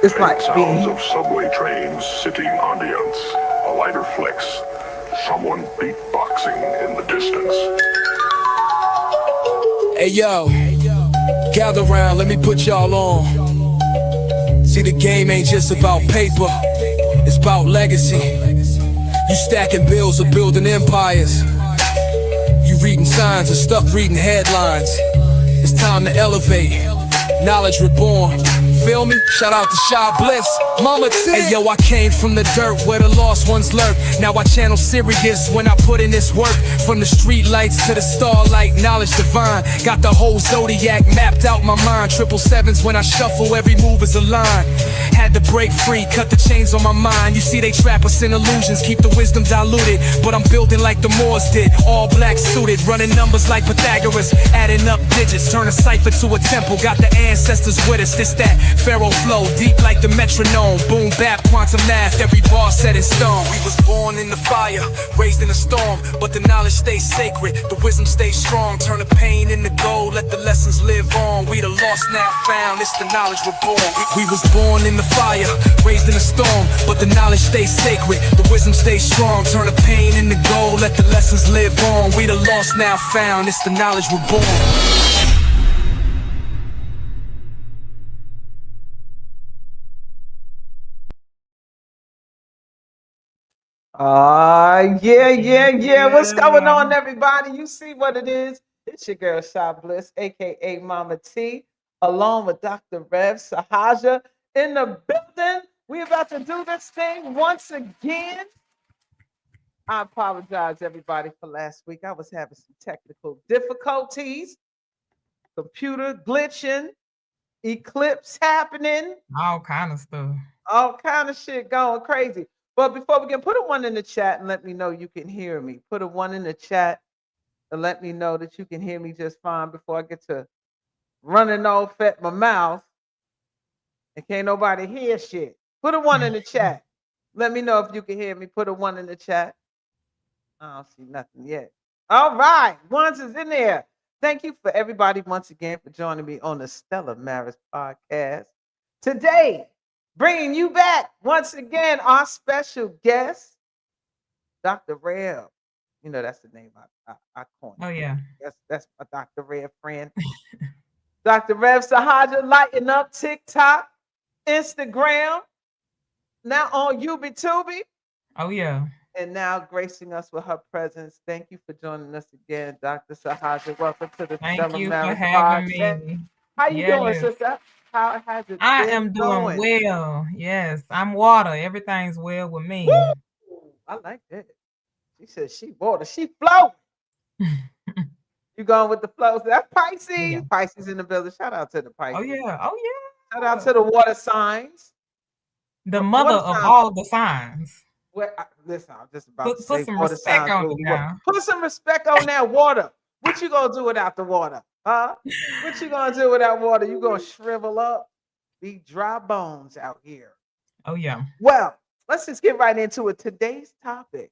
It's like sounds of subway trains sitting ambience, a lighter flicks, someone beatboxing in the distance. Hey yo, gather round, let me put y'all on. See, the game ain't just about paper, it's about legacy. You stacking bills or building empires. You reading signs or stuck reading headlines. It's time to elevate, knowledge reborn. Feel me? Shout out to Shy Bliss, Mama T. Hey yo, I came from the dirt where the lost ones lurk. Now I channel Sirius when I put in this work. From the street lights to the starlight, knowledge divine. Got the whole zodiac mapped out my mind. 777s when I shuffle, every move is a line. Had to break free, cut the chains on my mind. You see they trap us in illusions, keep the wisdom diluted. But I'm building like the Moors did, all black suited. Running numbers like Pythagoras, adding up digits. Turn a cipher to a temple, got the ancestors with us. This that Pharaoh flow, deep like the metronome. Boom, bap, quantum math, every bar set in stone. We was born in the fire, raised in a storm. But the knowledge stays sacred, the wisdom stays strong. Turn the pain into gold, let the lessons live on. We the lost now found, it's the knowledge reborn. We was born in the fire, raised in a storm. But the knowledge stays sacred, the wisdom stays strong. Turn the pain into gold, let the lessons live on. We the lost now found, it's the knowledge reborn. Yeah. What's going on, everybody? You see what it is? It's your girl, Shy Bliss, aka Mama T, along with Dr. Rev Saaja in the building. We about to do this thing once again. I apologize, everybody, for last week. I was having some technical difficulties, computer glitching, eclipse happening, all kind of stuff, all kind of shit going crazy. But before we can put a 1 in the chat and let me know you can hear me. Put a 1 in the chat and let me know that you can hear me just fine before I get to running off at my mouth and can't nobody hear shit. Put a 1 in the chat. Let me know if you can hear me. Put a 1 in the chat. I don't see nothing yet. All right. Ones is in there. Thank you for everybody once again for joining me on the Stella Maris Podcast. Today, bringing you back once again, our special guest, Dr. Rev. You know, that's the name I coined. Oh, yeah. That's my Dr. Rev friend. Dr. Rev Saaja, lighting up TikTok, Instagram, now on YubiTubi. Oh, yeah. And now gracing us with her presence. Thank you for joining us again, Dr. Saaja. Welcome to the Thank you for having me. How you doing, sister? How has it been? I am doing well. Yes, I'm water. Everything's well with me. Woo! I like that. She said she water. She float. You going with the flow? That's Pisces. Yeah. Pisces in the building. Shout out to the Pisces. Oh, yeah. Oh, yeah. Shout out to the water signs. The mother of all the signs. Well, listen, I'm just about to say put some respect on it now. Put some respect on that water. What you gonna do without the water? Huh? What you gonna do without water? You gonna shrivel up, be dry bones out here. Oh, yeah. Well, let's just get right into it. Today's topic: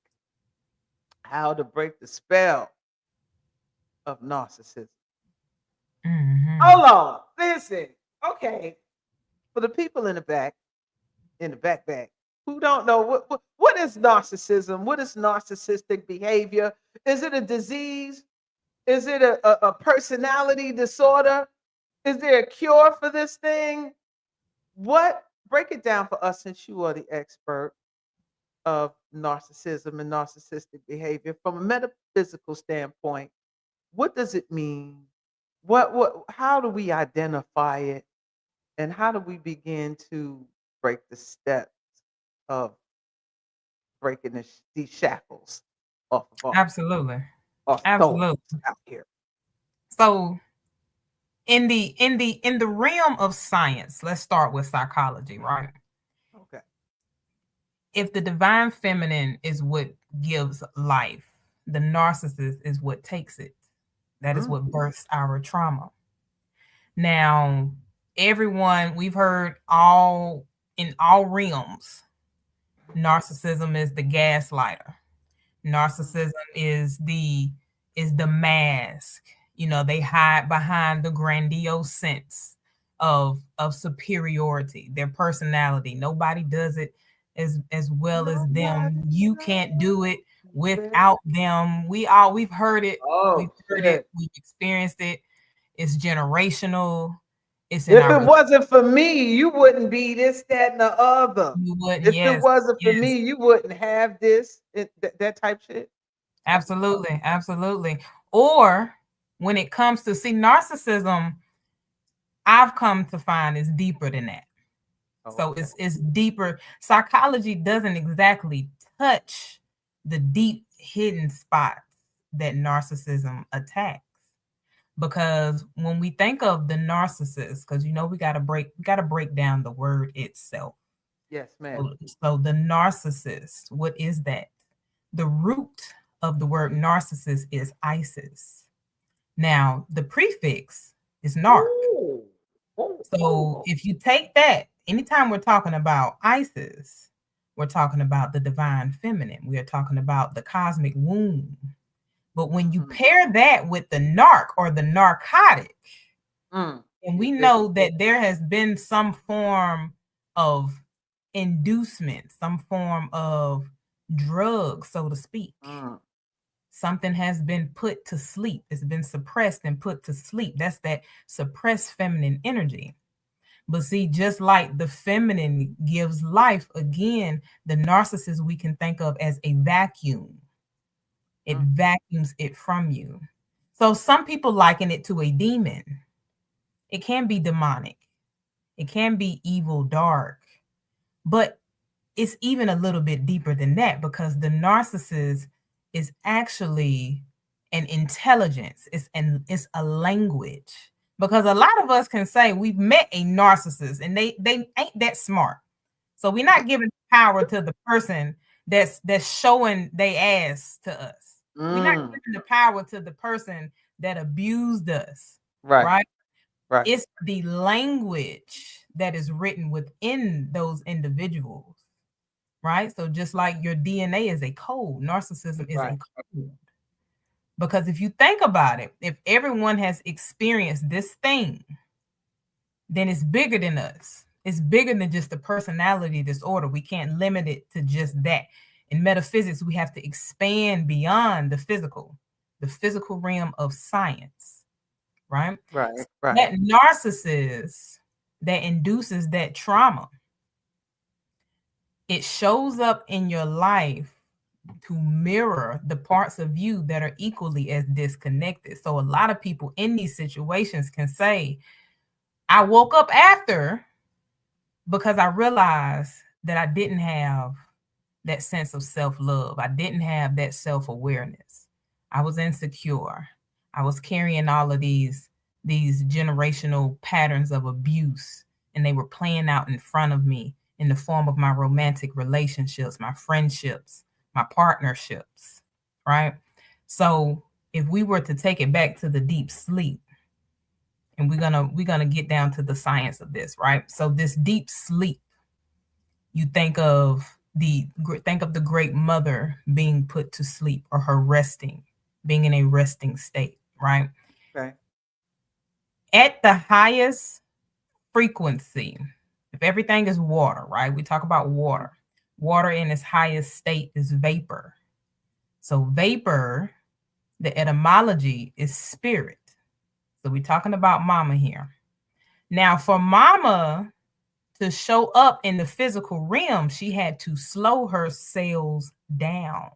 how to break the spell of narcissism. Mm-hmm. Hold on, listen. Okay, for the people in the back, who don't know what is narcissism? What is narcissistic behavior? Is it a disease? Is it a personality disorder? Is there a cure for this thing? Break it down for us, since you are the expert of narcissism and narcissistic behavior from a metaphysical standpoint. What does it mean? How do we identify it? And how do we begin to break the steps of breaking these shackles off of Absolutely. Absolutely. Out here. So in the realm of science, let's start with psychology, right? Okay. If the divine feminine is what gives life, the narcissist is what takes it. That is what births our trauma. Now, everyone, we've heard in all realms, narcissism is the gaslighter. Narcissism is the mask. You know, they hide behind the grandiose sense of superiority, their personality. Nobody does it as well as them. You can't do it without them. We've heard it. Oh, We've experienced it. It's generational. It's in if our it wasn't for me, you wouldn't be this, that, and the other. you wouldn't, If yes, it wasn't for yes. me, you wouldn't have this, that type shit. Absolutely, absolutely. Or when it comes to narcissism, I've come to find is deeper than that. So it's deeper. Psychology doesn't exactly touch the deep hidden spots that narcissism attacks. Because when we think of the narcissist, because we gotta break down the word itself. Yes, ma'am. So the narcissist, what is that? The root of the word narcissist is Isis. Now the prefix is narc. So if you take that, anytime we're talking about Isis, we're talking about the divine feminine. We are talking about the cosmic womb. But when you pair that with the narc or the narcotic, and we know that there has been some form of inducement, some form of drug, so to speak. Something has been put to sleep. It's been suppressed and put to sleep. That's that suppressed feminine energy. But see, just like the feminine gives life, again, the narcissist we can think of as a vacuum. It vacuums it from you. So some people liken it to a demon. It can be demonic. It can be evil, dark. But it's even a little bit deeper than that, because the narcissist is actually an intelligence. It's a language. Because a lot of us can say we've met a narcissist and they ain't that smart. So we're not giving power to the person that's showing their ass to us. We're not giving the power to the person that abused us. Right. It's the language that is written within those individuals. Right. So just like your DNA is a code, narcissism is a code. Because if you think about it, if everyone has experienced this thing, then it's bigger than us. It's bigger than just the personality disorder. We can't limit it to just that. In metaphysics, we have to expand beyond the physical realm of science, right? Right. That narcissist that induces that trauma, it shows up in your life to mirror the parts of you that are equally as disconnected. So a lot of people in these situations can say, I woke up after because I realized that I didn't have that sense of self-love. I didn't have that self-awareness. I was insecure. I was carrying all of these generational patterns of abuse, and they were playing out in front of me in the form of my romantic relationships, my friendships, my partnerships, right? So if we were to take it back to the deep sleep, and we're gonna get down to the science of this, right? So this deep sleep, you think of the great mother being put to sleep, or her resting, being in a resting state, right? Okay. At the highest frequency, if everything is water, right? We talk about water. Water in its highest state is vapor. So vapor, the etymology is spirit. So we're talking about mama here. Now, for mama to show up in the physical realm, she had to slow her cells down.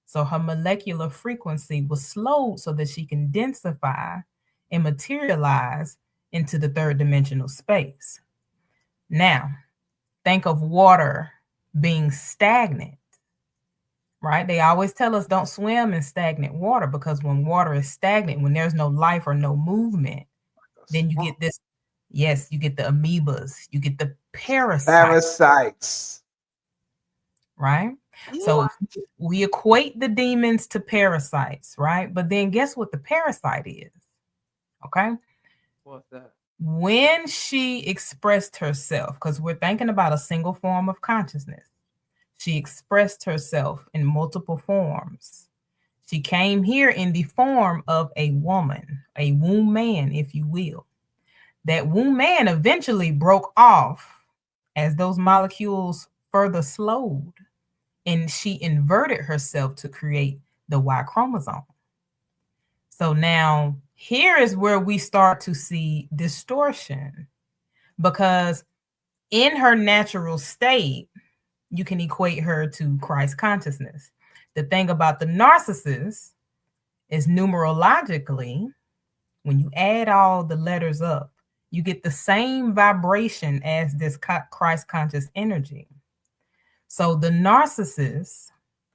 So her molecular frequency was slowed so that she can densify and materialize into the third dimensional space. Now, think of water being stagnant, right? They always tell us don't swim in stagnant water, because when water is stagnant, when there's no life or no movement, then you get this. Yes, you get the amoebas, you get the parasites. Right? Yeah. So we equate the demons to parasites, right? But then guess what the parasite is? Okay. What's that? When she expressed herself, because we're thinking about a single form of consciousness, she expressed herself in multiple forms. She came here in the form of a woman, a womb man, if you will. that womb man eventually broke off as those molecules further slowed, and she inverted herself to create the Y chromosome. So now here is where we start to see distortion, because in her natural state, you can equate her to Christ consciousness. The thing about the narcissist is numerologically, when you add all the letters up, you get the same vibration as this Christ conscious energy. So the narcissist,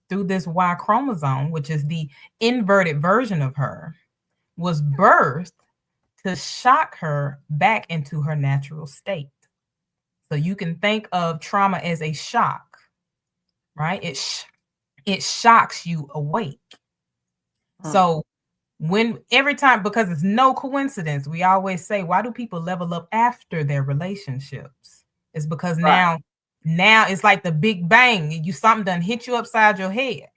through this Y chromosome, which is the inverted version of her, was birthed to shock her back into her natural state. So you can think of trauma as a shock, right? It shocks you awake. So every time, because it's no coincidence, we always say, why do people level up after their relationships? It's because now it's like the big bang. Something done hit you upside your head.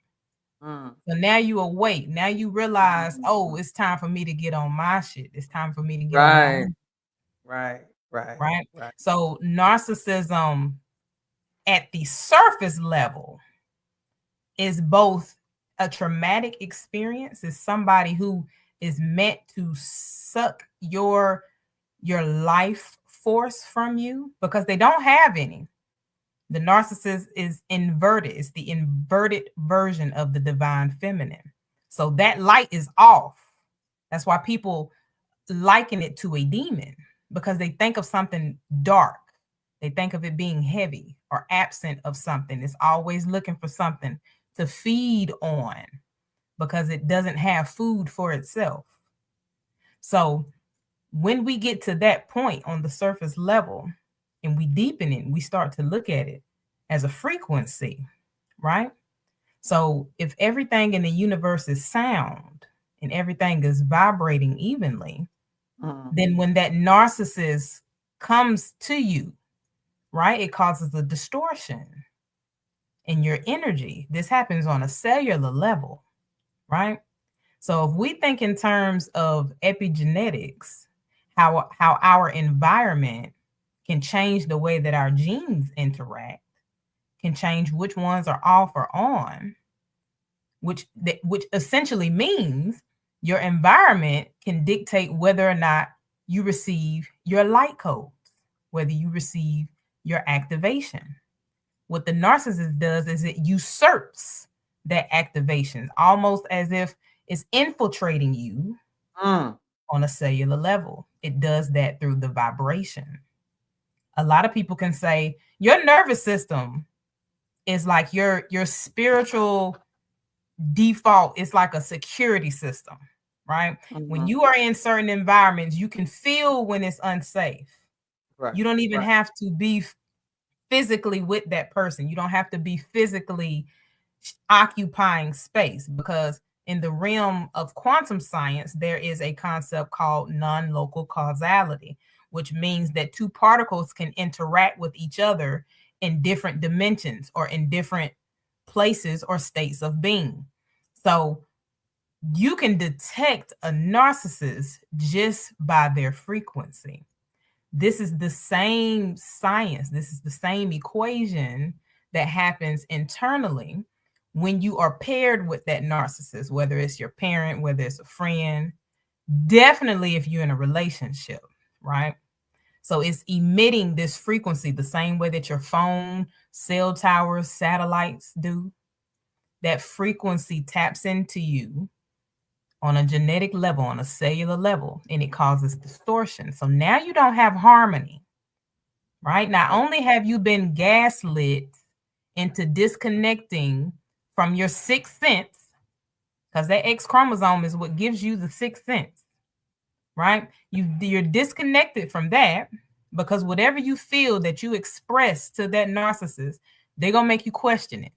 So now you awake. Now you realize, oh, it's time for me to get on my shit. It's time for me to get on my Right. So narcissism at the surface level is both a traumatic experience, is somebody who is meant to suck your life force from you because they don't have any. The narcissist is inverted. It's the inverted version of the divine feminine. So that light is off. That's why people liken it to a demon, because they think of something dark. They think of it being heavy or absent of something. It's always looking for something to feed on because it doesn't have food for itself. So when we get to that point on the surface level and we deepen it, we start to look at it as a frequency, right? So if everything in the universe is sound and everything is vibrating evenly, then when that narcissist comes to you, right, it causes a distortion in your energy. This happens on a cellular level, right? So if we think in terms of epigenetics, how our environment can change the way that our genes interact, can change which ones are off or on, which essentially means your environment can dictate whether or not you receive your light codes, whether you receive your activation. What the narcissist does is it usurps that activation, almost as if it's infiltrating you on a cellular level. It does that through the vibration. A lot of people can say your nervous system is like your spiritual default. It's like a security system, right? When you are in certain environments, you can feel when it's unsafe. You don't even have to be physically with that person. You don't have to be physically occupying space, because in the realm of quantum science, there is a concept called non-local causality, which means that two particles can interact with each other in different dimensions or in different places or states of being. So you can detect a narcissist just by their frequency. This is the same science. This is the same equation that happens internally when you are paired with that narcissist, whether it's your parent, whether it's a friend, definitely if you're in a relationship, right? So it's emitting this frequency the same way that your phone, cell towers, satellites do. That frequency taps into you on a genetic level, on a cellular level, and it causes distortion. So now you don't have harmony, right? Not only have you been gaslit into disconnecting from your sixth sense, because that X chromosome is what gives you the sixth sense, right? You're disconnected from that because whatever you feel that you express to that narcissist, they're gonna make you question it,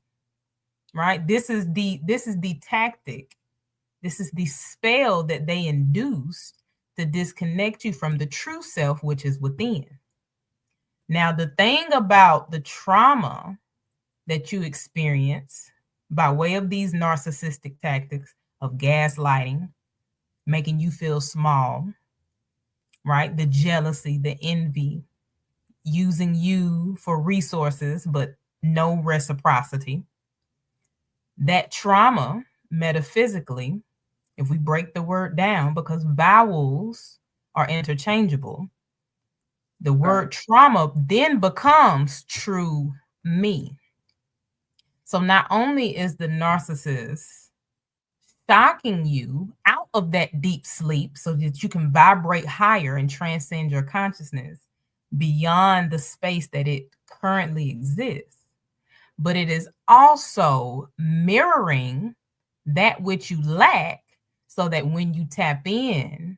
right? This is the tactic. This is the spell that they induce to disconnect you from the true self, which is within. Now, the thing about the trauma that you experience by way of these narcissistic tactics of gaslighting, making you feel small, right? The jealousy, the envy, using you for resources, but no reciprocity. That trauma, metaphysically, if we break the word down, because vowels are interchangeable, the word trauma then becomes true me. So not only is the narcissist shocking you out of that deep sleep so that you can vibrate higher and transcend your consciousness beyond the space that it currently exists, but it is also mirroring that which you lack so that when you tap in,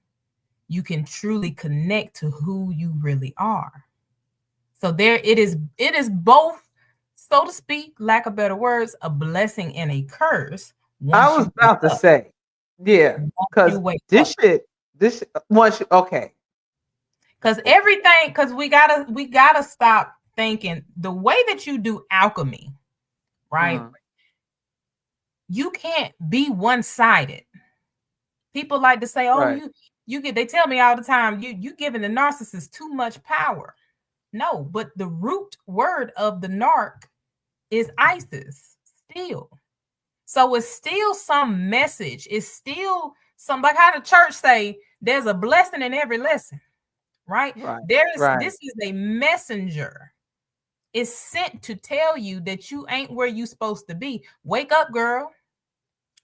you can truly connect to who you really are. So there it is both, so to speak, lack of better words, a blessing and a curse. I was about to say, yeah, because this once you, okay. Because everything, because we gotta stop thinking the way that you do alchemy, right? You can't be one-sided. People like to say, oh, they tell me all the time, you giving the narcissist too much power. No, but the root word of the narc is Isis, still. So it's still some message. It's still some, like how the church say, there's a blessing in every lesson, right? This is a messenger. It's sent to tell you that you ain't where you supposed to be. Wake up, girl.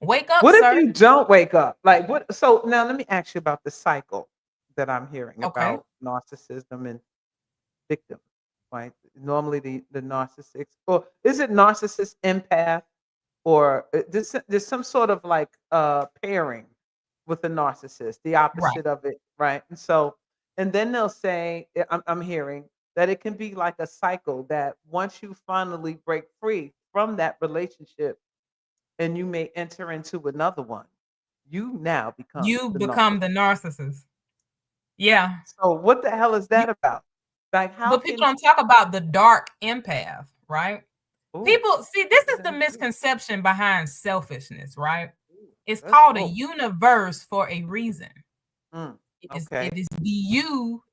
Wake up, what sir. if you don't wake up? Like what? So now let me ask you about the cycle that I'm hearing about narcissism and victim, right? Normally the narcissist, or is it narcissist empath, or there's some sort of like pairing with the narcissist, the opposite of it, right? And so, and then they'll say, I'm hearing that it can be like a cycle that once you finally break free from that relationship and you may enter into another one, you now become the narcissist. Yeah. So what the hell is that about? Like how? But people don't talk about the dark empath, right? Ooh. People see, this is the misconception behind selfishness, right? It's called a universe for a reason. It is the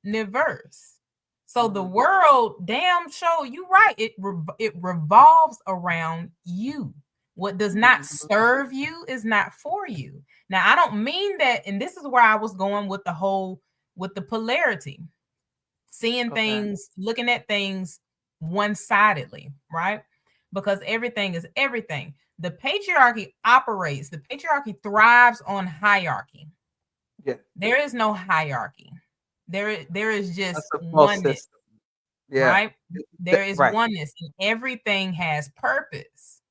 universe. So the world, damn show, you right. It revolves around you. What does not serve you is not for you. Now, I don't mean that, and this is where I was going with the polarity, seeing things, looking at things one-sidedly, right? Because everything is everything. The patriarchy thrives on hierarchy. Yeah. There is no hierarchy. There is just oneness. Yeah. Right? There is oneness, and everything has purpose.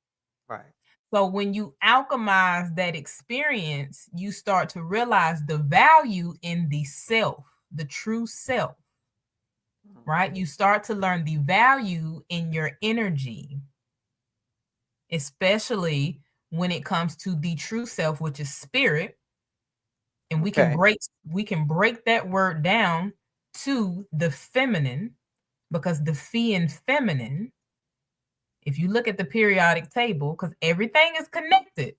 Right. So when you alchemize that experience, you start to realize the value in the self, the true self. Right? You start to learn the value in your energy, especially when it comes to the true self, which is spirit. And we can break that word down to the feminine, because the fee and feminine, if you look at the periodic table, because everything is connected,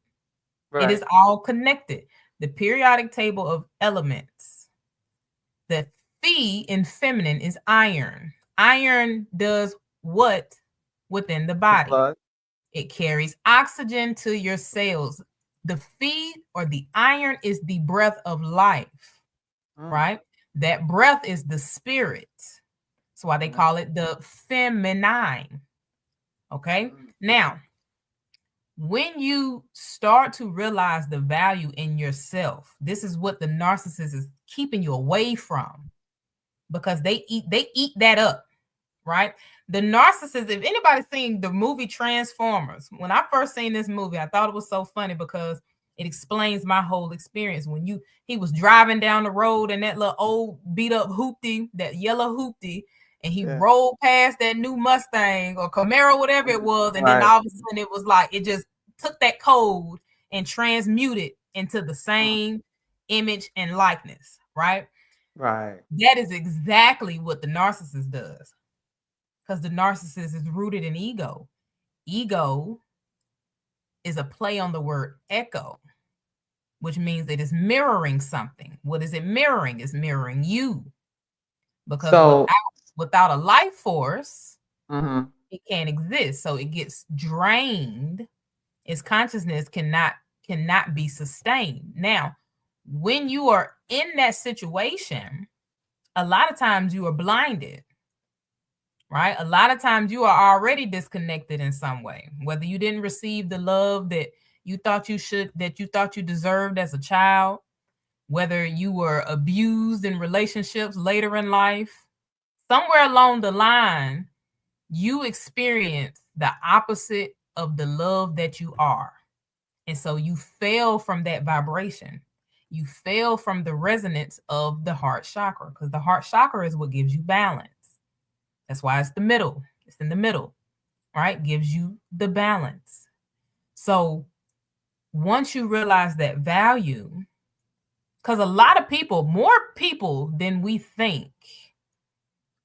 it is all connected. The periodic table of elements, the fee in feminine is iron. Iron does what within the body? It carries oxygen to your cells. The fee or the iron is the breath of life, right? That breath is the spirit. That's why they call it the feminine. Okay. Now, when you start to realize the value in yourself, this is what the narcissist is keeping you away from, because they eat that up, right? The narcissist, if anybody's seen the movie Transformers, when I first seen this movie, I thought it was so funny because it explains my whole experience. When he was driving down the road in that little old beat up hoopty, that yellow hoopty, and he rolled past that new Mustang or Camaro, whatever it was, and then all of a sudden it was like it just took that code and transmuted into the same image and likeness, right? Right. That is exactly what the narcissist does. Because the narcissist is rooted in ego. Ego is a play on the word echo, which means it is mirroring something. What is it mirroring? It's mirroring you. because So, without a life force, mhm. it can't exist. So it gets drained. Its consciousness cannot be sustained. Now, when you are in that situation, a lot of times you are blinded, right? A lot of times you are already disconnected in some way, whether you didn't receive the love that you thought you should, that you thought you deserved as a child, whether you were abused in relationships later in life. Somewhere along the line, you experience the opposite of the love that you are. And so you fail from that vibration. You fail from the resonance of the heart chakra, because the heart chakra is what gives you balance. That's why it's the middle. It's in the middle, right? Gives you the balance. So once you realize that value, because a lot of people, more people than we think,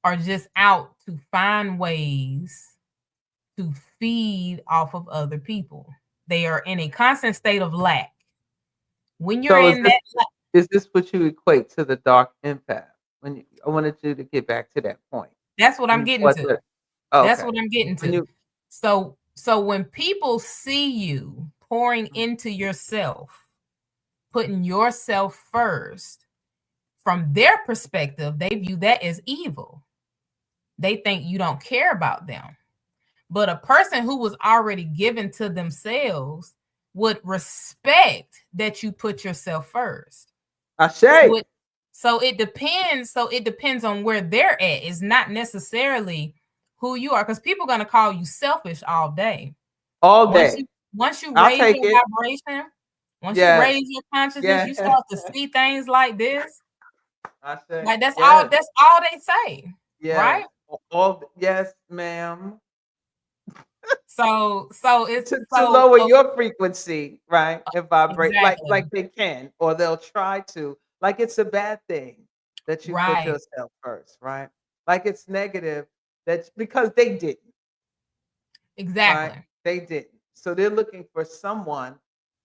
are just out to find ways to feed off of other people. They are in a constant state of lack. When you're So in that, is this what you equate to the dark empath? I wanted you to get back to that point. that's what I'm getting to. That's Okay. what I'm getting When to. you, So when people see you pouring into yourself, putting yourself first, from their perspective, they view that as evil. They think you don't care about them. But a person who was already given to themselves would respect that you put yourself first. I say, So it depends. So it depends on where they're at. It's not necessarily who you are, because people are going to call you selfish all day. all day. Once you I'll raise take your it. vibration, once Yes. you raise your consciousness, you Yes. start to see things like this. I say, Like that's yes. all they say. Yes. Right? Yes, ma'am. So it's To lower your frequency, right? And vibrate exactly. like they can, or they'll try to. Like it's a bad thing that you put Right. yourself first, right? Like it's negative because they didn't. Exactly. Right? They didn't. So they're looking for someone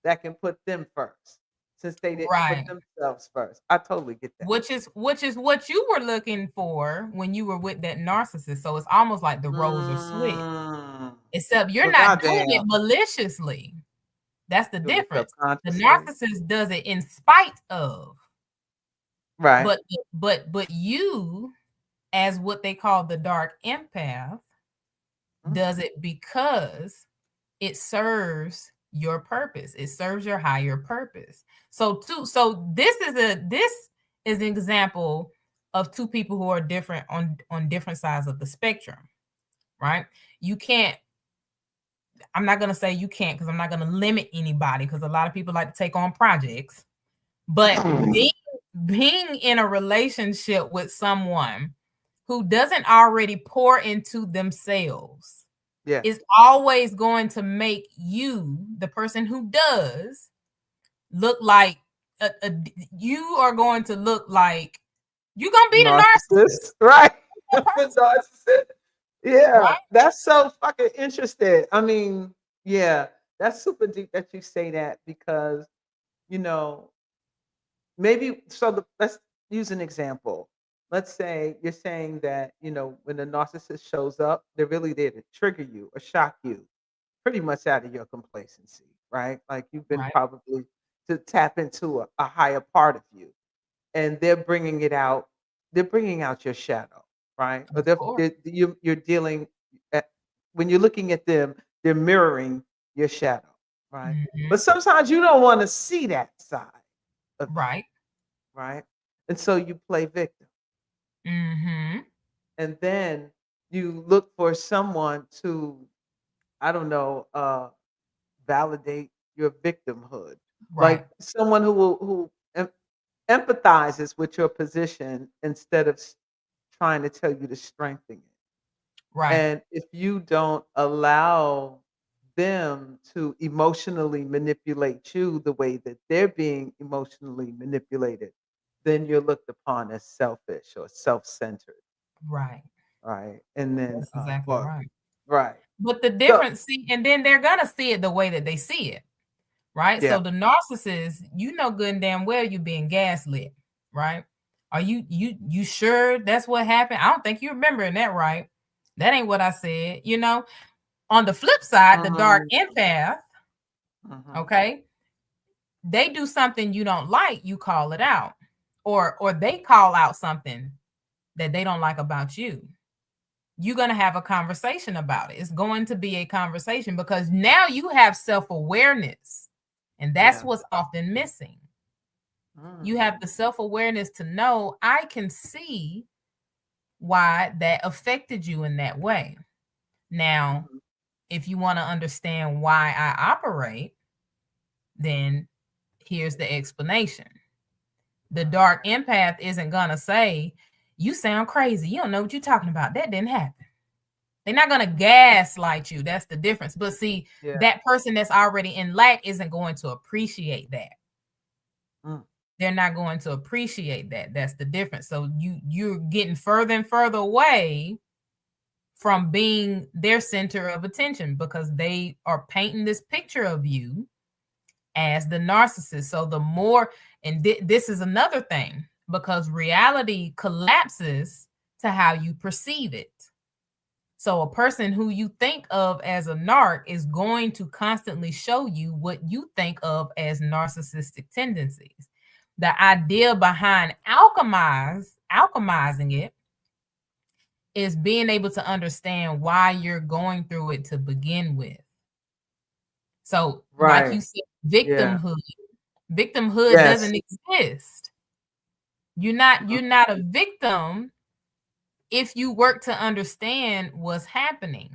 that can put them first, since they didn't Right. put themselves first. I totally get that. Which is what you were looking for when you were with that narcissist. So it's almost like the roles are switched. Except you're Well, not doing it goddamn. maliciously. That's the Doing it difference. The subconsciously. narcissist does it in spite of. Right. But you, as what they call the dark empath, does it because it serves your purpose. It serves your higher purpose. So this is an example of two people who are different on different sides of the spectrum, right? You can't, I'm not going to say you can't, because I'm not going to limit anybody, because a lot of people like to take on projects. But being in a relationship with someone who doesn't already pour into themselves is always going to make you, the person who does, look like you are going to look like you're going to be the narcissist. Right. Narcissist. Yeah, right? That's so fucking interesting. I mean, yeah, that's super deep that you say that, because, maybe, let's use an example. Let's say you're saying that, when the narcissist shows up, they're really there to trigger you or shock you pretty much out of your complacency, right? Like you've been probably to tap into a higher part of you, and they're bringing it out. They're bringing out your shadow, right? Or you're dealing when you're looking at them, they're mirroring your shadow, right? But sometimes you don't want to see that side of you, right? And so you play victim. And then you look for someone to, I don't know, validate your victimhood, like someone who empathizes with your position instead of trying to tell you to strengthen it. Right. And if you don't allow them to emotionally manipulate you the way that they're being emotionally manipulated, then you're looked upon as selfish or self-centered. Right. Right. And then that's exactly right. Right. But the difference, and then they're gonna see it the way that they see it. Right. Yeah. So the narcissist, good and damn well you're being gaslit, right? Are you sure that's what happened? I don't think you're remembering that right. That ain't what I said. You know, on the flip side, the dark empath, okay, they do something you don't like, you call it out, or they call out something that they don't like about you. You're going to have a conversation about it. It's going to be a conversation because now you have self-awareness, and that's what's often missing. You have the self-awareness to know, I can see why that affected you in that way. Now, if you want to understand why I operate, then here's the explanation. The dark empath isn't going to say, you sound crazy. You don't know what you're talking about. That didn't happen. They're not going to gaslight you. That's the difference. But see, that person that's already in lack isn't going to appreciate that. They're not going to appreciate that. That's the difference. So you're getting further and further away from being their center of attention because they are painting this picture of you as the narcissist. So the more, and this is another thing, because reality collapses to how you perceive it. So a person who you think of as a narc is going to constantly show you what you think of as narcissistic tendencies. The idea behind alchemizing it is being able to understand why you're going through it to begin with. So like you said, victimhood doesn't exist. You're not a victim if you work to understand what's happening.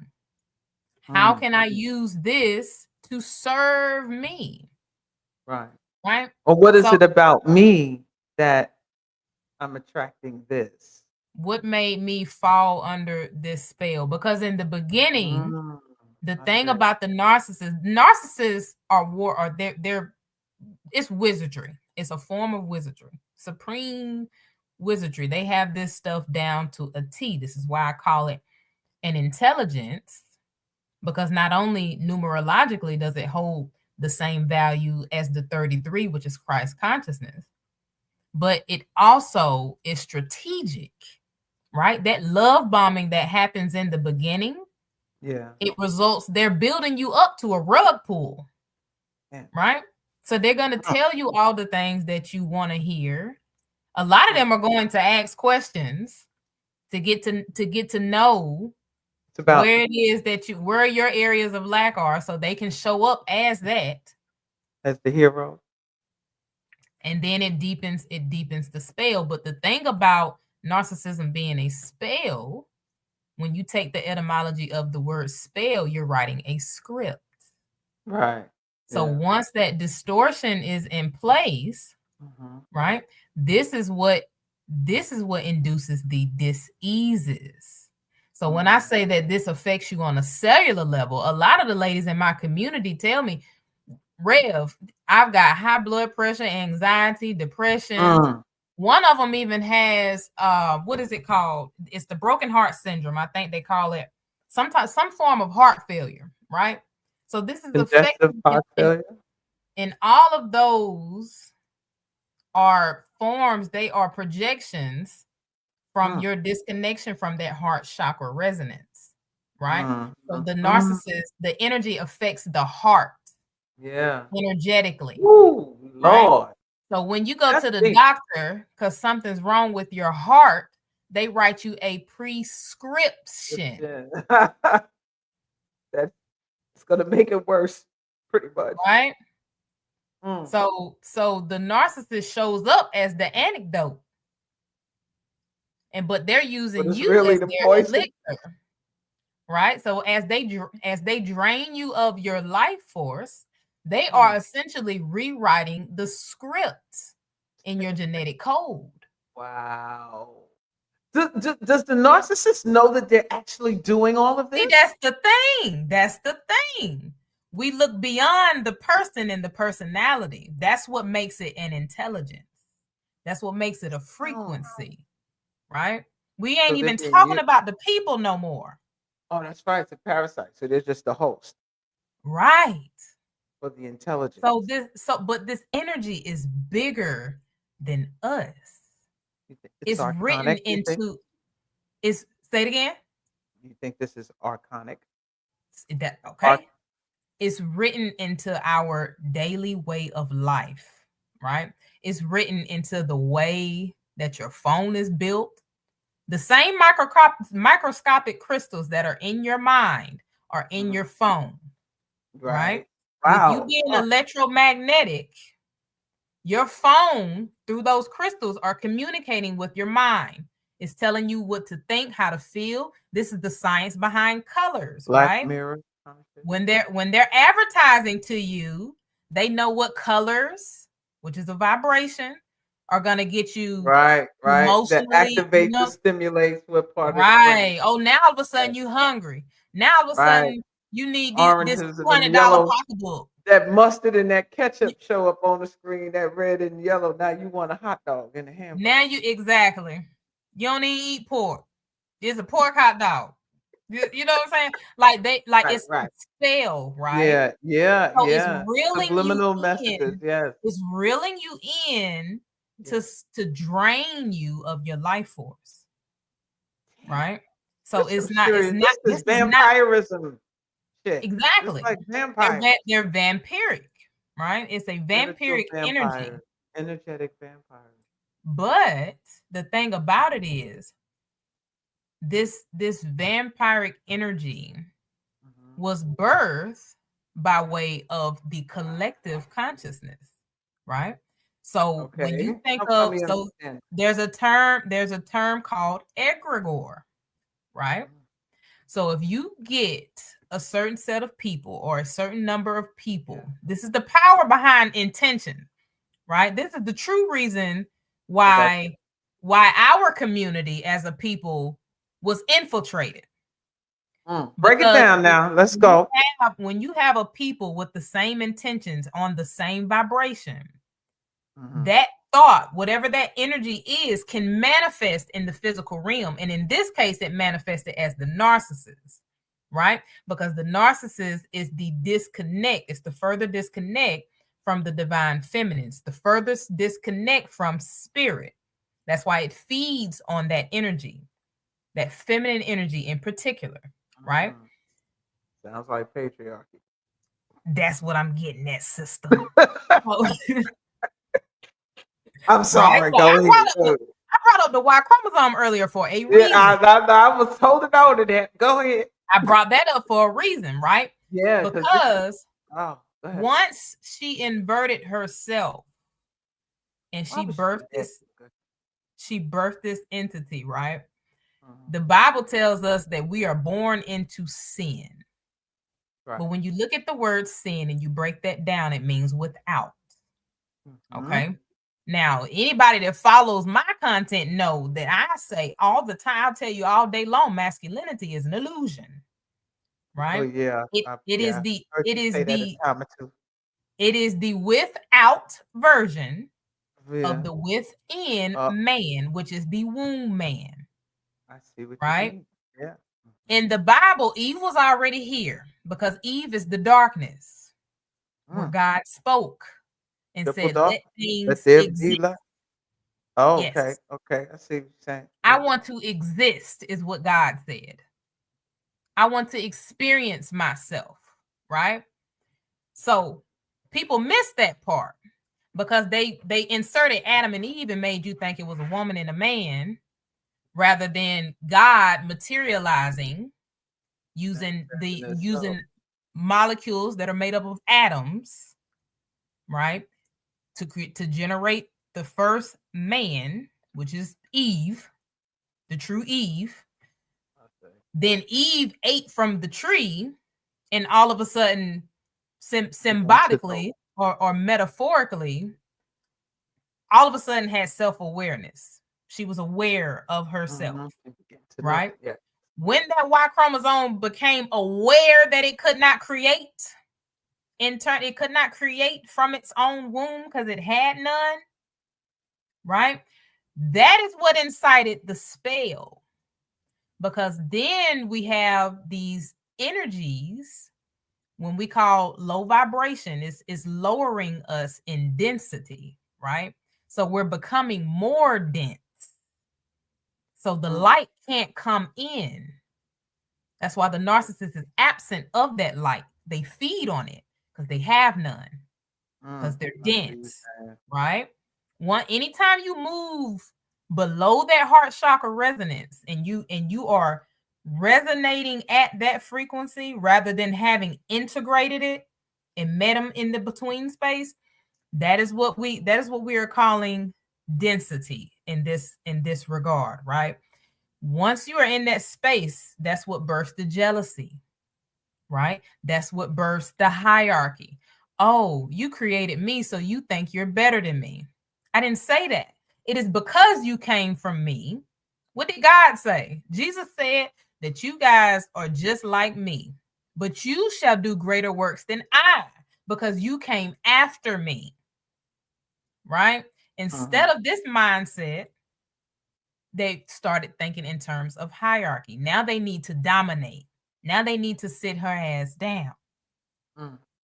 How can I use this to serve me? Right. Or what is it about me that I'm attracting this? What made me fall under this spell? Because in the beginning, the thing about the narcissists are they're it's wizardry. It's a form of wizardry, supreme wizardry. They have this stuff down to a T. This is why I call it an intelligence, because not only numerologically does it hold the same value as the 33, which is Christ consciousness, but it also is strategic, right? That love bombing that happens in the beginning, it results, they're building you up to a rug pull, right? So they're going to tell you all the things that you want to hear. A lot of them are going to ask questions to get to know where it is that where your areas of lack are, so they can show up as that, as the hero. And then it deepens the spell. But the thing about narcissism being a spell, when you take the etymology of the word spell, you're writing a script. Right. So once that distortion is in place, right, this is what induces the diseases. So when I say that this affects you on a cellular level, a lot of the ladies in my community tell me, Rev, I've got high blood pressure, anxiety, depression. One of them even has, what is it called? It's the broken heart syndrome. I think they call it some form of heart failure, right? So this is congestive heart failure. And all of those are forms, they are projections from your disconnection from that heart chakra resonance, right? So the narcissist, the energy affects the heart. Energetically. Ooh, Lord. Right? So when you go to the doctor because something's wrong with your heart, they write you a prescription. That's going to make it worse, pretty much. Right? So the narcissist shows up as the antidote. But they're using you really as their elixir, right? So as they drain you of your life force, they are essentially rewriting the script in your genetic code. Wow. Does the narcissist know that they're actually doing all of this? See, that's the thing. We look beyond the person and the personality. That's what makes it an intelligence. That's what makes it a frequency. Right? We ain't even talking about the people no more. Oh, that's right. It's a parasite. So they're just the host. Right. For the intelligence. But this energy is bigger than us. It's written archonic, you think? into. It's say it again. You think this is archonic? That Arch- okay? It's written into our daily way of life, right? It's written into the way that your phone is built. The same microscopic crystals that are in your mind are in your phone, right? With you Wow. being electromagnetic, your phone, through those crystals, are communicating with your mind. It's telling you what to think, how to feel. This is the science behind colors, Black right? Mirror. When they're advertising to you, they know what colors, which is a vibration, are gonna get you Right. That emotionally, activates and stimulates what part of the brain. right. Oh, now all of a sudden you hungry. Now all of a Right. sudden you need this Oranges and them $200 yellow. pocketbook. That mustard and that ketchup show up on the screen, that red and yellow. Now you want a hot dog and a hamburger. Now you exactly. You don't even eat pork. It's a pork hot dog. You know what I'm saying? Like it's spell, right? Yeah. So it's reeling Subliminal you messages, in. yes. It's reeling you in to drain you of your life force, right? So This it's not. It's not. This is vampirism. Shit. Exactly. It's like vampire. They're vampiric, right? It's a vampiric energy. Energetic vampire. But the thing about it is, this vampiric energy was birthed by way of the collective consciousness, right? So when you think of, so there's a term called egregore, right? So if you get a certain set of people or a certain number of people, this is the power behind intention, right? This is the true reason why our community as a people was infiltrated. Break it down now. Let's go. When you have a people with the same intentions on the same vibration, that thought, whatever that energy is, can manifest in the physical realm. And in this case, it manifested as the narcissist, right? Because the narcissist is the disconnect. It's the further disconnect from the divine feminines, the furthest disconnect from spirit. That's why it feeds on that energy, that feminine energy in particular, right? Sounds like patriarchy. That's what I'm getting at, sister. I'm sorry. Right? I brought up the Y chromosome earlier for a reason. I was holding on to that. Go ahead. I brought that up for a reason, right? Yeah. Because once she inverted herself and she birthed this entity, right? The Bible tells us that we are born into sin. Right. But when you look at the word sin and you break that down, it means without. Okay. Now, anybody that follows my content know that I say all the time, I'll tell you all day long, masculinity is an illusion. Right? Oh, yeah. It is the without version of the within man, which is the womb man. I see what right? you mean. Yeah. In the Bible, Eve was already here because Eve is the darkness where God spoke and said, let things exist. Oh, yes. Okay. I see what you're saying. I want to exist is what God said. I want to experience myself, right? So people miss that part because they inserted Adam and Eve and made you think it was a woman and a man rather than God materializing using molecules that are made up of atoms, right? To generate the first man, which is Eve, the true Eve. Okay. Then Eve ate from the tree, and all of a sudden, symbolically or metaphorically, all of a sudden had self-awareness. She was aware of herself, right? Yeah. When that Y chromosome became aware that it could not create, in turn, it could not create from its own womb because it had none, right? That is what incited the spell. Because then we have these energies when we call low vibration, is lowering us in density, right? So we're becoming more dense. So the light can't come in. That's why the narcissist is absent of that light. They feed on it because they have none, because they're dense, right? Anytime you move below that heart chakra resonance and you are resonating at that frequency rather than having integrated it and met them in the between space, that is what we are calling density in this regard, right? Once you are in that space, that's what births the jealousy, right? That's what births the hierarchy. Oh, you created me, so you think you're better than me. I didn't say that. It is because you came from me. What did God say? Jesus said that you guys are just like me, but you shall do greater works than I, because you came after me, right? Instead of this mindset, they started thinking in terms of hierarchy. Now they need to dominate. Now they need to sit her ass down,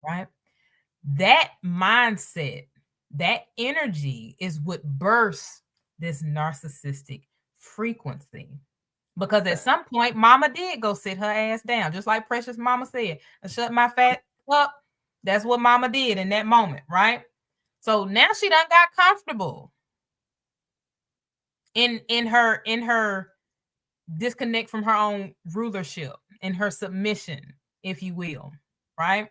right? That mindset, that energy is what bursts this narcissistic frequency. Because at some point, mama did go sit her ass down, just like Precious Mama said, I shut my fat up. That's what mama did in that moment, right? So now she done got comfortable in her disconnect from her own rulership, in her submission, if you will, right?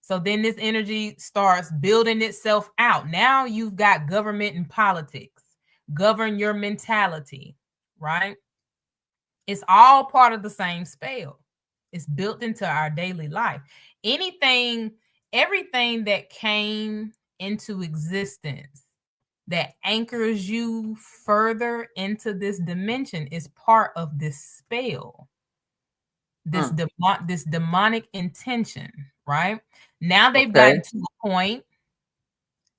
So then this energy starts building itself out. Now you've got government and politics, govern your mentality, right? It's all part of the same spell. It's built into our daily life. Everything that came into existence that anchors you further into this dimension is part of this spell, this demonic intention, right? Now they've gotten to a point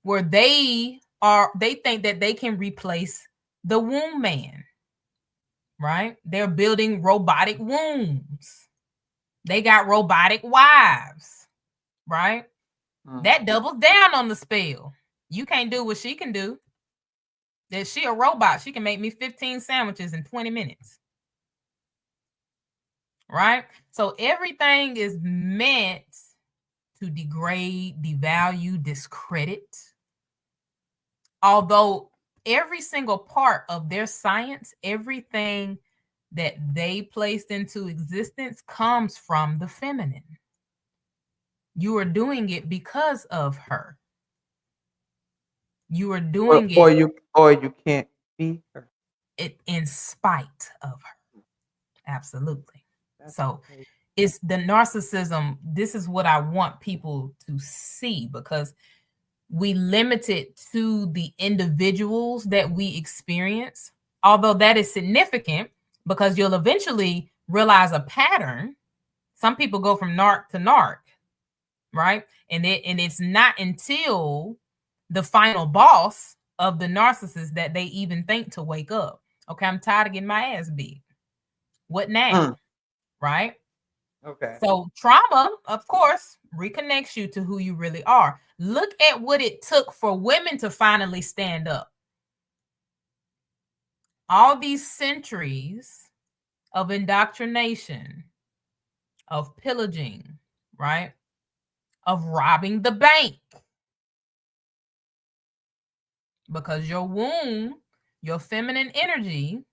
where they think that they can replace the womb man, right? They're building robotic wombs. They got robotic wives, right? That doubles down on the spell. You can't do what she can do. That she a robot. She can make me 15 sandwiches in 20 minutes. Right? So everything is meant to degrade, devalue, discredit. Although every single part of their science, everything that they placed into existence comes from the feminine. You are doing it because of her. You are doing it, or you can't be her. It in spite of her. Absolutely. So it's the narcissism. This is what I want people to see, because we limit it to the individuals that we experience, although that is significant because you'll eventually realize a pattern. Some people go from narc to narc, right? And it's not until the final boss of the narcissist that they even think to wake up. Okay, I'm tired of getting my ass beat. What now? Right? Okay. So trauma, of course, reconnects you to who you really are. Look at what it took for women to finally stand up. All these centuries of indoctrination, of pillaging, right? Of robbing the bank. Because your womb, your feminine energy,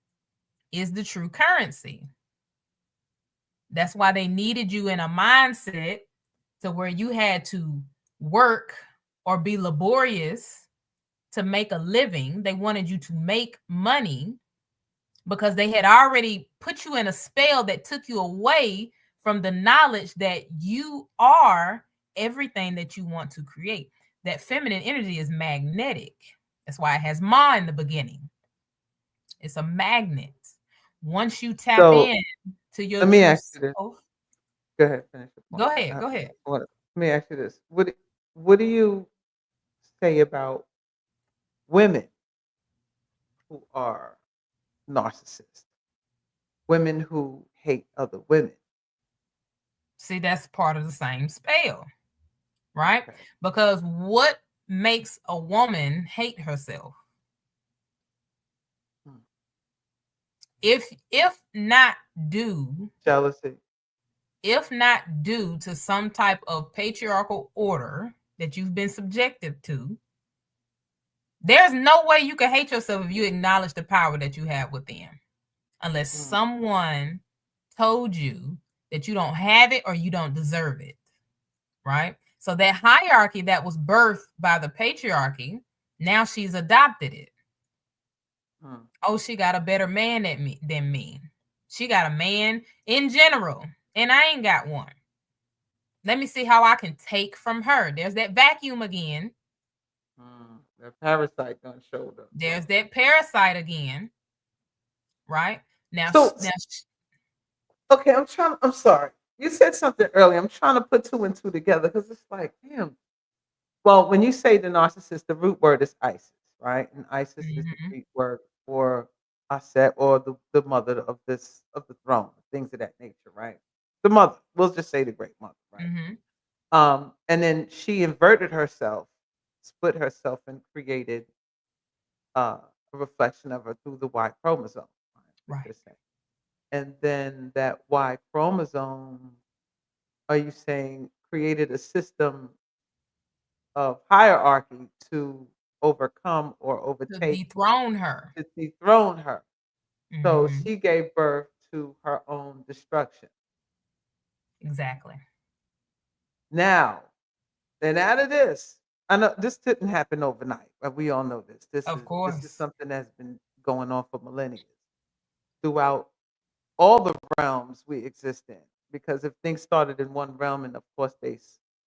is the true currency. That's why they needed you in a mindset to where you had to work or be laborious to make a living. They wanted you to make money because they had already put you in a spell that took you away from the knowledge that you are everything that you want to create. That feminine energy is magnetic. That's why it has Ma in the beginning. It's a magnet. Once you tap in to your let me ask you this. Go ahead, finish the point. Go ahead. Let me ask you this. What do you say about women who are narcissists? Women who hate other women. See, that's part of the same spell, right? Okay. Because what makes a woman hate herself? if not due, Jealousy. if not due to some type of patriarchal order that you've been subjected to, there's no way you can hate yourself if you acknowledge the power that you have within, unless someone told you that you don't have it or you don't deserve it, right? So that hierarchy that was birthed by the patriarchy, now she's adopted it. Oh, she got a better man than me. She got a man in general, and I ain't got one. Let me see how I can take from her. There's that vacuum again. That parasite done showed up. There's that parasite again, right? Now, okay, I'm sorry. You said something earlier. I'm trying to put two and two together because it's like, damn. Well, when you say the narcissist, the root word is Isis, right? And Isis is the Greek word for Aset, or the mother of the throne, things of that nature, right? The mother, we'll just say the great mother, right? And then she inverted herself, split herself, and created a reflection of her through the Y chromosome, right? And then that Y chromosome, are you saying, created a system of hierarchy to overcome or overtake, to dethrone her. So she gave birth to her own destruction. Exactly. Now, then out of this, I know this didn't happen overnight, but we all know this. This is something that's been going on for millennia throughout all the realms we exist in. Because if things started in one realm, and of course they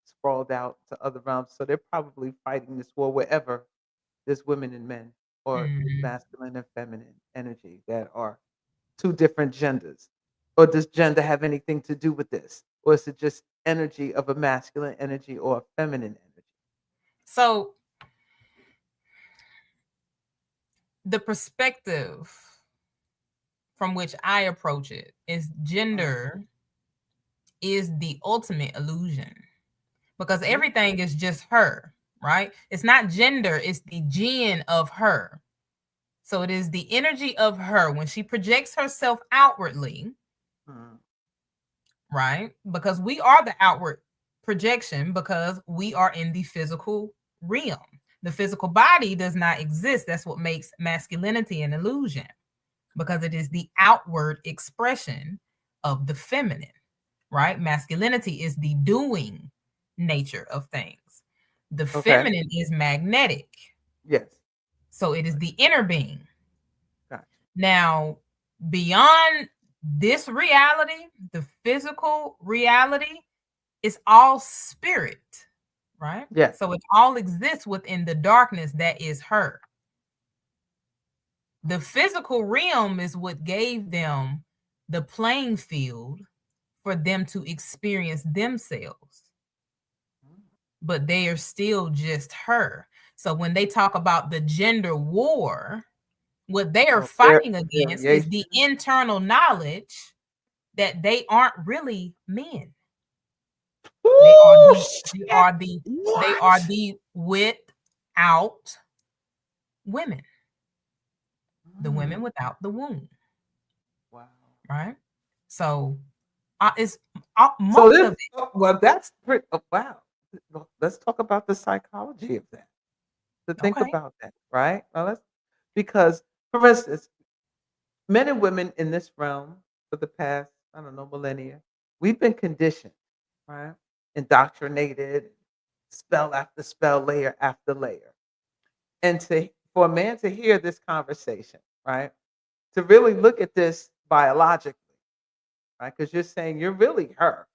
sprawled out to other realms, so they're probably fighting this war wherever there's women and men, or masculine and feminine energy that are two different genders. Or does gender have anything to do with this? Or is it just energy of a masculine energy or a feminine energy? So the perspective from which I approach it is gender is the ultimate illusion, because everything is just her, right? It's not gender, it's the gen of her. So it is the energy of her when she projects herself outwardly, right? Because we are the outward projection, because we are in the physical realm. The physical body does not exist. That's what makes masculinity an illusion, because it is the outward expression of the feminine, right? Masculinity is the doing nature of things. The feminine is magnetic. Yes. So it is the inner being. Gotcha. Now, beyond this reality, the physical reality is all spirit, right? Yeah. So it all exists within the darkness that is her. The physical realm is what gave them the playing field for them to experience themselves. But they are still just her. So when they talk about the gender war, what they are fighting against is the internal knowledge that they aren't really men. They are the without women. The women without the womb. Wow. Right? So it's most so this, of it. Well, that's pretty, wow. Let's talk about the psychology of that. To think about that, right? Well, because, for instance, men and women in this realm for the past, I don't know, millennia, we've been conditioned, right? Indoctrinated, spell after spell, layer after layer. And for a man to hear this conversation, right? To really look at this biologically, right? Because you're saying you're really her.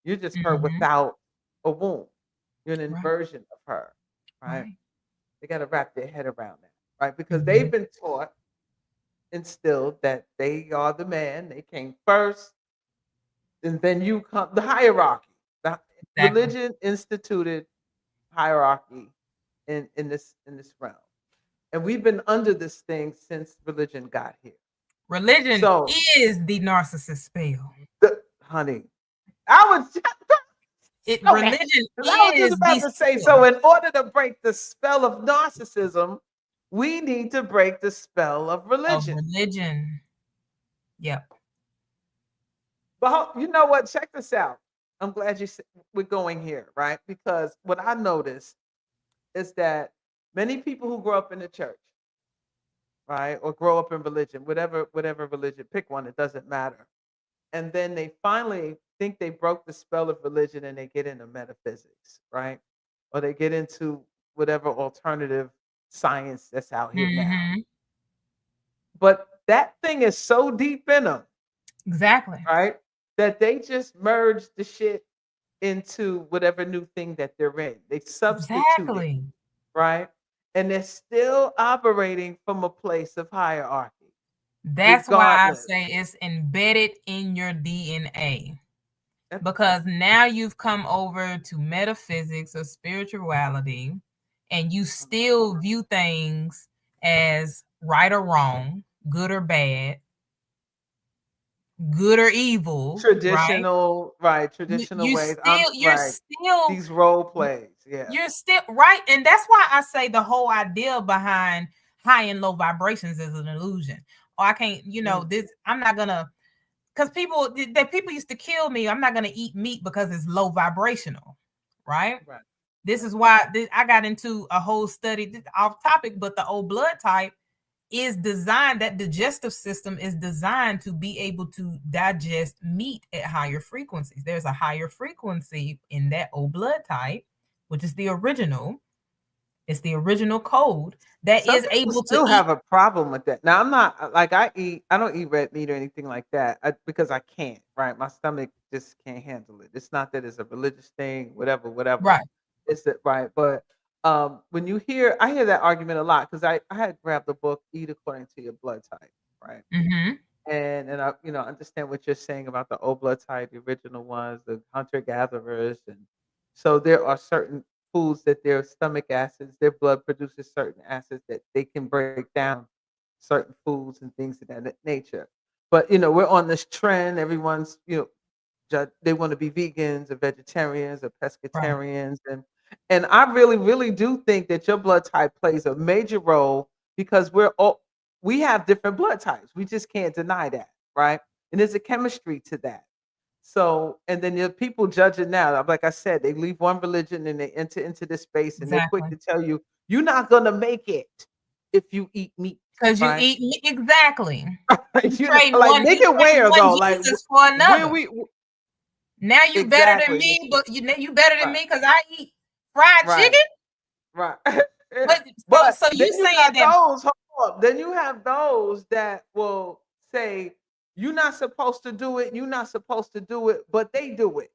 You're just her without a womb. You're an inversion of her, right? They got to wrap their head around that, right? Because they've been taught, instilled, that they are the man. They came first, and then you come. The hierarchy, the religion instituted hierarchy in this realm, and we've been under this thing since religion got here. Religion is the narcissist spell, honey. I was just about to say. So, in order to break the spell of narcissism, we need to break the spell of religion. Yep. But you know what? Check this out. I'm glad we're going here, right? Because what I noticed is that many people who grow up in the church, right, or grow up in religion, whatever religion, pick one, it doesn't matter. And then they finally think they broke the spell of religion and they get into metaphysics, right? Or they get into whatever alternative science that's out here now. Mm-hmm. But that thing is so deep in them, Exactly. right? That they just merge the shit into whatever new thing that they're in. They substitute Exactly. it, right? And they're still operating from a place of hierarchy. That's why I regardless. say it's embedded in your DNA. That's- Because now you've come over to metaphysics or spirituality, and you still view things as right or wrong, good or bad, good or evil, traditional, right? Traditional You ways. you're right. still These role plays, yeah. You're still right, and that's why I say the whole idea behind high and low vibrations is an illusion. Or I can't, this. I'm not gonna, because people used to kill me. I'm not gonna eat meat because it's low vibrational, right? Right. This is why I got into a whole study off topic, but the old blood type is designed, that digestive system is designed to be able to digest meat at higher frequencies. There's a higher frequency in that old blood type, which is the original. It's the original code that Some is able to still have a problem with that. Now I'm not like I don't eat red meat or anything like that because I can't, right? My stomach just can't handle it. It's not that it's a religious thing, whatever. Right. It's that right. But when I hear that argument a lot because I had grabbed the book Eat According to Your Blood Type, right? Mm-hmm. And I understand what you're saying about the old blood type, the original ones, the hunter gatherers, and so there are certain foods that their stomach acids, their blood produces certain acids that they can break down certain foods and things of that nature. But we're on this trend. Everyone's they want to be vegans or vegetarians or pescatarians, and I really, really do think that your blood type plays a major role because we have different blood types. We just can't deny that, right? And there's a chemistry to that. So, and then the people judging now, like I said, they leave one religion and they enter into this space and they're quick to tell you, you're not going to make it if you eat meat. Because right? you eat meat. Exactly. Like, make it where though? Like, for another. Now you better than Exactly. me, but you better than me because I eat fried chicken. Right. But so you saying that then you have those that will say you're not supposed to do it, you're not supposed to do it, but they do it.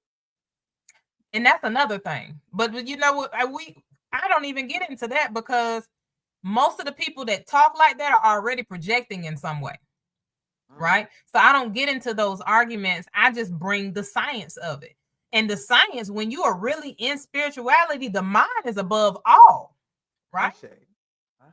And that's another thing. But you know what? I don't even get into that because most of the people that talk like that are already projecting in some way. Right? So I don't get into those arguments. I just bring the science of it. And the science, when you are really in spirituality, the mind is above all. Right?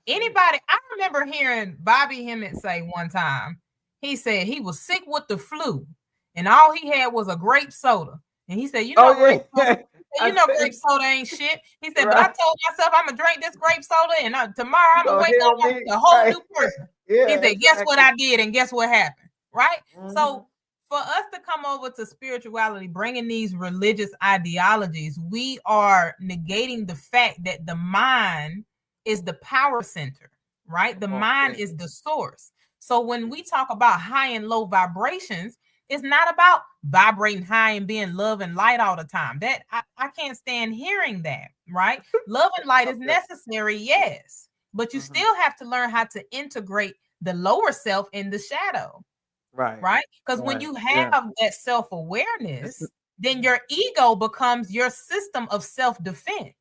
I remember hearing Bobby Hemmett say one time, he said he was sick with the flu and all he had was a grape soda. And he said, grape soda ain't shit. He said, but I told myself I'm going to drink this grape soda and tomorrow I'm going to wake up like a whole new person. He said, guess what I did and guess what happened? Right? Mm-hmm. So for us to come over to spirituality, bringing these religious ideologies, we are negating the fact that the mind is the power center, right? The mind is the source. So when we talk about high and low vibrations, it's not about vibrating high and being love and light all the time. That I can't stand hearing that, right? Love and light is necessary, yes, but you still have to learn how to integrate the lower self in the shadow. Right? Because when you have that self-awareness, then your ego becomes your system of self-defense.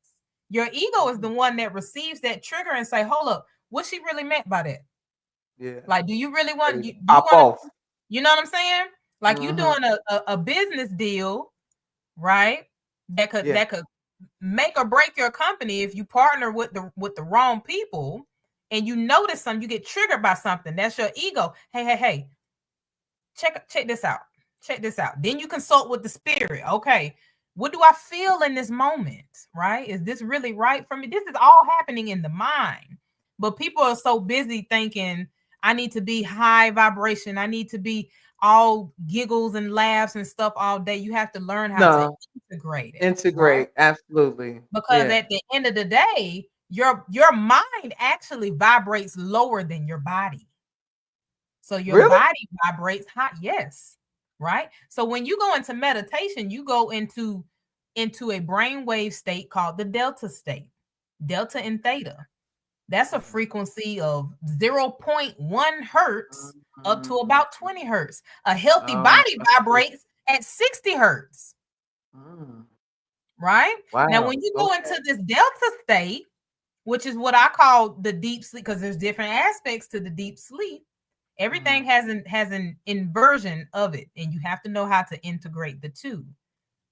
Your ego is the one that receives that trigger and say, hold up, what she really meant by that? Yeah. Like, do you really want you know what I'm saying? Like you doing a business deal, right? That could make or break your company if you partner with the wrong people and you notice something, you get triggered by something. That's your ego. Hey. Check this out. Check this out. Then you consult with the spirit. Okay, what do I feel in this moment? Right? Is this really right for me? This is all happening in the mind. But people are so busy thinking, I need to be high vibration. I need to be all giggles and laughs and stuff all day. You have to learn how to No, integrate it, right? integrate. Absolutely. Because Yeah. at the end of the day, your mind actually vibrates lower than your body. So your Really? body vibrates high. Yes. Right. So when you go into meditation, you go into a brainwave state called the delta state, delta and theta. That's a frequency of 0.1 hertz up to about 20 hertz. A healthy body vibrates at 60 hertz. Mm. Right? Wow. Now, when you go into this delta state, which is what I call the deep sleep, because there's different aspects to the deep sleep. Everything has an inversion of it, and you have to know how to integrate the two,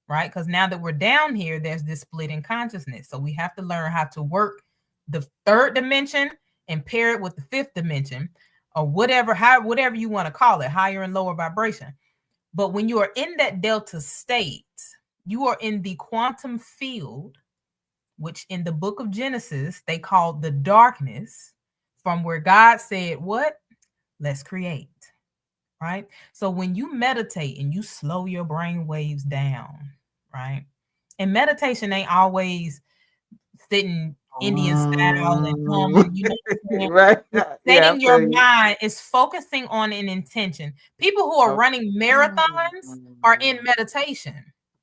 right? Because now that we're down here, there's this split in consciousness. So we have to learn how to work the third dimension and pair it with the fifth dimension, or whatever you want to call it, higher and lower vibration. But when you are in that delta state, you are in the quantum field, which in the book of Genesis, they call the darkness, from where God said, what? Let's create, right? So when you meditate and you slow your brain waves down, right? And meditation ain't always sitting Indian style and humming, you know what I'm saying? Right. Setting your mind is focusing on an intention. People who are running marathons are in meditation.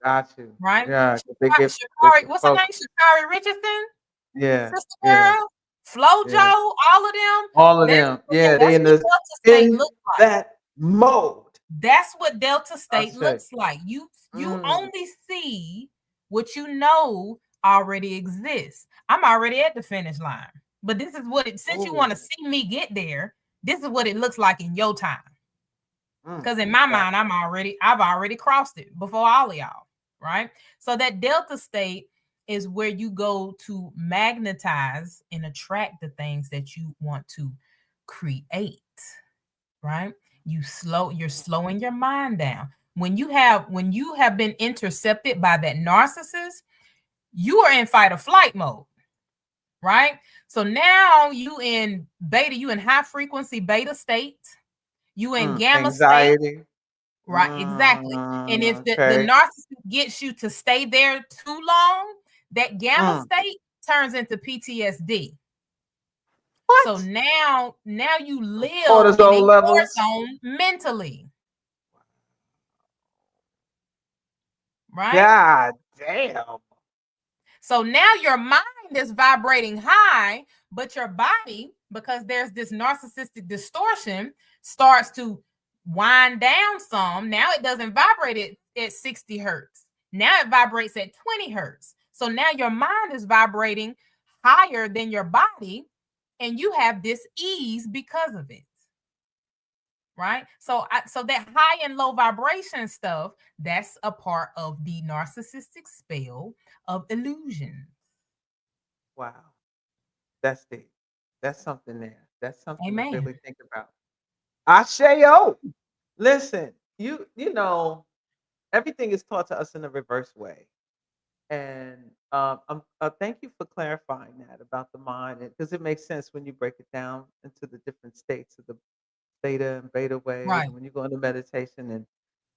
Got you. Right? Yeah. Shakari, what's her name? Shakari Richardson? Yeah. Sister Yeah. Girl, Flojo, Yeah. all of them. All of them. Yeah. They in Delta state looks like. that mode. That's what delta state looks like. You only see what you know already exists. I'm already at the finish line. But this is what since you want to see me get there, this is what it looks like in your time. Because in my mind, I've already crossed it before all of y'all, right? So that delta state is where you go to magnetize and attract the things that you want to create, right? You're slowing your mind down. When you have been intercepted by that narcissist, you are in fight or flight mode, right? So now you in high frequency beta state, you in gamma anxiety state, right? Exactly. And if the narcissist gets you to stay there too long, that gamma state turns into PTSD. What? So now you live cortisol levels mentally. Right? God damn. So now your mind is vibrating high, but your body, because there's this narcissistic distortion, starts to wind down some. Now it doesn't vibrate at 60 hertz. Now it vibrates at 20 hertz. So now your mind is vibrating higher than your body, and you have this ease because of it. Right? So that high and low vibration stuff, that's a part of the narcissistic spell of illusion. Wow. That's deep. That's something there. That's something to really think about. Asheo. Listen, you know, everything is taught to us in a reverse way. And thank you for clarifying that about the mind, because it makes sense when you break it down into the different states of the theta and beta wave, right? And when you go into meditation, and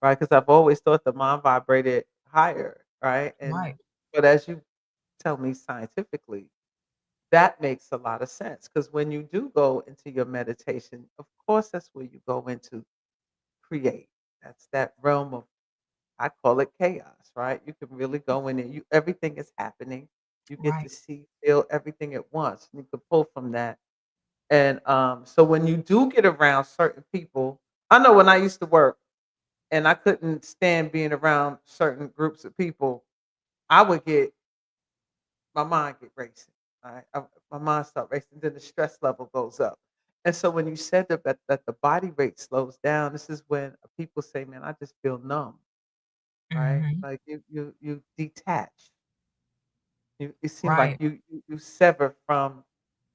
right, because I've always thought the mind vibrated higher, right? And right. But as you tell me scientifically, that makes a lot of sense, because when you do go into your meditation, of course, that's where you go into create. That's that realm of, I call it chaos, right? You can really go in and everything is happening. You get to see, feel everything at once. You can pull from that. And so when you do get around certain people, I know when I used to work and I couldn't stand being around certain groups of people, I would my mind get racing. Right? My mind start racing, then the stress level goes up. And so when you said that the body rate slows down, this is when people say, man, I just feel numb. Right? Mm-hmm. Like you detach. You seem right. like you sever from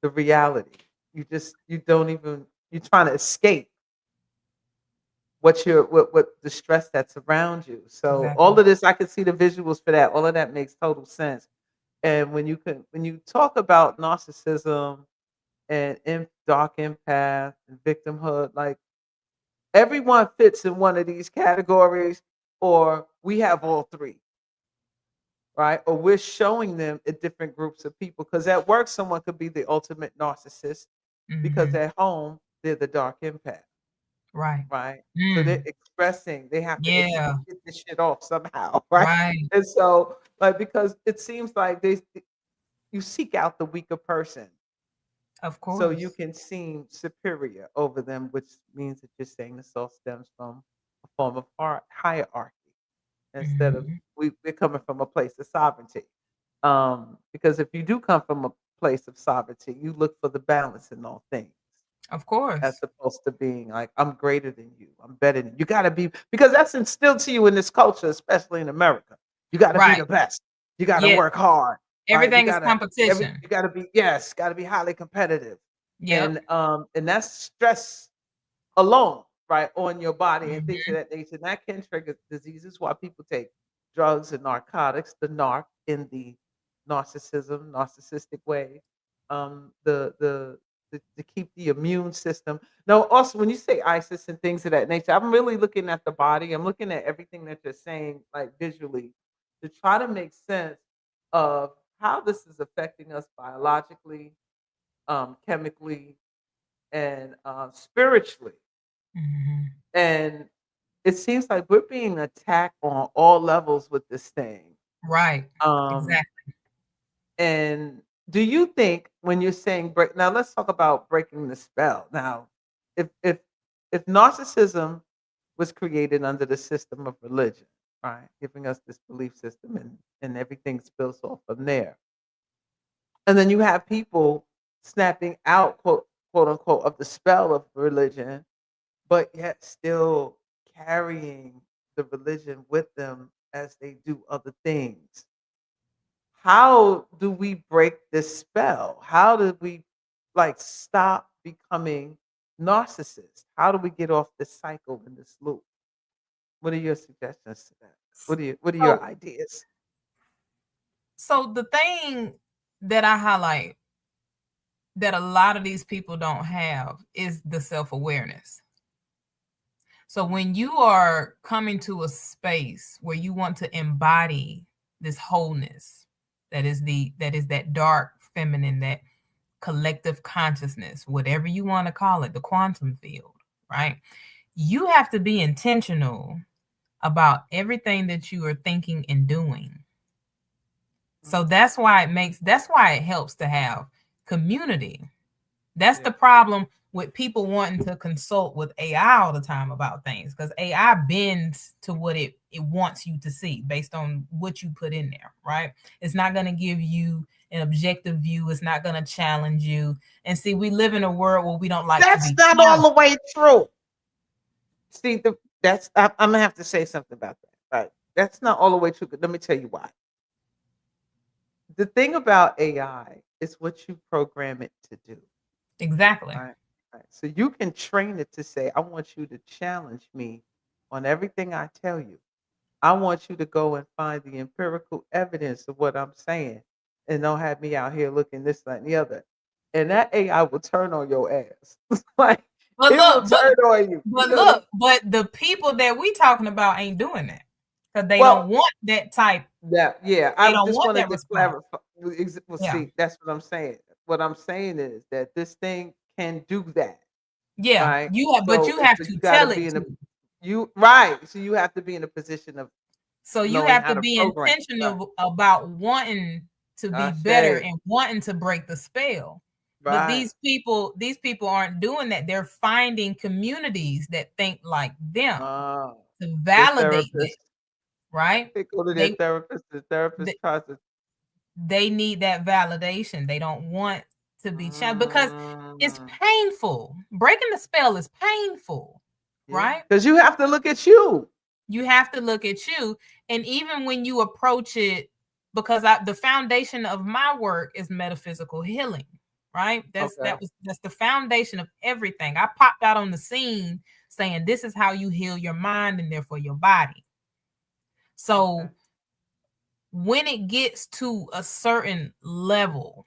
the reality. You don't even, you're trying to escape what the stress that's around you. So all of this, I can see the visuals for that. All of that makes total sense. And when you talk about narcissism and dark empath and victimhood. Like everyone fits in one of these categories, or we have all three, right? Or we're showing them in different groups of people. Because at work, someone could be the ultimate narcissist, because Mhm. at home, they're the dark empath, Right. right? So they're Mm. expressing, they have to Yeah. get this shit off somehow, right? Right. And so, like, because it seems like you seek out the weaker person Of so you course. can seem superior over them, which means that you're saying this all stems from a form of hierarchy instead of Mhm. we're coming from a place of sovereignty. Because if you do come from a place of sovereignty, you look for the balance in all things, Of as course. opposed to being like, I'm greater than you, I'm better than you. You gotta be, because that's instilled to you in this culture, especially in America. You gotta be Right. the best. You gotta Yeah. work hard, right? Everything is competition. You gotta be, yes, gotta be highly competitive. Yep. And that's stress alone, right, on your body and things of Mhm. that nature. And that can trigger diseases. Why people take drugs and narcotics, the narc in the narcissistic way, to keep the immune system. Now, also when you say ISIS and things of that nature, I'm really looking at the body. I'm looking at everything that you're saying, like visually, to try to make sense of how this is affecting us biologically, chemically, and spiritually. Mhm. And it seems like we're being attacked on all levels with this thing. Right. Um, Exactly. and do you think when you're saying break, now let's talk about breaking the spell. Now, if if if narcissism was created under the system of religion, right, giving us this belief system, and everything spills off from there. And then you have people snapping out, quote unquote, of the spell of religion, but yet still carrying the religion with them as they do other things. How do we break this spell? How do we like stop becoming narcissists? How do we get off this cycle and this loop? What are your suggestions to that? What are your So ideas? so the thing that I highlight that a lot of these people don't have is the self-awareness. So when you are coming to a space where you want to embody this wholeness, that is that dark feminine, that collective consciousness, whatever you want to call it, the quantum field, right? You have to be intentional about everything that you are thinking and doing. So Mhm. that's why it helps to have community. That's Yeah. the problem with people wanting to consult with AI all the time about things, because AI bends to what it wants you to see based on what you put in there, right? It's not going to give you an objective view. It's not going to challenge you. And see, we live in a world where we don't like to That's be not all challenged. the way true. See, I'm gonna have to say something about that. Right? That's not all the way true. Let me tell you why. The thing about AI is what you program it to do. Exactly. Right? Right. So you can train it to say, I want you to challenge me on everything I tell you. I want you to go and find the empirical evidence of what I'm saying, and don't have me out here looking this, that, and the other. And that AI will turn on your ass. Like But it will look, turn on you because but the people that we talking about ain't doing that, because they don't well, want that type. yeah, They I don't just want wanted that to response. clarify. Well, Yeah. see, that's what I'm saying. What I'm saying is that this thing can do that, Yeah. right? But So, you have so to you got to tell be it in a to. you right. So you have to be in a position of So you knowing have how to to be program. Right. intentional about wanting to be I better say and wanting to break the spell. But right. these people aren't doing that. They're finding communities that think like them Uh, to their validate that, therapist. right? They go to their They therapist. The therapist they, tries to. they need that validation. They don't want to be challenged because it's Mm, painful. Breaking the spell is painful, yeah, right? because you have to look at you. You have to look at you. And even when you approach it, because the foundation of my work is metaphysical healing, right? Okay. That's the foundation of everything. I popped out on the scene saying this is how you heal your mind and therefore your body. Okay. So when it gets to a certain level,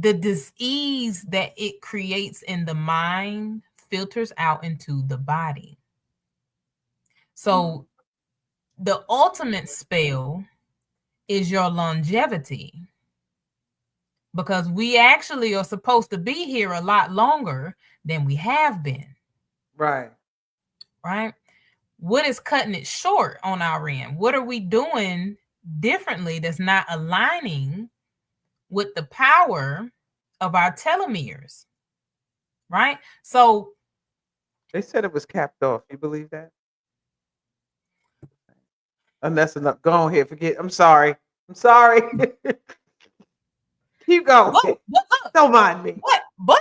the disease that it creates in the mind filters out into the body. So the ultimate spell is your longevity, because we actually are supposed to be here a lot longer than we have been. Right. What is cutting it short on our end? What are we doing differently that's not aligning with the power of our telomeres? Right? So they said it was capped off. You believe that? Unless enough. Go on here. Forget. I'm sorry. Keep going. Don't mind me. But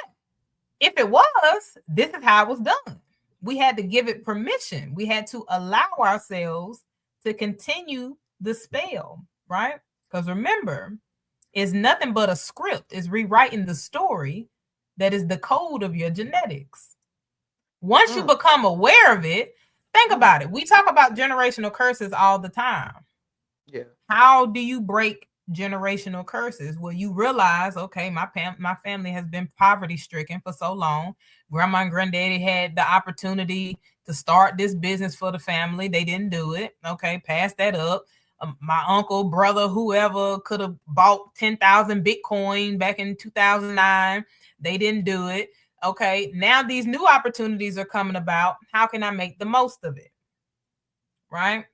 if it was, this is how it was done. We had to give it permission. We had to allow ourselves to continue the spell, right? Because remember, it's nothing but a script. It's rewriting the story that is the code of your genetics. Once you become aware of it, think about it. We talk about generational curses all the time. Yeah. How do you break generational curses? Well, you realize, okay, my family has been poverty stricken for so long. Grandma and granddaddy had the opportunity to start this business for the family. They didn't do it. Okay, pass that up. My uncle, brother, whoever could have bought 10,000 Bitcoin back in 2009. They didn't do it. Okay, now these new opportunities are coming about. How can I make the most of it? Right?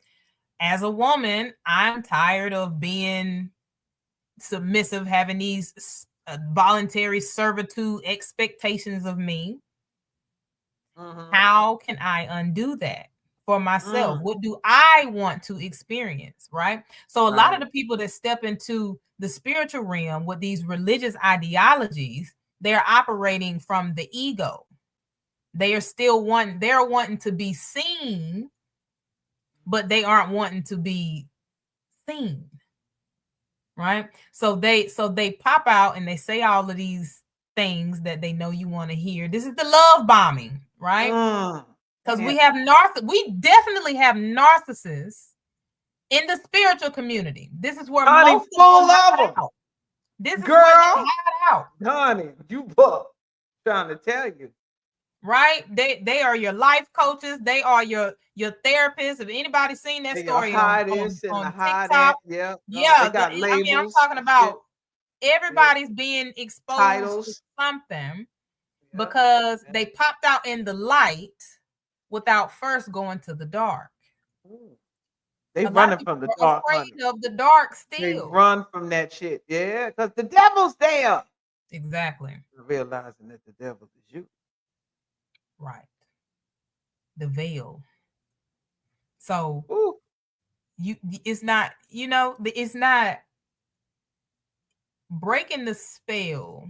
As a woman, I'm tired of being submissive, having these voluntary servitude expectations of me. How can I undo that for myself? What do I want to experience? Right? So a lot of the people that step into the spiritual realm with these religious ideologies, they're operating from the ego. They are still they're wanting to be seen, but they aren't wanting to be seen. Right? So they pop out and they say all of these things that they know you want to hear. This is the love bombing, right? Because we definitely have narcissists in the spiritual community. This is where most full level. This is girl, where they hide out. Honey, you book. Trying to tell you. Right? They are your life coaches. They are your therapists. Have anybody seen that story on TikTok? Yeah. Yeah. They got labels. I'm talking about everybody's being exposed to something because they popped out in the light without first going to the dark. They running from the dark. Afraid of the dark still. They run from that shit. Yeah, because the devil's there. Exactly. Realizing that the devil is you. Right. The veil. So it's not breaking the spell.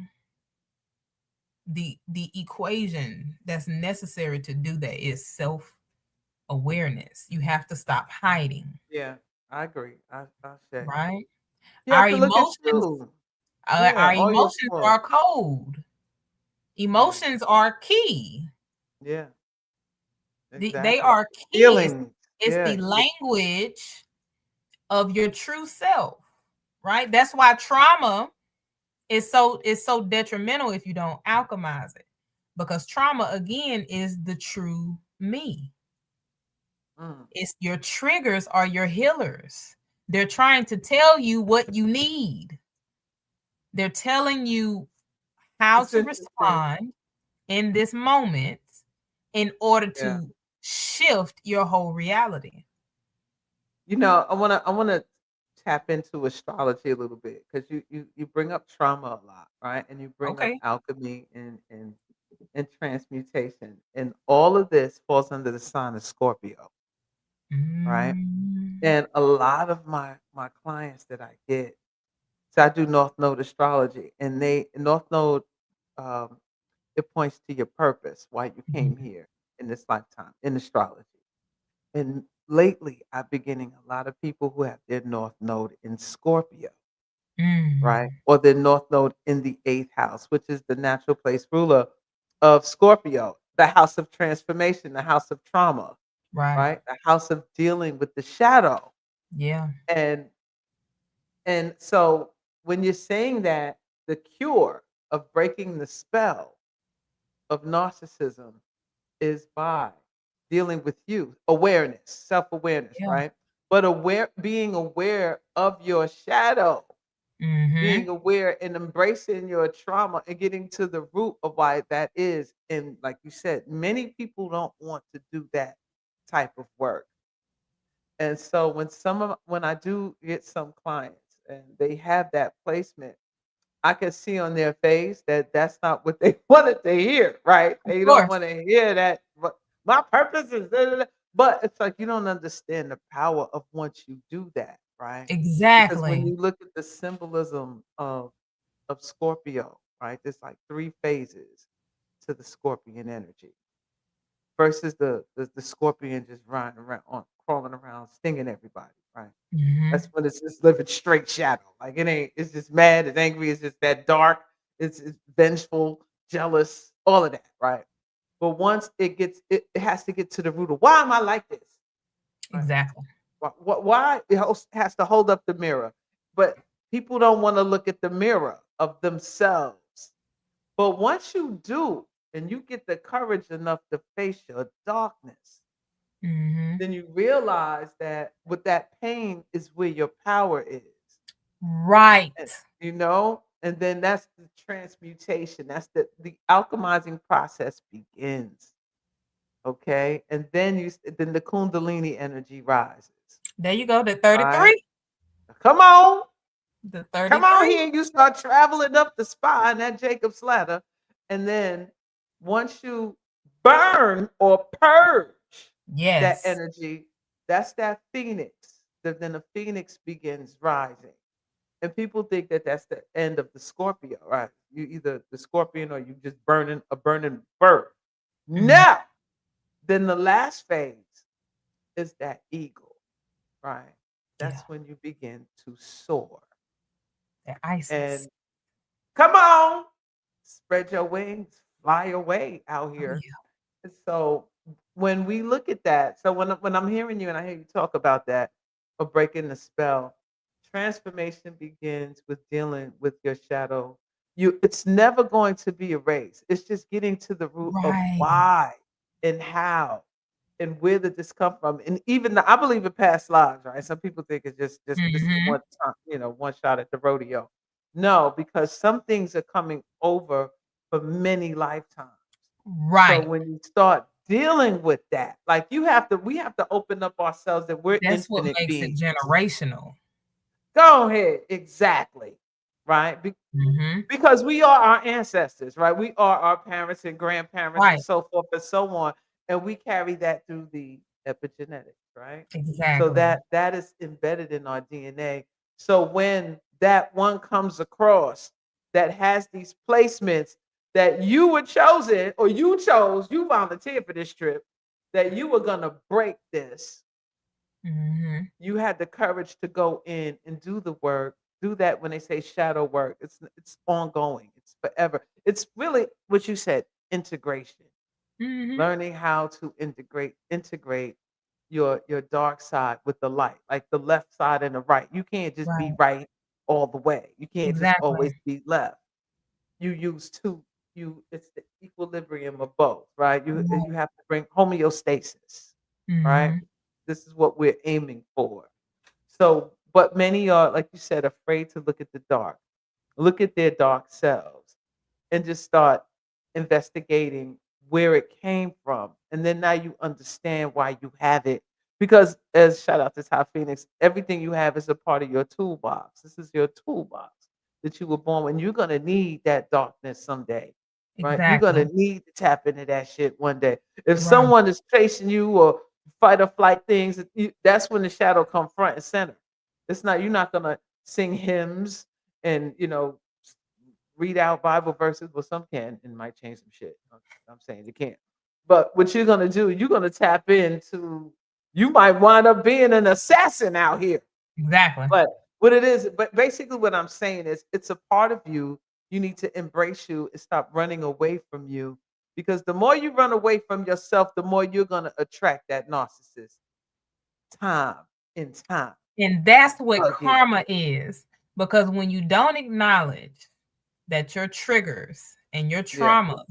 The equation that's necessary to do that is self-awareness. You have to stop hiding. Yeah, I agree. I say. Right? Our emotions are code. Emotions are key. Yeah. Exactly. They are key. It's the language of your true self, right? That's why trauma is so detrimental if you don't alchemize it, because trauma again is the true me. It's your triggers are your healers. They're trying to tell you what you need. They're telling you how to respond in this moment in order to shift your whole reality. You know, I want to tap into astrology a little bit, because you bring up trauma a lot, right? And you bring up alchemy and transmutation, and all of this falls under the sign of Scorpio, right? And a lot of my clients that I get, so I do North Node astrology, and North Node, it points to your purpose, why you came here in this lifetime in astrology. And lately, I'm beginning a lot of people who have their North Node in Scorpio, right? Or their North Node in the 8th house, which is the natural place ruler of Scorpio, the house of transformation, the house of trauma, right? The house of dealing with the shadow. Yeah. And so when you're saying that, the cure of breaking the spell of narcissism is by dealing with you, awareness, self-awareness, Yeah. right? But being aware of your shadow, being Mm-hmm. aware and embracing your trauma and getting to the root of why that is. And like you said, many people don't want to do that type of work. And so when I do get some clients and they have that placement, I can see on their face that that's not what they wanted to hear, right? Of They don't course. want to hear that. But my purpose is, da, da, da." But it's like you don't understand the power of once you do that, right? Because when Exactly. you look at the symbolism of Scorpio, right? There's like three phases to the Scorpion energy. First is the scorpion just running around, crawling around, stinging everybody, right? That's Mm-hmm. when it's just living straight shadow. Like it ain't. It's just mad. It's angry. It's just that dark. It's vengeful, jealous, all of that, right? But once it has to get to the root of why am I like this, right? Exactly. Why it has to hold up the mirror, but people don't want to look at the mirror of themselves. But once you do, and you get the courage enough to face your darkness, Mm-hmm. then you realize that with that pain is where your power is. Right. And, and then that's the transmutation. That's the alchemizing process begins. Okay. And then the Kundalini energy rises. There you go. The All right. 33. Come on. The Come on 33. here. You start traveling up the spine, that Jacob's ladder. And then once you burn or purge that Yes. energy, that's that phoenix. Then the phoenix begins rising. And people think that that's the end of the Scorpio, right? You either the scorpion or you just a burning bird. Mhm. No. Then the last phase is that eagle, right? That's Yeah. when you begin to soar. The ISIS. And come on, spread your wings, fly away out Oh, here. yeah. And so when we look at that, so when I'm hearing you and I hear you talk about that of breaking the spell, transformation begins with dealing with your shadow. It's never going to be erased. It's just getting to the root of Right. why and how and where did this come from. And even I believe in past lives, right? Some people think it's just this is Mm-hmm. one time, one shot at the rodeo. No, because some things are coming over for many lifetimes. So Right. when you start dealing with that, like we have to open up ourselves that we're That's what infinite makes it beings. generational. Go ahead, exactly, right? Mm-hmm. Because we are our ancestors, right? We are our parents and grandparents and Right. so forth and so on, and we carry that through the epigenetics, right? So Exactly. that is embedded in our DNA. So when that one comes across that has these placements that you were chosen or you volunteered for this trip, that you were gonna break this, Mm-hmm. you had the courage to go in and do the work. Do that when they say shadow work. It's ongoing. It's forever. It's really what you said, integration. Mm-hmm. Learning how to integrate your dark side with the light, like the left side and the right. You can't just be Right. right all the way. You can't just always Exactly. be left. You use two. It's the equilibrium of both, right? You Right. have to bring homeostasis, right? Mm-hmm. This is what we're aiming for. So, but many are, like you said, afraid to look at the dark, look at their dark selves, and just start investigating where it came from. And then now you understand why you have it. Because, as shout out to Ty Phoenix, everything you have is a part of your toolbox. This is your toolbox that you were born with. You're going to need that darkness someday, right? You're going to Exactly. need to tap into that shit one day. If Right. someone is chasing you or fight or flight things, that's when the shadow come front and center. It's not, you're not going to sing hymns and, read out Bible verses. Well, some can and might change some shit. I'm saying you can't. But what you're gonna do, you're gonna tap into. You might wind up being an assassin out here. Exactly. But but basically, what I'm saying is, it's a part of you. You need to embrace you and stop running away from you. Because the more you run away from yourself, the more you're gonna attract that narcissist. Time in time And that's what again. karma is. Because when you don't acknowledge that your triggers and your traumas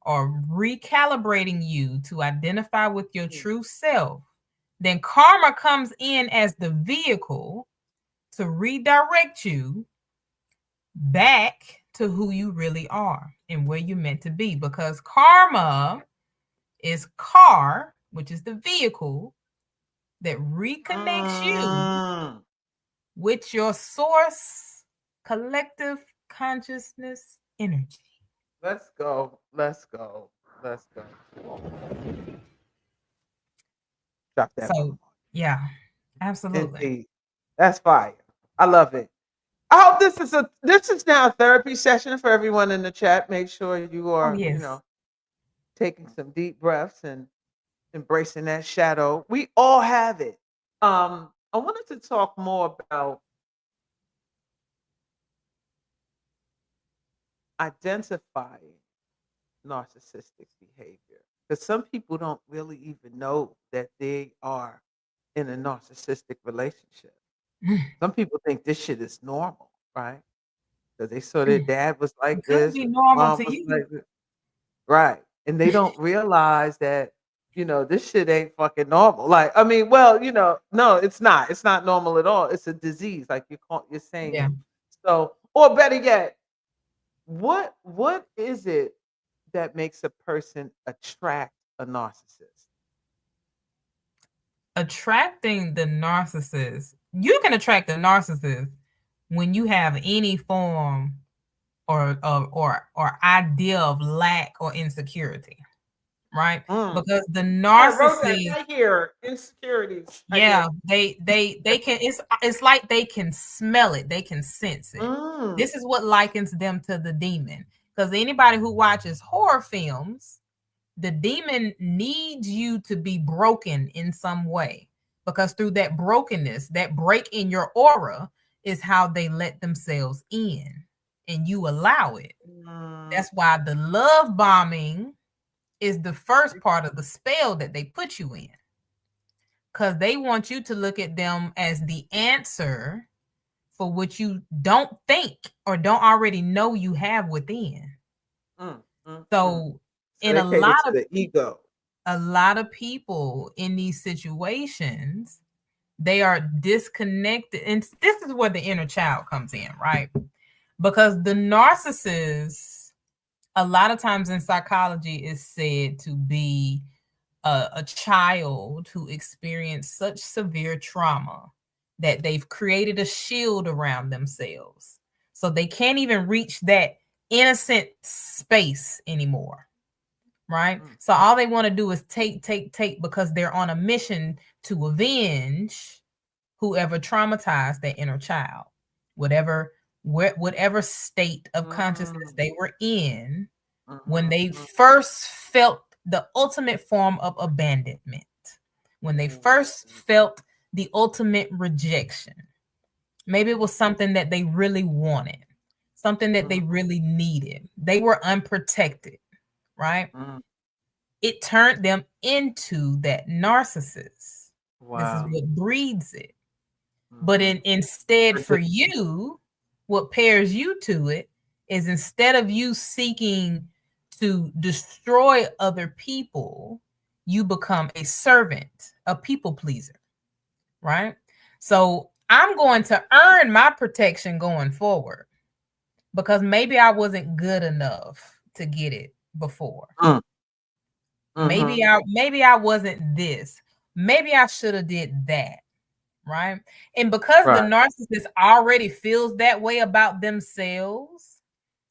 are recalibrating you to identify with your true self, then karma comes in as the vehicle to redirect you back to who you really are and where you're meant to be. Because karma is car, which is the vehicle that reconnects you with your source collective consciousness energy. Let's go. Let's go. Let's go. Drop that. So, yeah, absolutely. Indeed. That's fire. I love it. I hope this is now a therapy session for everyone in the chat. Make sure you are, taking some deep breaths and embracing that shadow. We all have it. I wanted to talk more about identifying narcissistic behavior, because some people don't really even know that they are in a narcissistic relationship. Some people think this shit is normal, right? Because they saw their dad was like It could this, be normal mom to was you. like this. Right. And they don't realize that, this shit ain't fucking normal. Like, I mean, well, no, it's not. It's not normal at all. It's a disease, like you're saying. Yeah. So, or better yet, what is it that makes a person attract a narcissist? Attracting the narcissist, you can attract the narcissist when you have any form or idea of lack or insecurity, right? Because the narcissist, I hear insecurities. yeah, they can. It's like they can smell it, they can sense it. This is what likens them to the demon. Because anybody who watches horror films, the demon needs you to be broken in some way, because through that brokenness, that break in your aura is how they let themselves in and you allow it. That's why the love bombing is the first part of the spell that they put you in, because they want you to look at them as the answer for what you don't think or don't already know you have within. So in a lot of the ego, a lot of people in these situations, they are disconnected. And this is where the inner child comes in, right? Because the narcissist, a lot of times in psychology, is said to be a child who experienced such severe trauma that they've created a shield around themselves. So they can't even reach that innocent space anymore. Right? So all they want to do is take, because they're on a mission to avenge whoever traumatized their inner child, whatever state of consciousness they were in when they first felt the ultimate form of abandonment, when they first felt the ultimate rejection. Maybe it was something that they really wanted, something that they really needed. They were unprotected. Right? It turned them into that narcissist. Wow. This is what breeds it. But instead for you, what pairs you to it is, instead of you seeking to destroy other people, you become a servant, a people pleaser. Right? So I'm going to earn my protection going forward, because maybe I wasn't good enough to get it before. Maybe I wasn't this. Maybe I should have did that. Right? And because the narcissist already feels that way about themselves,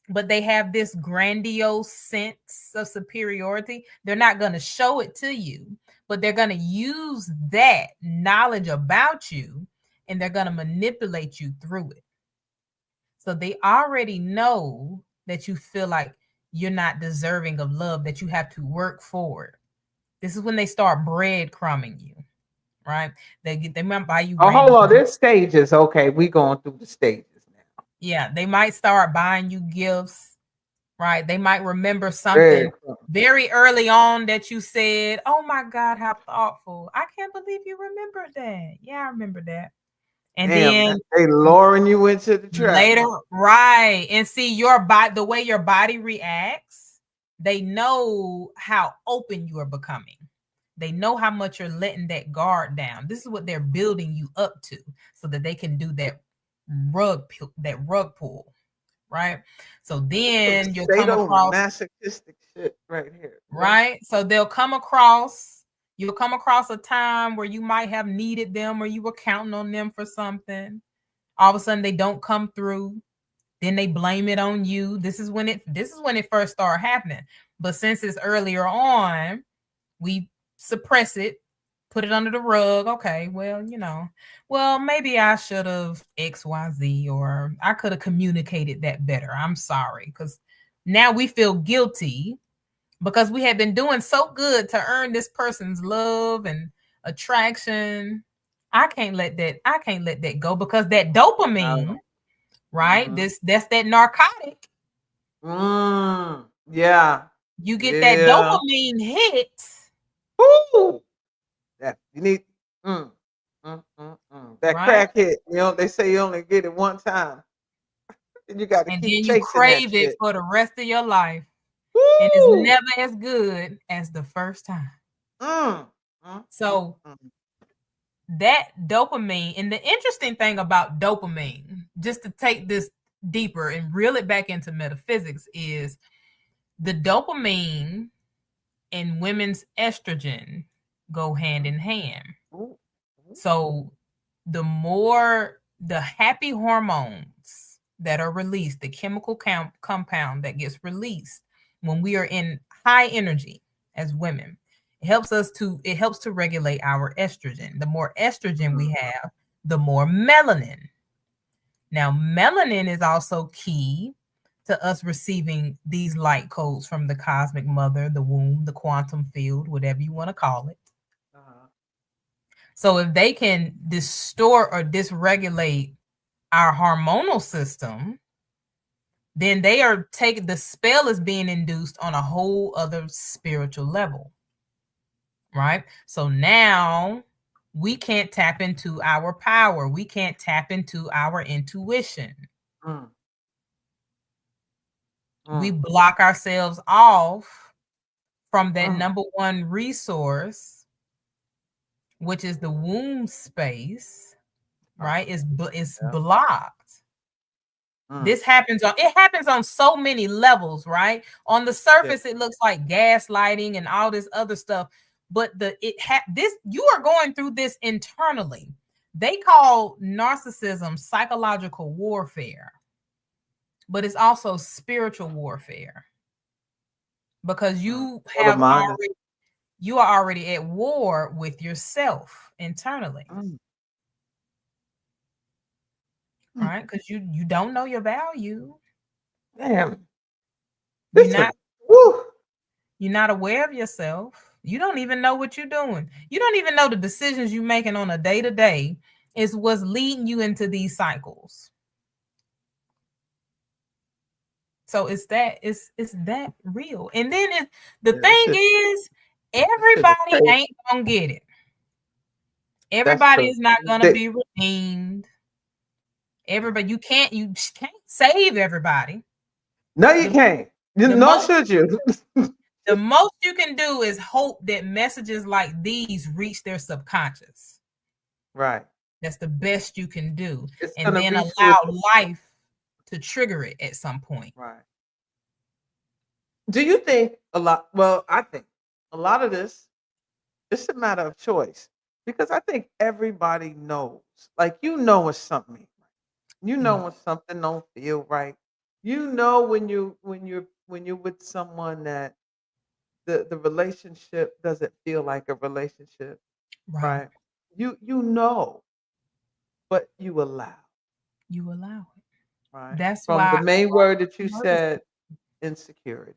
but they have this grandiose sense of superiority, they're not going to show it to you, but they're going to use that knowledge about you and they're going to manipulate you through it. So they already know that you feel like you're not deserving of love, that you have to work for it. This is when they start breadcrumbing you, right? They might buy you. Oh, hold on. There's stages. Okay, we going through the stages now. Yeah, they might start buying you gifts, right? They might remember something very early on that you said, "Oh my God, how thoughtful! I can't believe you remembered that." Yeah, I remember that. And Damn, then they luring you into the trap. later, right. And see your body, the way your body reacts, they know how open you are becoming. They know how much you're letting that guard down. This is what they're building you up to so that they can do that rug pull, right? So then you'll come across masochistic shit right here. Right? So you'll come across a time where you might have needed them or you were counting on them for something. All of a sudden they don't come through. Then they blame it on you. This is when it first started happening. But since it's earlier on, we suppress it, put it under the rug. Okay, well, maybe I should have XYZ, or I could have communicated that better. I'm sorry. Because now we feel guilty because we have been doing so good to earn this person's love and attraction. I can't let that go, because that dopamine, right? Mm-hmm. That's that narcotic. Yeah. You get that dopamine hit. Woo! That you need that crack hit. They say you only get it one time. And you got to keep chasing that shit. And then you crave it for the rest of your life. Woo! And it's never as good as the first time. So that dopamine, and the interesting thing about dopamine, just to take this deeper and reel it back into metaphysics, is the dopamine and women's estrogen go hand in hand. So the more the happy hormones that are released, the chemical compound that gets released when we are in high energy as women, it helps to regulate our estrogen. The more estrogen we have, the more melanin. Now, melanin is also key to us receiving these light codes from the cosmic mother, the womb, the quantum field, whatever you want to call it. So if they can distort or dysregulate our hormonal system, then the spell is being induced on a whole other spiritual level, right? So now we can't tap into our power. We can't tap into our intuition. We block ourselves off from that number one resource, which is the womb space, right? It's blocked. This happens on so many levels, right? On the surface, it looks like gaslighting and all this other stuff, but you are going through this internally. They call narcissism psychological warfare, but it's also spiritual warfare, because you are already at war with yourself internally. Right? Because you don't know your value. Damn. You're not aware of yourself. You don't even know what you're doing. You don't even know the decisions you're making on a day-to-day is what's leading you into these cycles. So it's that real. And then the thing is, everybody ain't gonna get it. Everybody is not gonna be redeemed. Everybody, you can't save everybody. No, you can't. Should you? The most you can do is hope that messages like these reach their subconscious. Right. That's the best you can do. And then allow life to trigger it at some point. Right. Do you think I think a lot of this, it's a matter of choice, because I think everybody knows, like, when something, when something don't feel right. When you're with someone that the relationship doesn't feel like a relationship, right? But you allow it. Right. That's from why the main word that you said, insecurities.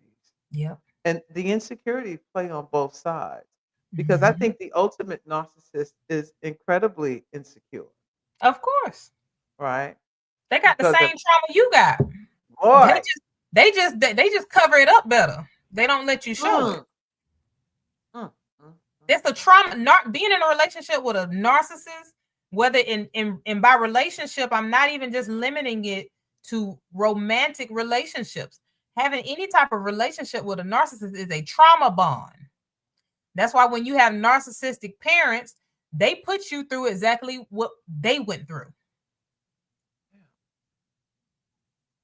Yep. And the insecurity play on both sides, because I think the ultimate narcissist is incredibly insecure. Of course. Right. They got the same trauma you got. Boy. They just cover it up better. They don't let you show it. That's the trauma. Being in a relationship with a narcissist, Whether in by relationship, I'm not even just limiting it to romantic relationships. Having any type of relationship with a narcissist is a trauma bond. That's why when you have narcissistic parents, they put you through exactly what they went through.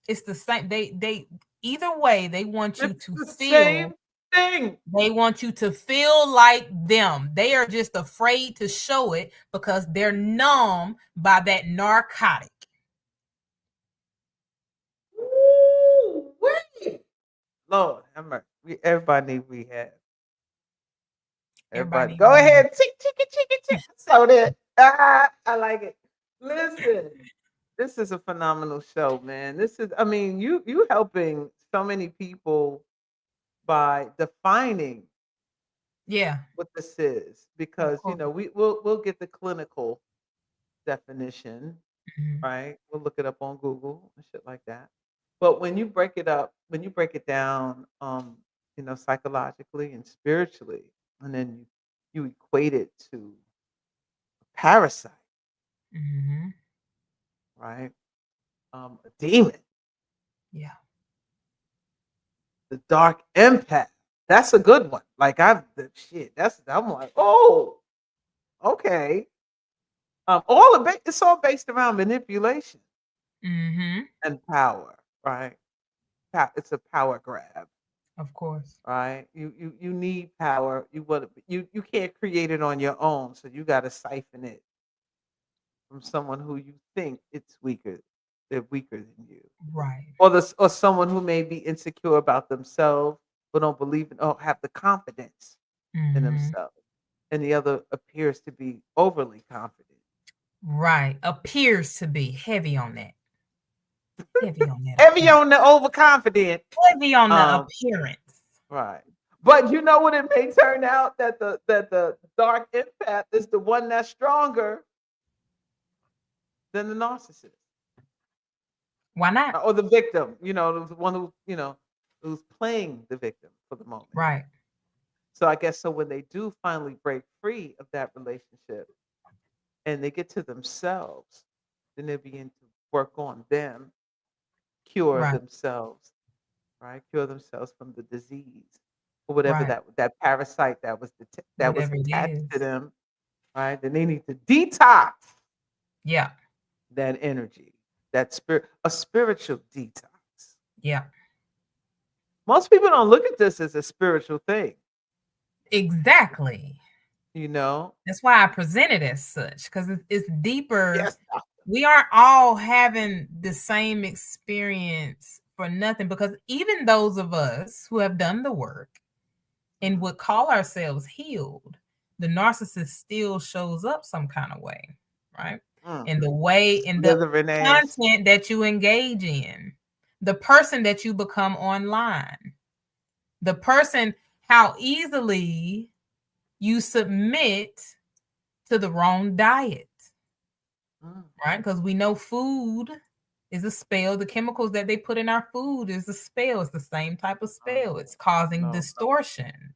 It's the same. They either way, they want you It's to the feel same thing. They want you to feel like them. They are just afraid to show it because they're numb by that narcotic. Ooh, wait. Lord, have mercy. Everybody need rehab. Everybody, Everybody go need ahead. Tick. So that I like it. Listen, this is a phenomenal show, man. This is, I mean, you helping so many people by defining Yeah, what this is, because course. we'll get the clinical definition, Mhm. right? We'll look it up on Google and shit like that. But when you break it up, when you break it down, psychologically and spiritually, and then you equate it to parasite, Mhm. right? A demon, Yeah. the dark empath. That's a good one. Like I'm like, oh, okay. It's all based around manipulation Mhm. and power, right? It's a power grab, Of course. right? You need power. You can't create it on your own, so you got to siphon it from someone who you think it's weaker. They're weaker than you, Right. or someone who may be insecure about themselves, but don't believe in or have the confidence in Mhm. themselves, and the other appears to be overly confident. Right. Appears to be heavy on that. Heavy on that Heavy appearance. on the overconfident. Heavy on the Um, appearance. right. But you know what? It may turn out that the dark empath is the one that's stronger than the narcissist Why not? or the victim. The one who's playing the victim for the moment. Right. So I guess so when they do finally break free of that relationship and they get to themselves, then they begin to work on them, cure Right. themselves, right? Cure themselves from the disease or whatever Right. that parasite that was Whatever it attached to is. them, right? Then they need to detox Yeah. that energy, a spiritual detox. Yeah. Most people don't look at this as a spiritual thing, Exactly. you know. That's why I present it as such, because it's deeper. Yes. We aren't all having the same experience for nothing, because even those of us who have done the work and would call ourselves healed, the narcissist still shows up some kind of way, right? In the way, in the Slithering ass. content that you engage in, the person that you become online, the person, how easily you submit to the wrong diet, right? Because we know food is a spell. The chemicals that they put in our food is a spell. It's the same type of spell. It's causing distortion.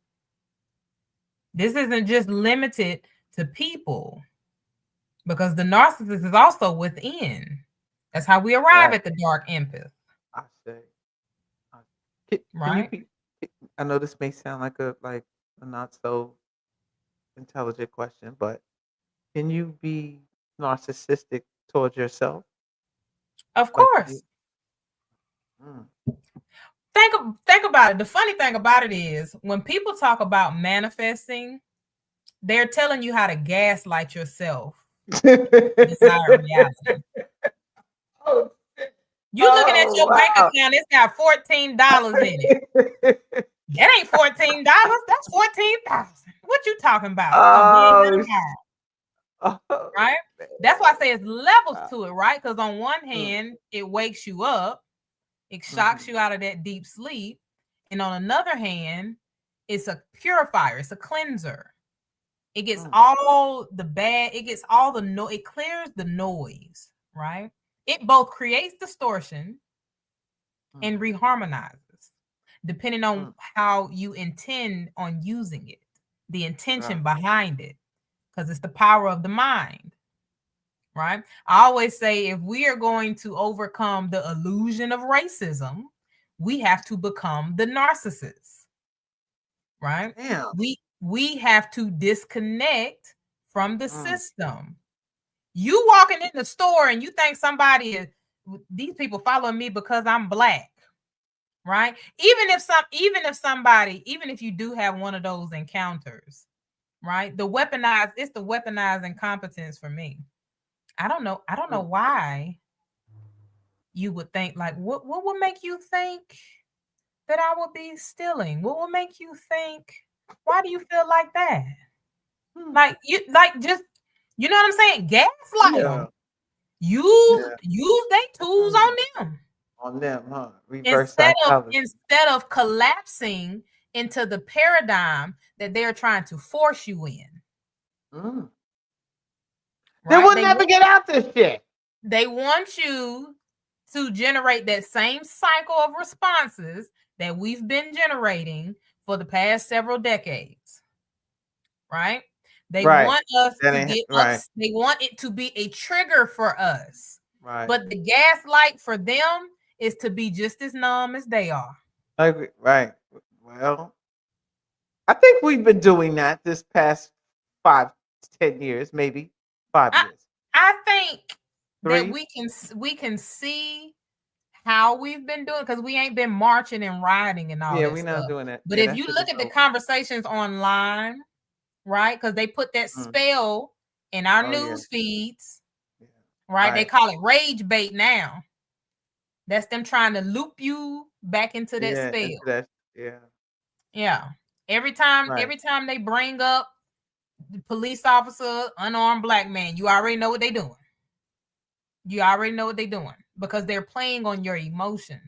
This isn't just limited to people, because the narcissist is also within. That's how we arrive at the dark empath. I say. Can Right? I know this may sound like a not so intelligent question, but can you be narcissistic towards yourself? Of Like, course. Think about it. The funny thing about it is when people talk about manifesting, they're telling you how to gaslight yourself. Desire reality. Oh, You looking at your bank account, it's got $14 in it. That ain't $14. That's 14,000. What you talking about? Right? That's why I say it's levels to it, right? Because on one hand, it wakes you up, it shocks you out of that deep sleep, and on another hand, it's a purifier, it's a cleanser. It gets all the bad, it gets all the it clears the noise, right? It both creates distortion and reharmonizes, depending on how you intend on using it, the intention behind it, because it's the power of the mind. right? I always say if we are going to overcome the illusion of racism, we have to become the narcissist, right? Damn. We have to disconnect from the system. You walking in the store and you think somebody is, these people following me because I'm black, right? Even if you do have one of those encounters, right? It's the weaponized incompetence for me. I don't know why you would think like what would make you think that I would be stealing? What would make you think? Why do you feel like that? Like just you know what I'm saying? Gaslight them. Use they tools on them. On them, huh? Reverse psychology. Instead of collapsing into the paradigm that they're trying to force you in. Right? They will never get out this shit. They want you to generate that same cycle of responses that we've been generating for the past several decades. Right? They want us to get they want it to be a trigger for us. Right. But the gaslight for them is to be just as numb as they are. Right. Well, I think we've been doing that this past 5 to 10 years, maybe 5 years. I think that we can see how we've been doing because we ain't been marching and rioting and all that. Yeah, we're not doing that. But if you look at the conversations online, right? Because they put that spell in our news feeds, right? They call it rage bait now. That's them trying to loop you back into that spell. Yeah. Every time they bring up the police officer, unarmed black man, you already know what they're doing. You already know what they're doing because they're playing on your emotions.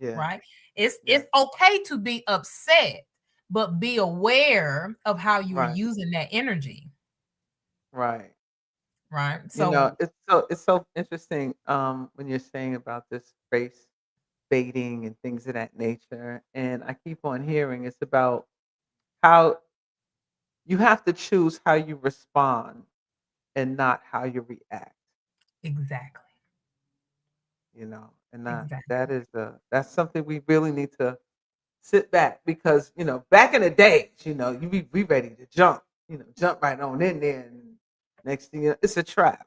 Right? It's okay to be upset, but be aware of how you are using that energy. Right. So it's so interesting when you're saying about this race baiting and things of that nature. And I keep on hearing it's about how you have to choose how you respond and not how you react. Exactly. And that's something we really need to sit back because back in the days, you be ready to jump right on in there, and next thing it's a trap.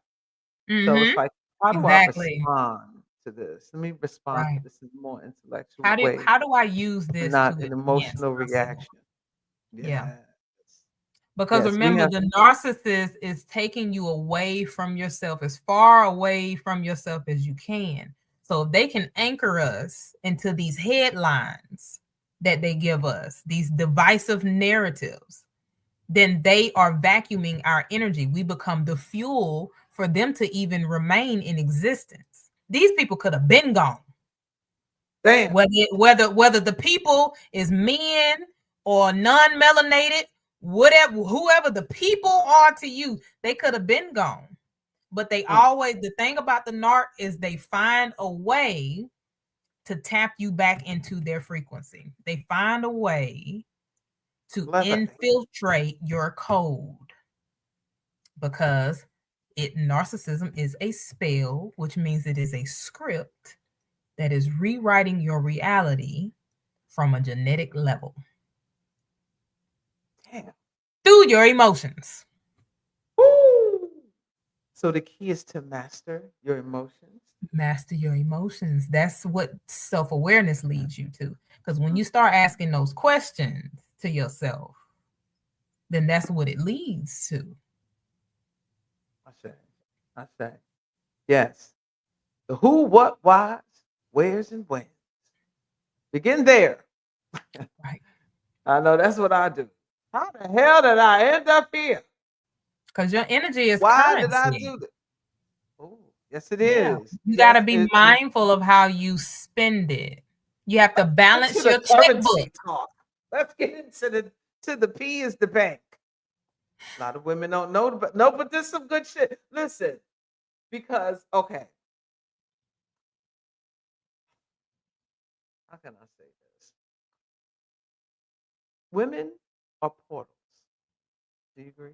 So it's like, how do I respond to this? Let me respond to this in a more intellectual way. How do I use this? Not an emotional reaction. Because remember, the narcissist is taking you away from yourself, as far away from yourself as you can. So if they can anchor us into these headlines that they give us, these divisive narratives, then they are vacuuming our energy. We become the fuel for them to even remain in existence. These people could have been gone. Damn. Whether the people is men or non-melanated, whoever the people are to you, they could have been gone. But they the thing about the narc is they find a way to tap you back into their frequency. They find a way to infiltrate your code because narcissism is a spell, which means it is a script that is rewriting your reality from a genetic level. Damn. Through your emotions. Woo! So the key is to master your emotions. Master your emotions. That's what self-awareness leads you to. Because when you start asking those questions to yourself, then that's what it leads to. I say. Yes. The who, what, whys, wheres, and whens. Begin there. Right. I know that's what I do. How the hell did I end up here? Because your energy is Why currency. did I do this? Oh, yes, it is. You got to be mindful of how you spend it. You have to balance your checkbook. Let's get into the P is the bank. A lot of women don't know, but there's some good shit. Listen, because how can I say this? Women are portals. Do you agree?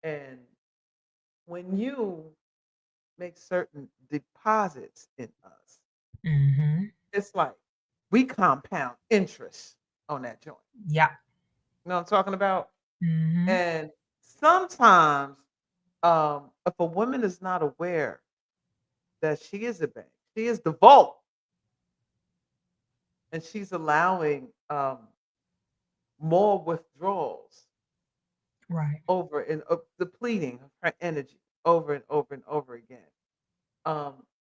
And when you make certain deposits in us, Mm-hmm. it's like we compound interest on that joint. Yeah. You know what I'm talking about? Mm-hmm. And sometimes, if a woman is not aware that she is a bank, she is the vault, and she's allowing more withdrawals Right. over and depleting her energy over and over and over again.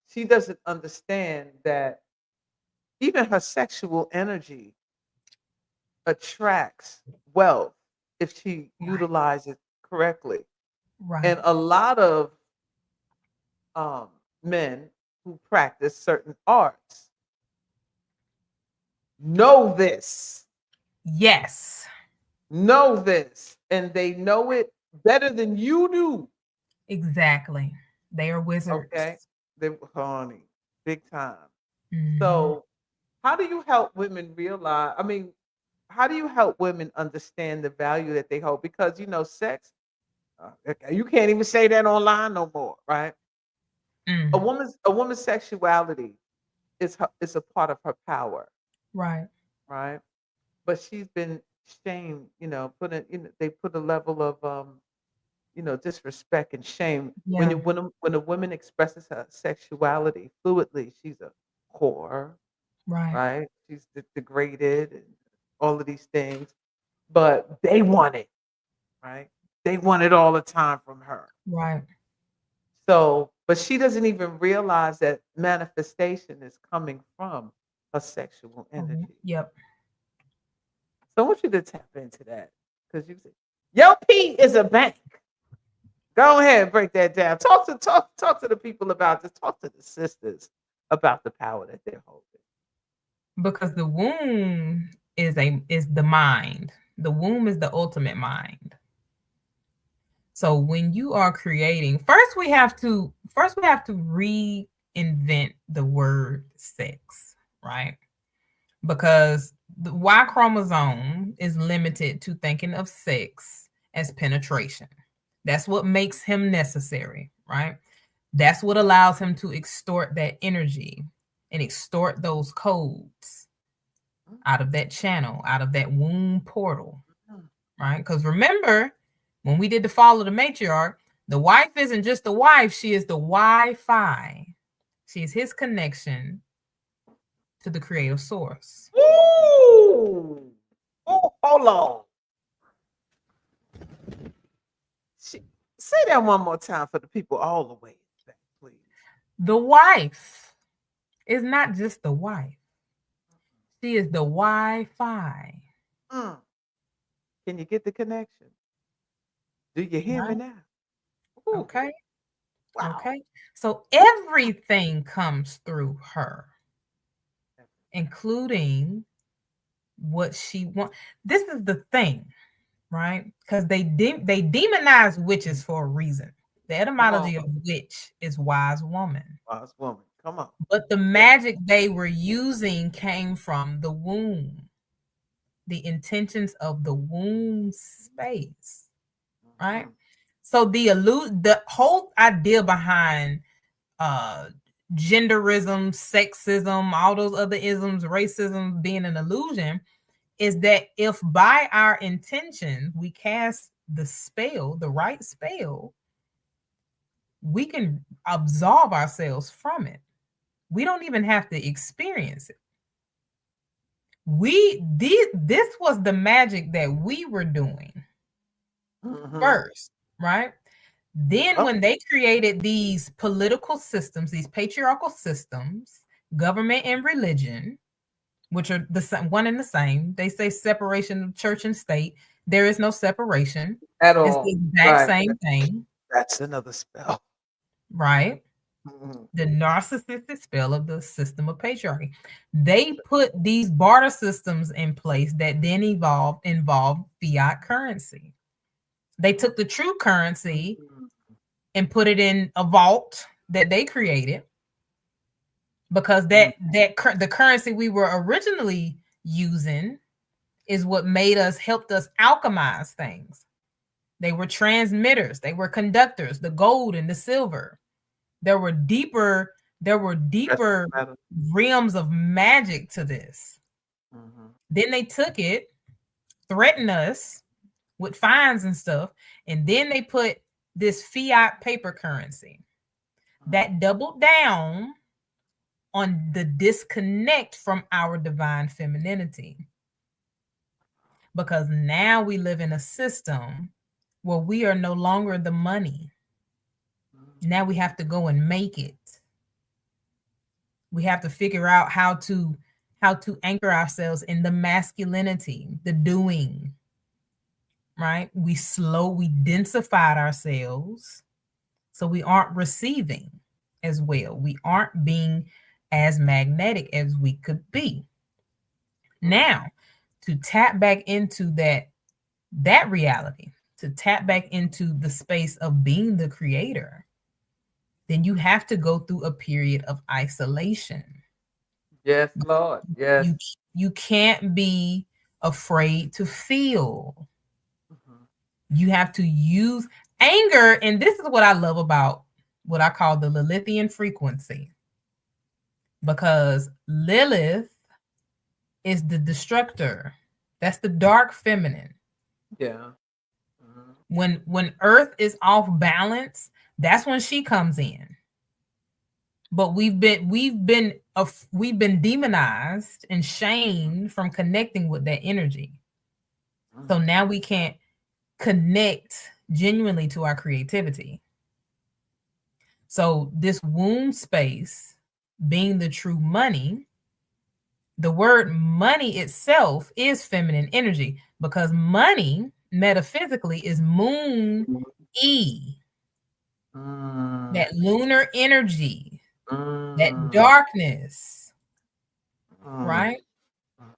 She doesn't understand that even her sexual energy attracts wealth if she Right. utilizes it correctly. And Right. a lot of men who practice certain arts know this, Yes. and they know it better than you do. Exactly. They are Okay, wizards. they honey, big time. Mm-hmm. So, how do you help women realize? I mean, how do you help women understand the value that they hold? Because sex, okay, you can't even say that online no more, right? A Mm. woman's sexuality is a part of her power, Right. right? But she's been shamed, they put a level of disrespect and shame when Yeah. when a woman expresses her sexuality fluidly. She's a whore, Right. right? She's degraded and all of these things, but they want it, right? They want it all the time from her. Right. So, but she doesn't even realize that manifestation is coming from her sexual Mhm. energy. Yep. So I want you to tap into that because you said, "Yo, P is a bank." Go ahead and break that down. Talk to the people about this. Talk to the sisters about the power that they're holding. Because the womb is the mind. The womb is the ultimate mind. So when you are creating, first we have to reinvent the word sex, right? Because the Y chromosome is limited to thinking of sex as penetration. That's what makes him necessary, right? That's what allows him to extort that energy and extort those codes out of that channel, out of that womb portal, right? Because remember, when we did the fall of the matriarch, the wife isn't just the wife, she is the Wi-Fi. She is his connection to the creative source. Ooh. Oh, hold on. Say that one more time for the people all the way back, please. The wife is not just the wife. She is the Wi-Fi. Mm. Can you get the connection? Do you hear me Right? now? Ooh. Okay. Wow. Okay. So everything comes through her, including what she wants. This is the thing, right? Because they demonize witches for a reason. The etymology of witch is wise woman. Wise woman. Come on. But the magic they were using came from the womb, the intentions of the womb space, right? Mhm. So the whole idea behind genderism, sexism, all those other isms, racism being an illusion is that if by our intention we cast the spell, the right spell, we can absolve ourselves from it. We don't even have to experience it. This was the magic that we were doing first, right? Then when they created these political systems, these patriarchal systems, government and religion, which are the one and the same, they say separation of church and state. There is no separation At It's all. the exact same thing, That's another spell. right? Mhm. The narcissistic spell of the system of patriarchy. They put these barter systems in place that then involved fiat currency. They took the true currency and put it in a vault that they created, because the currency we were originally using is what helped us alchemize things. They were transmitters. They were conductors, the gold and the silver. There were deeper realms of magic to this. Mm-hmm. Then they took it, threatened us with fines and stuff, and then they put this fiat paper currency that doubled down on the disconnect from our divine femininity. Because now we live in a system where we are no longer the money. Now we have to go and make it. We have to figure out how to anchor ourselves in the masculinity, the doing, right? We densified ourselves so we aren't receiving as well. We aren't being as magnetic as we could be. Now, to tap back into that reality, to tap back into the space of being the creator, then you have to go through a period of isolation. Yes, Lord. Yes. You can't be afraid to feel. Mm-hmm. You have to use anger. And this is what I love about what I call the Lilithian frequency. Because Lilith is the destructor. That's the dark feminine. Yeah. Mm-hmm. When Earth is off balance, that's when she comes in. But we've been demonized and shamed from connecting with that energy. Mm-hmm. So now we can't connect genuinely to our creativity. So this womb space being the true money, the word money itself is feminine energy, because money metaphysically is moon E. That lunar energy, that darkness, right?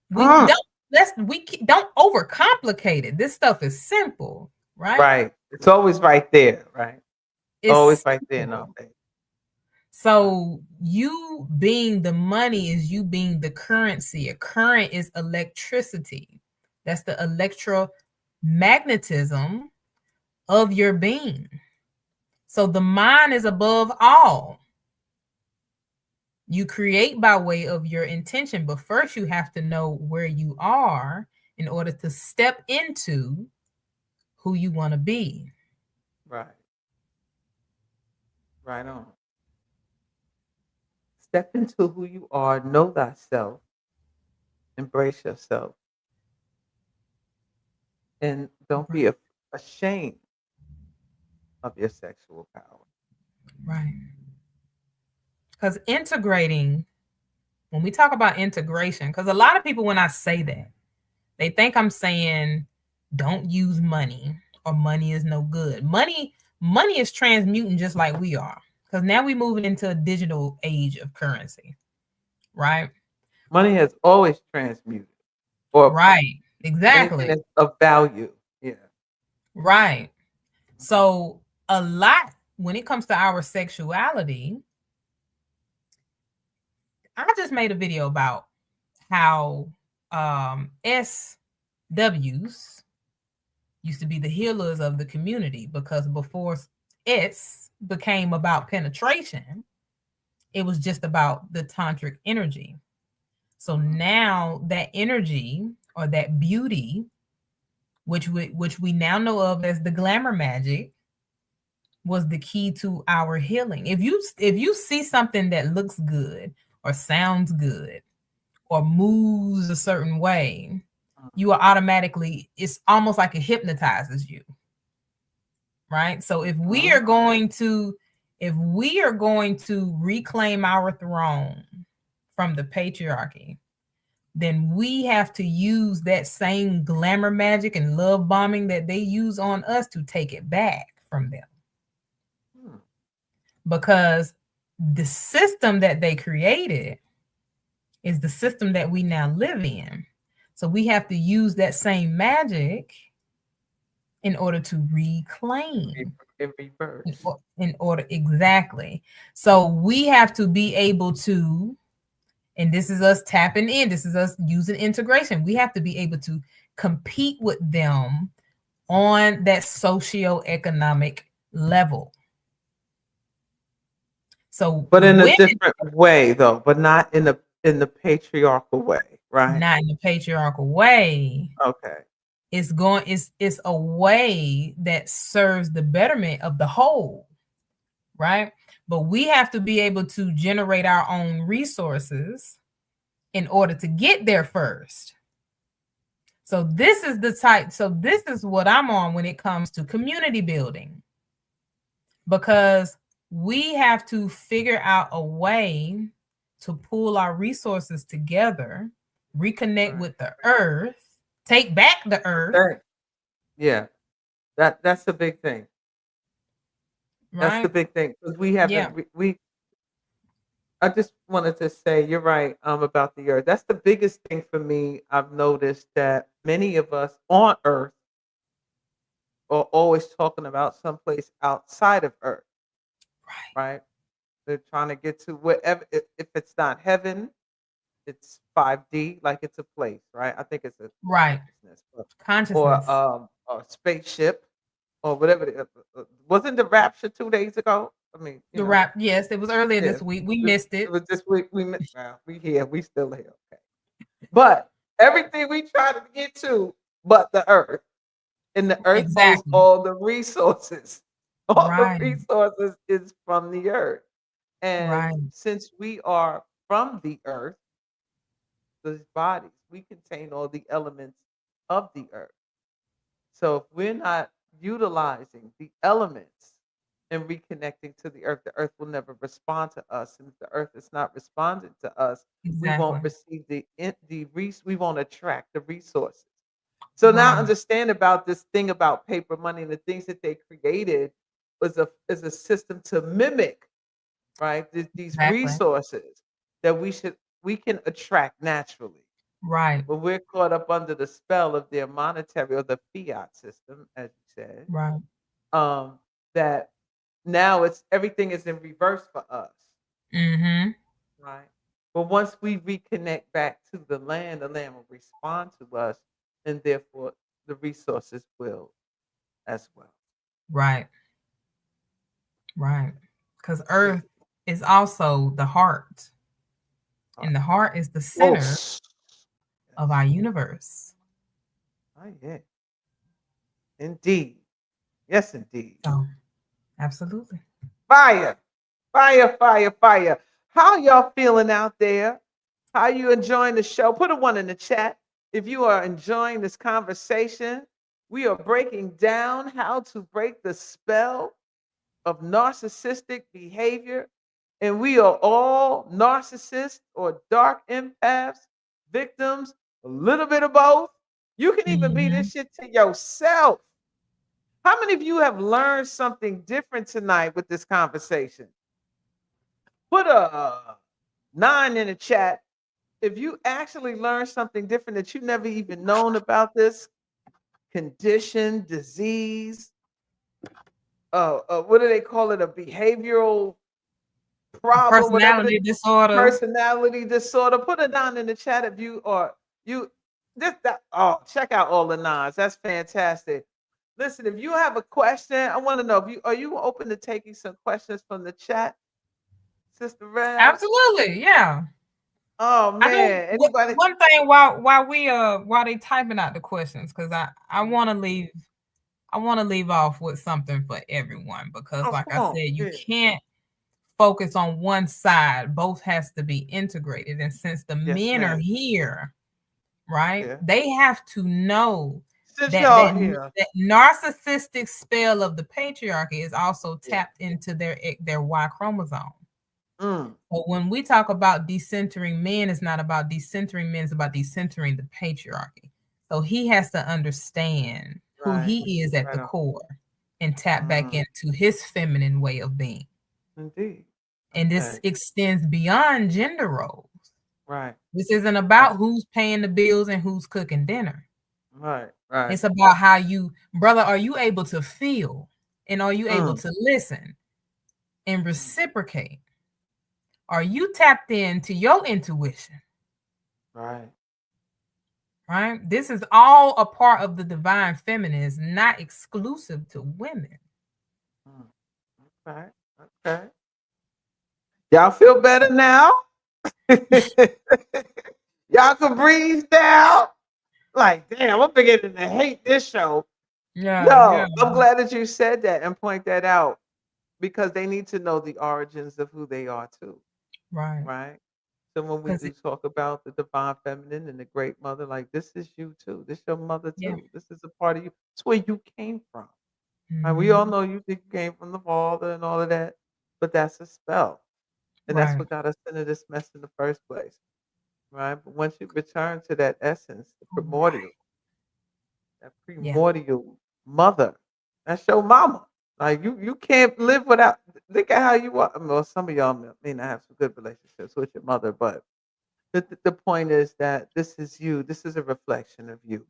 We don't overcomplicate it. This stuff is simple, right? Right. It's always right there, right? It's always right there in our face. So you being the money is you being the currency. A current is electricity. That's the electromagnetism of your being. So the mind is above all. You create by way of your intention, but first you have to know where you are in order to step into who you want to be. Right. Right on. Step into who you are, know thyself, embrace yourself, and don't be ashamed of your sexual power. Right. Because integrating, when we talk about integration, because a lot of people, when I say that, they think I'm saying don't use money or money is no good. Money is transmuting just like we are. Because now we're moving into a digital age of currency, right? Money has always transmuted. Or right, exactly. Of value. Yeah. Right. So a lot when it comes to our sexuality, I just made a video about how SWs used to be the healers of the community, because before S became about penetration, it was just about the tantric energy. So now that energy or that beauty, which we now know of as the glamour magic, was the key to our healing. If you see something that looks good or sounds good or moves a certain way, you are automatically, it's almost like it hypnotizes you. Right? So if we are going to reclaim our throne from the patriarchy, then we have to use that same glamour magic and love bombing that they use on us to take it back from them. Because the system that they created is the system that we now live in. So we have to use that same magic in order to reclaim. In reverse. In order, exactly. So we have to be able to, and this is us tapping in, this is us using integration. We have to be able to compete with them on that socioeconomic level. So, But in a women, different way, though, but not in the patriarchal way, right? not in the patriarchal way, Okay. it's a way that serves the betterment of the whole, right? But we have to be able to generate our own resources in order to get there first. So this is this is what I'm on when it comes to community building, because we have to figure out a way to pull our resources together, reconnect with the earth, take back the earth. Yeah, that's the big thing. That's the Right? big thing, because we haven't. Yeah. We I just wanted to say you're right about the earth. That's the biggest thing for me. I've noticed that many of us on Earth are always talking about someplace outside of Earth, right? They're trying to get to wherever. If it's not heaven, it's 5D, like it's a place, right? I think it's a Right. consciousness, Consciousness. or a spaceship, or whatever. Wasn't the rapture 2 days ago? I mean, The rap, yes, it was earlier yes, this week. We missed it it. was this week. Well, we here, we still here. Okay, but everything we try to get to, but the earth, and the earth holds Exactly. all the resources. All Right. the resources is from the earth, and Right. since we are from the earth, these bodies, we contain all the elements of the earth. So if we're not utilizing the elements and reconnecting to the earth will never respond to us. And if the earth is not responding to us, we won't Exactly. receive we won't attract the resources. So now Right. understand about this thing about paper money, and the things that they created is a system to mimic, right? These Exactly. resources that we can attract naturally. Right. But we're caught up under the spell of their monetary or the fiat system, as you said. Right. That now everything is in reverse for us, Mm-hmm. right? But once we reconnect back to the land will respond to us, and therefore the resources will as well. Right. Right. Because earth is also the heart. And the heart is the center of our universe. Oh, yeah. Indeed. Yes, indeed. Oh, absolutely. Fire. Fire, fire, fire. How y'all feeling out there? How you enjoying the show? Put a 1 in the chat if you are enjoying this conversation. We are breaking down how to break the spell of narcissistic behavior. And we are all narcissists or dark empaths, victims, a little bit of both. You can even be this shit to yourself. How many of you have learned something different tonight with this conversation? Put a 9 in the chat if you actually learned something different that you never even known about this condition, disease. What do they call it? A behavioral problem, Personality disorder. Personality disorder. Put a 9 in the chat if you or you. Check out all the 9s. That's fantastic. Listen, if you have a question, I want to know if are you open to taking some questions from the chat, Sister Red? Absolutely, yeah. Oh man, anybody? One thing while they typing out the questions, because I want to leave off with something for everyone, because like I said, you can't focus on one side. Both has to be integrated, and since the men are here, right, they have to know that narcissistic spell of the patriarchy is also tapped into their Y chromosome. But when we talk about decentering men, it's not about decentering men, it's about decentering the patriarchy. So he has to understand who he is at the core and tap back into his feminine way of being. Indeed. And this extends beyond gender roles. Right. This isn't about who's paying the bills and who's cooking dinner. Right. Right. It's about how you, brother, are you able to feel, and are you able to listen and reciprocate? Are you tapped into your intuition? Right. right? This is all a part of the divine feminine. It's not exclusive to women. Okay. Okay. Y'all feel better now? Y'all can breathe now? Like, damn, I'm beginning to hate this show. Yeah. I'm glad that you said that and point that out because they need to know the origins of who they are too. Right. Right? So when we do talk about the divine feminine and the great mother, like this is you too. This your mother too. Yeah. This is a part of you. It's where you came from. Right? We all know you think you came from the father and all of that, but that's a spell. And that's what got us into this mess in the first place. Right? But once you return to that essence, the primordial, that primordial mother, that's your mama. Like you can't live without. Look at how you are. Well, some of y'all may not have some good relationships with your mother, but the point is that this is you. This is a reflection of you,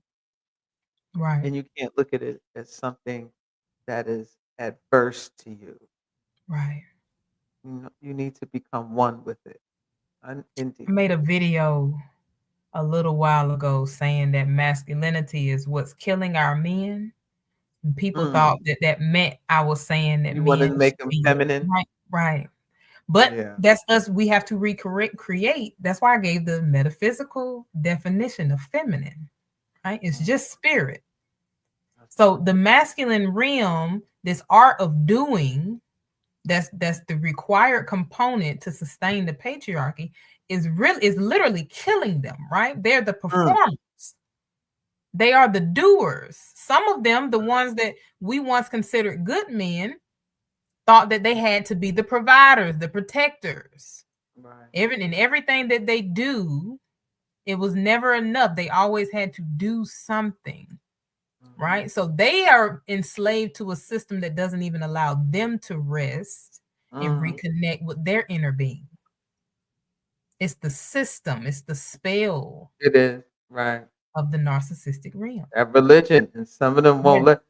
Right. and you can't look at it as something that is adverse to you. Right. You need to become one with it. Indeed. I made a video a little while ago saying that masculinity is what's killing our men. And people thought that meant I was saying that you wanted to make them feminine. Right. But that's us. We have to create. That's why I gave the metaphysical definition of feminine. Right? It's just spirit. So the masculine realm, this art of doing, that's the required component to sustain the patriarchy, is literally killing them. Right? They're the performers. They are the doers. Some of them, the ones that we once considered good men, thought that they had to be the providers, the protectors. Right. Everything that they do, it was never enough. They always had to do something. Right? So they are enslaved to a system that doesn't even allow them to rest and reconnect with their inner being. It's the system, it's the spell. It is, right. Of the narcissistic realm. That religion, and some of them won't let.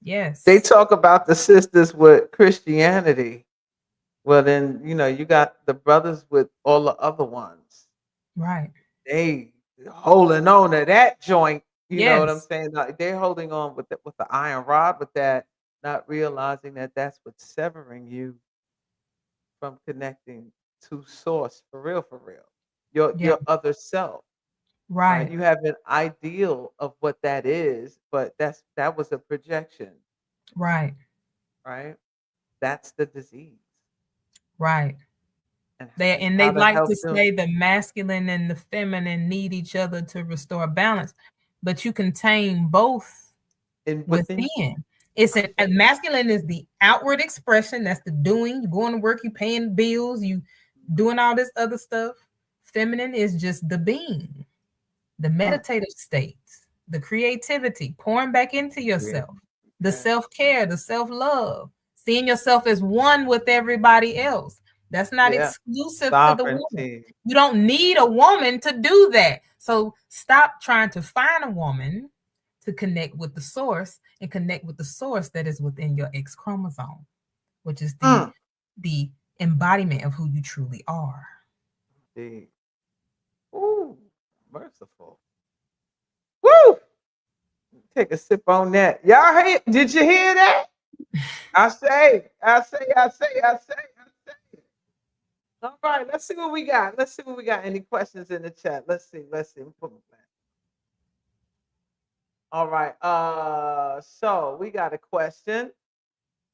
Yes. They talk about the sisters with Christianity. Well, then, you got the brothers with all the other ones. Right. They holding on to that joint. You know what I'm saying? Like, they're holding on with the iron rod with that, not realizing that that's what's severing you from connecting to source for real. Your other self. Right. You have an ideal of what that is, but that was a projection. Right. Right. That's the disease. Right. And they like to say the masculine and the feminine need each other to restore balance, but you contain both within. It's a masculine is the outward expression. That's the doing. You going to work, you paying bills, you doing all this other stuff. Feminine is just the being. The meditative states, the creativity, pouring back into yourself, the self-care, the self-love, seeing yourself as one with everybody else. That's not exclusive to the woman. You don't need a woman to do that. So stop trying to find a woman to connect with the source and connect with the source that is within your X chromosome, which is the embodiment of who you truly are. Indeed. Ooh. Merciful. Woo! Take a sip on that. Y'all hear? Did you hear that? I say. All right, let's see what we got. Any questions in the chat? Let's see. Put them back. All right. So we got a question.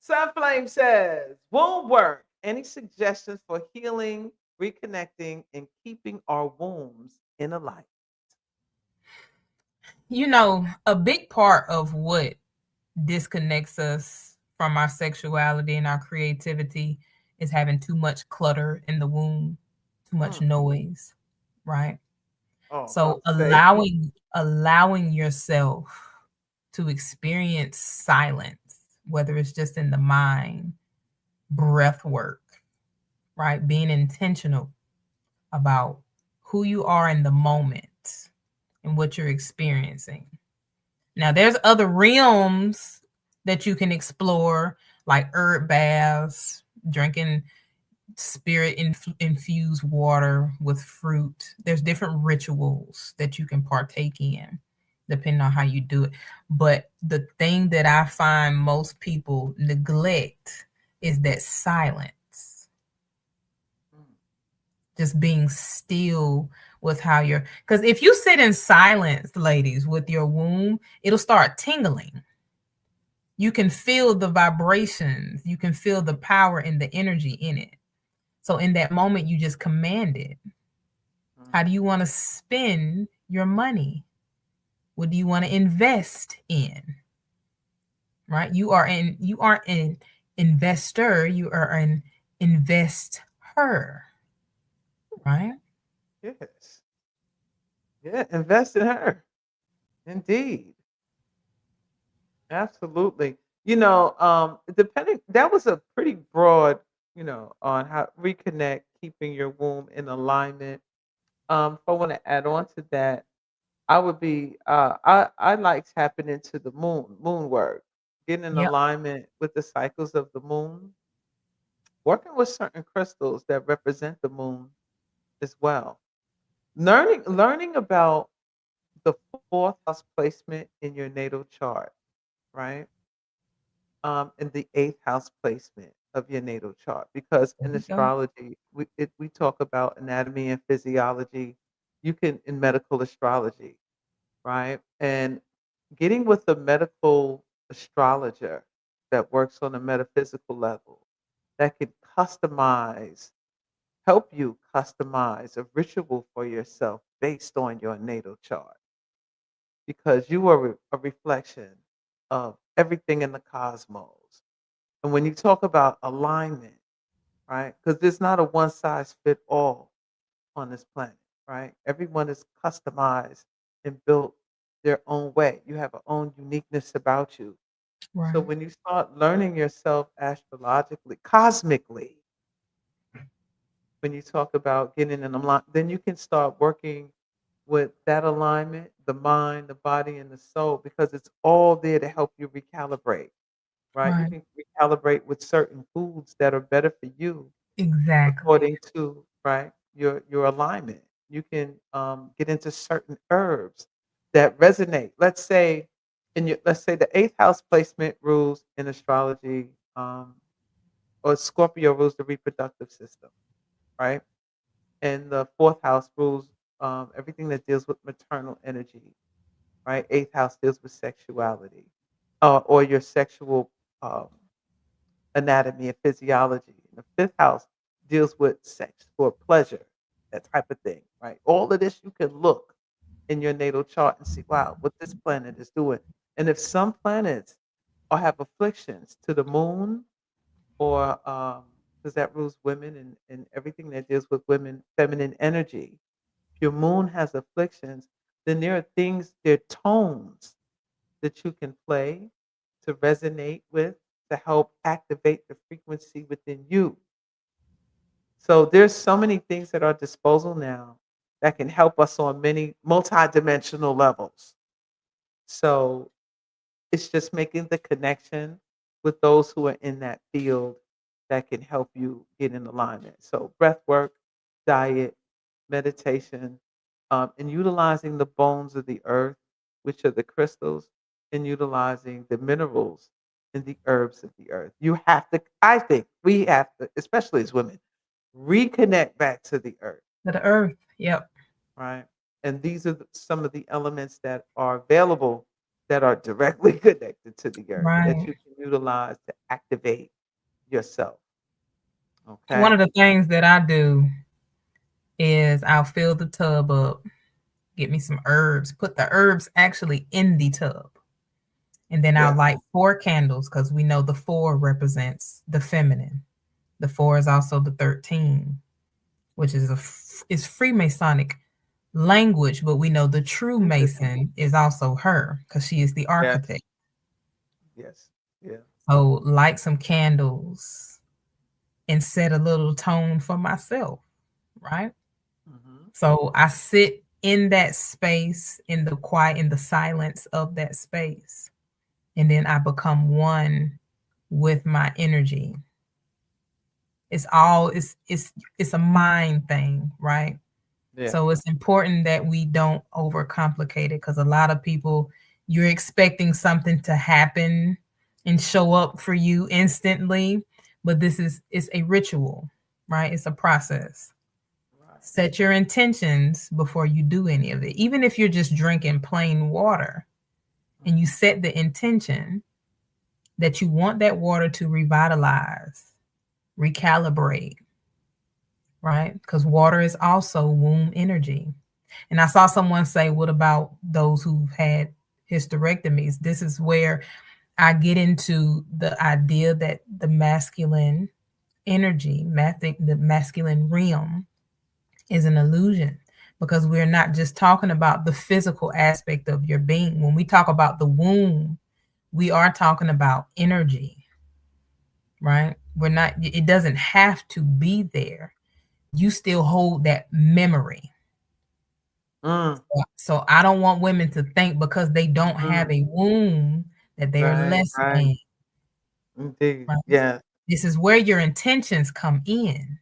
Sunflame says, womb work. Any suggestions for healing, reconnecting, and keeping our wombs in alignment? A big part of what disconnects us from our sexuality and our creativity is having too much clutter in the womb, too much noise, right? So allowing yourself to experience silence, whether it's just in the mind, breath work, right? Being intentional about who you are in the moment and what you're experiencing. Now, there's other realms that you can explore, like herb baths, drinking spirit infused water with fruit. There's different rituals that you can partake in depending on how you do it. But the thing that I find most people neglect is that silence. Just being still with how you're, because if you sit in silence, ladies, with your womb, it'll start tingling. You can feel the vibrations, you can feel the power and the energy in it. So in that moment, you just command it. How do you want to spend your money? What do you want to invest in? Right? You aren't an investor, you are an investor. Right? Yes. Yeah, invest in her. Indeed. Absolutely. Depending, that was a pretty broad, on how reconnect, keeping your womb in alignment. If I want to add on to that, I would be I like tapping into the moon work, getting in Yep. alignment with the cycles of the moon, working with certain crystals that represent the moon as well. Learning about the fourth house placement in your natal chart, right? And the eighth house placement of your natal chart, because There in we go. astrology we talk about anatomy and physiology. You can in medical astrology, right? And getting with a medical astrologer that works on a metaphysical level that can help you customize a ritual for yourself based on your natal chart, because you are a reflection of everything in the cosmos. And when you talk about alignment, right? Because there's not a one size fit all on this planet, right? Everyone is customized and built their own way. You have a own uniqueness about you. So Right. when you start learning yourself astrologically, cosmically, when you talk about getting in alignment, then you can start working with that alignment, the mind, the body, and the soul, because it's all there to help you recalibrate, right? You Right. can recalibrate with certain foods that are better for you Exactly. according to, right, your alignment. You can get into certain herbs that resonate. Let's say the eighth house placement rules in astrology, or Scorpio rules the reproductive system, right? And the fourth house rules everything that deals with maternal energy, right? Eighth house deals with sexuality, or your sexual um, anatomy and physiology. And the fifth house deals with sex for pleasure, that type of thing, right? All of this you can look in your natal chart and see, wow, what this planet is doing. And if some planets have afflictions to the moon, or because that rules women and everything that deals with women, feminine energy. If your moon has afflictions, then there are tones that you can play to resonate with, to help activate the frequency within you. So there's so many things at our disposal now that can help us on many multidimensional levels. So it's just making the connection with those who are in that field that can help you get in alignment. So breath work, diet, meditation, and utilizing the bones of the earth, which are the crystals, and utilizing the minerals and the herbs of the earth. I think we have to, especially as women, reconnect back to the earth, To the earth. Yep. right? And these are some of the elements that are available that are directly connected to the earth that Right. you can utilize to activate yourself. One Okay. of the things that I do is I'll fill the tub up, get me some herbs, put the herbs actually in the tub. And then I'll Yes. light 4 candles because we know the 4 represents the feminine. The 4 is also the 13, which is Freemasonic language, but we know the true Interesting. Mason is also her because she is the Yes. architect. Yes. Yeah. So light some candles and set a little tone for myself, right? Hmm. So I sit in that space, in the quiet, in the silence of that space. And then I become one with my energy. It's a mind thing, right? Yeah. So it's important that we don't overcomplicate it, because a lot of people, you're expecting something to happen and show up for you instantly, but it's a ritual, right? It's a process. Right. Set your intentions before you do any of it. Even if you're just drinking plain water and you set the intention that you want that water to revitalize, recalibrate, right? Because water is also womb energy. And I saw someone say, what about those who've had hysterectomies? This is where I get into the idea that the masculine energy, the masculine realm, is an illusion, because we're not just talking about the physical aspect of your being. When we talk about the womb, we are talking about energy, right? It doesn't have to be there. You still hold that memory. So I don't want women to think because they don't have a womb that they are Right, less right. than. Indeed. Right? Yeah. This is where your intentions come in.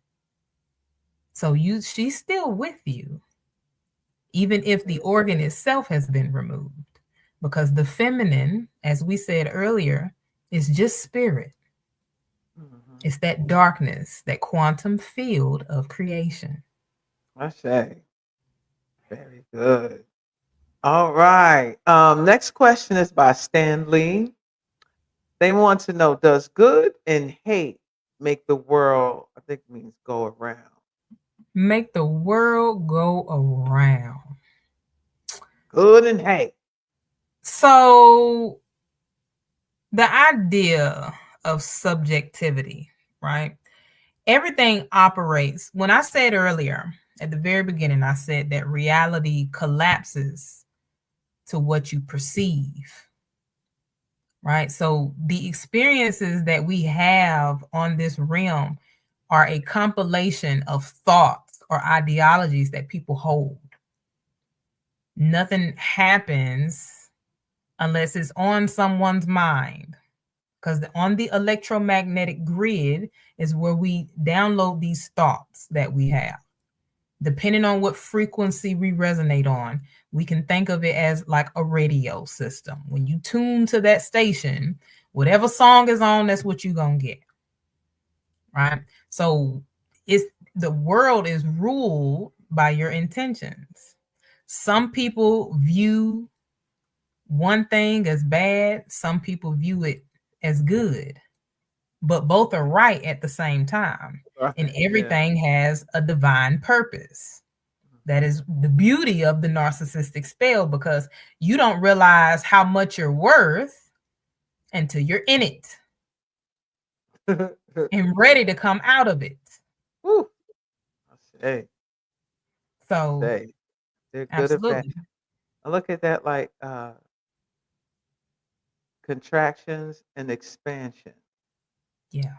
So she's still with you, even if the organ itself has been removed, because the feminine, as we said earlier, is just spirit. It's that darkness, that quantum field of creation. I say. Very good. All right. Next question is by Stan Lee. They want to know, does good and hate make the world, I think it means go around? Make the world go around. Good and hate. So the idea of subjectivity, right? Everything operates. When I said earlier, at the very beginning, I said that reality collapses to what you perceive, right? So the experiences that we have on this realm are a compilation of thoughts or ideologies that people hold. Nothing happens unless it's on someone's mind, because on the electromagnetic grid is where we download these thoughts that we have. Depending on what frequency we resonate on, we can think of it as like a radio system. When you tune to that station, whatever song is on, that's what you're going to get, right? So the world is ruled by your intentions. Some people view one thing as bad, some people view it as good, but both are right at the same time. Right, And yeah. everything has a divine purpose. That is the beauty of the narcissistic spell, because you don't realize how much you're worth until you're in it and ready to come out of it. Woo. I say. So Say. They're good at that. absolutely. I look at that like contractions and expansion, Yeah.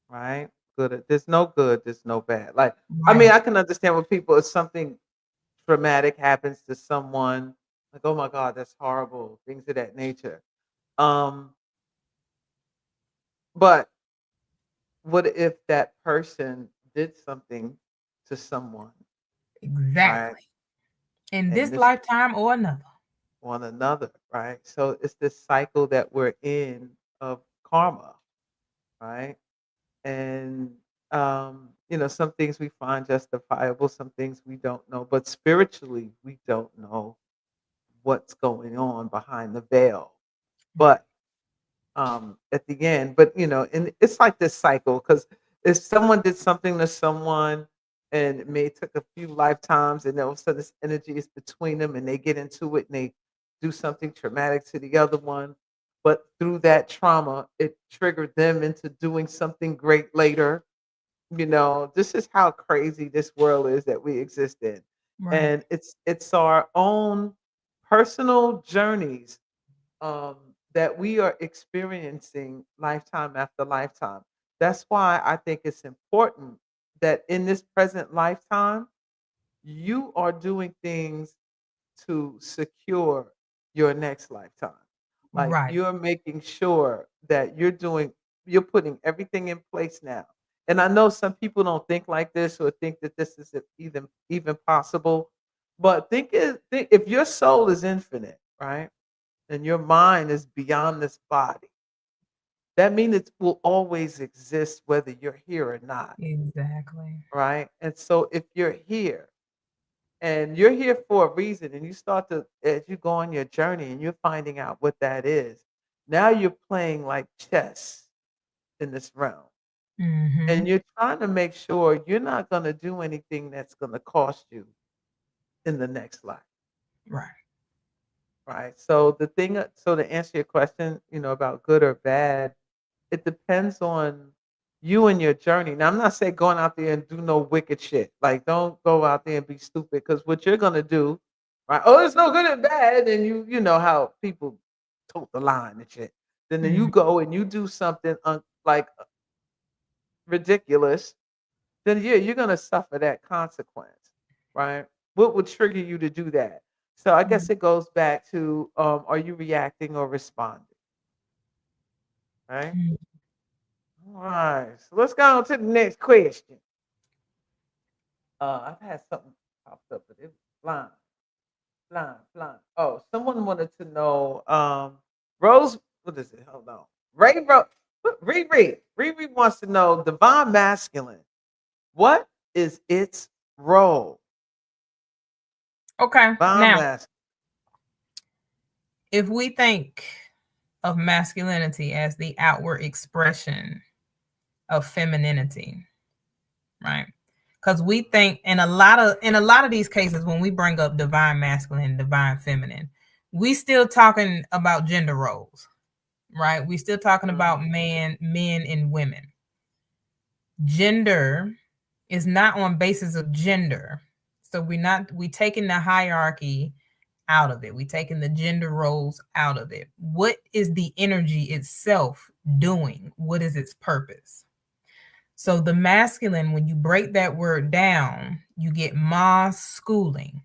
right? There's no good, there's no bad. Like, I mean, I can understand when people, if something traumatic happens to someone, like, oh my God, that's horrible, things of that nature. But what if that person did something to someone, right? Exactly. In And this this lifetime or another. one another, right? So it's this cycle that we're in of karma, right? And some things we find justifiable, some things we don't know, but spiritually we don't know what's going on behind the veil. But at the end, and it's like this cycle, because if someone did something to someone and it may took a few lifetimes, and then all of a sudden this energy is between them and they get into it and they do something traumatic to the other one, but through that trauma it triggered them into doing something great later. This is how crazy this world is that we exist in. Right. And it's our own personal journeys um, that we are experiencing lifetime after lifetime. That's why I think it's important that in this present lifetime, you are doing things to secure your next lifetime. Like, Right. you're making sure that you're putting everything in place now. And I know some people don't think like this or think that this is even possible. But think if your soul is infinite, right? And your mind is beyond this body, that means it will always exist whether you're here or not, Exactly. right? And so if you're here and you're here for a reason and you start to as you go on your journey and you're finding out what that is, now you're playing like chess in this realm. And Mm-hmm. you're trying to make sure you're not going to do anything that's going to cost you in the next life, Right. right? So so to answer your question, about good or bad, it depends on you and your journey. Now, I'm not saying going out there and do no wicked shit. Like, don't go out there and be stupid because what you're gonna do, right? Oh, it's no good and bad, and you know how people tote the line and shit. Then you Mhm. go and you do something like ridiculous. Then yeah, you're gonna suffer that consequence, right? What would trigger you to do that? So I guess Mhm. it goes back to are you reacting or responding, right? Mhm. All right. So let's go on to the next question. I've had something popped up, but it was blind. Oh, someone wanted to know, Rose, what is it? Hold on. Riri wants to know divine masculine. What is its role? Okay. Divine Now, masculine. if we think of masculinity as the outward expression of femininity, right? Because we think in a lot of these cases, when we bring up divine masculine, divine feminine, we still talking about gender roles, right? We still talking about Mhm. men and women. Gender is not on basis of gender. So we taking the hierarchy out of it. We taking the gender roles out of it. What is the energy itself doing? What is its purpose? So the masculine, when you break that word down, you get mas schooling.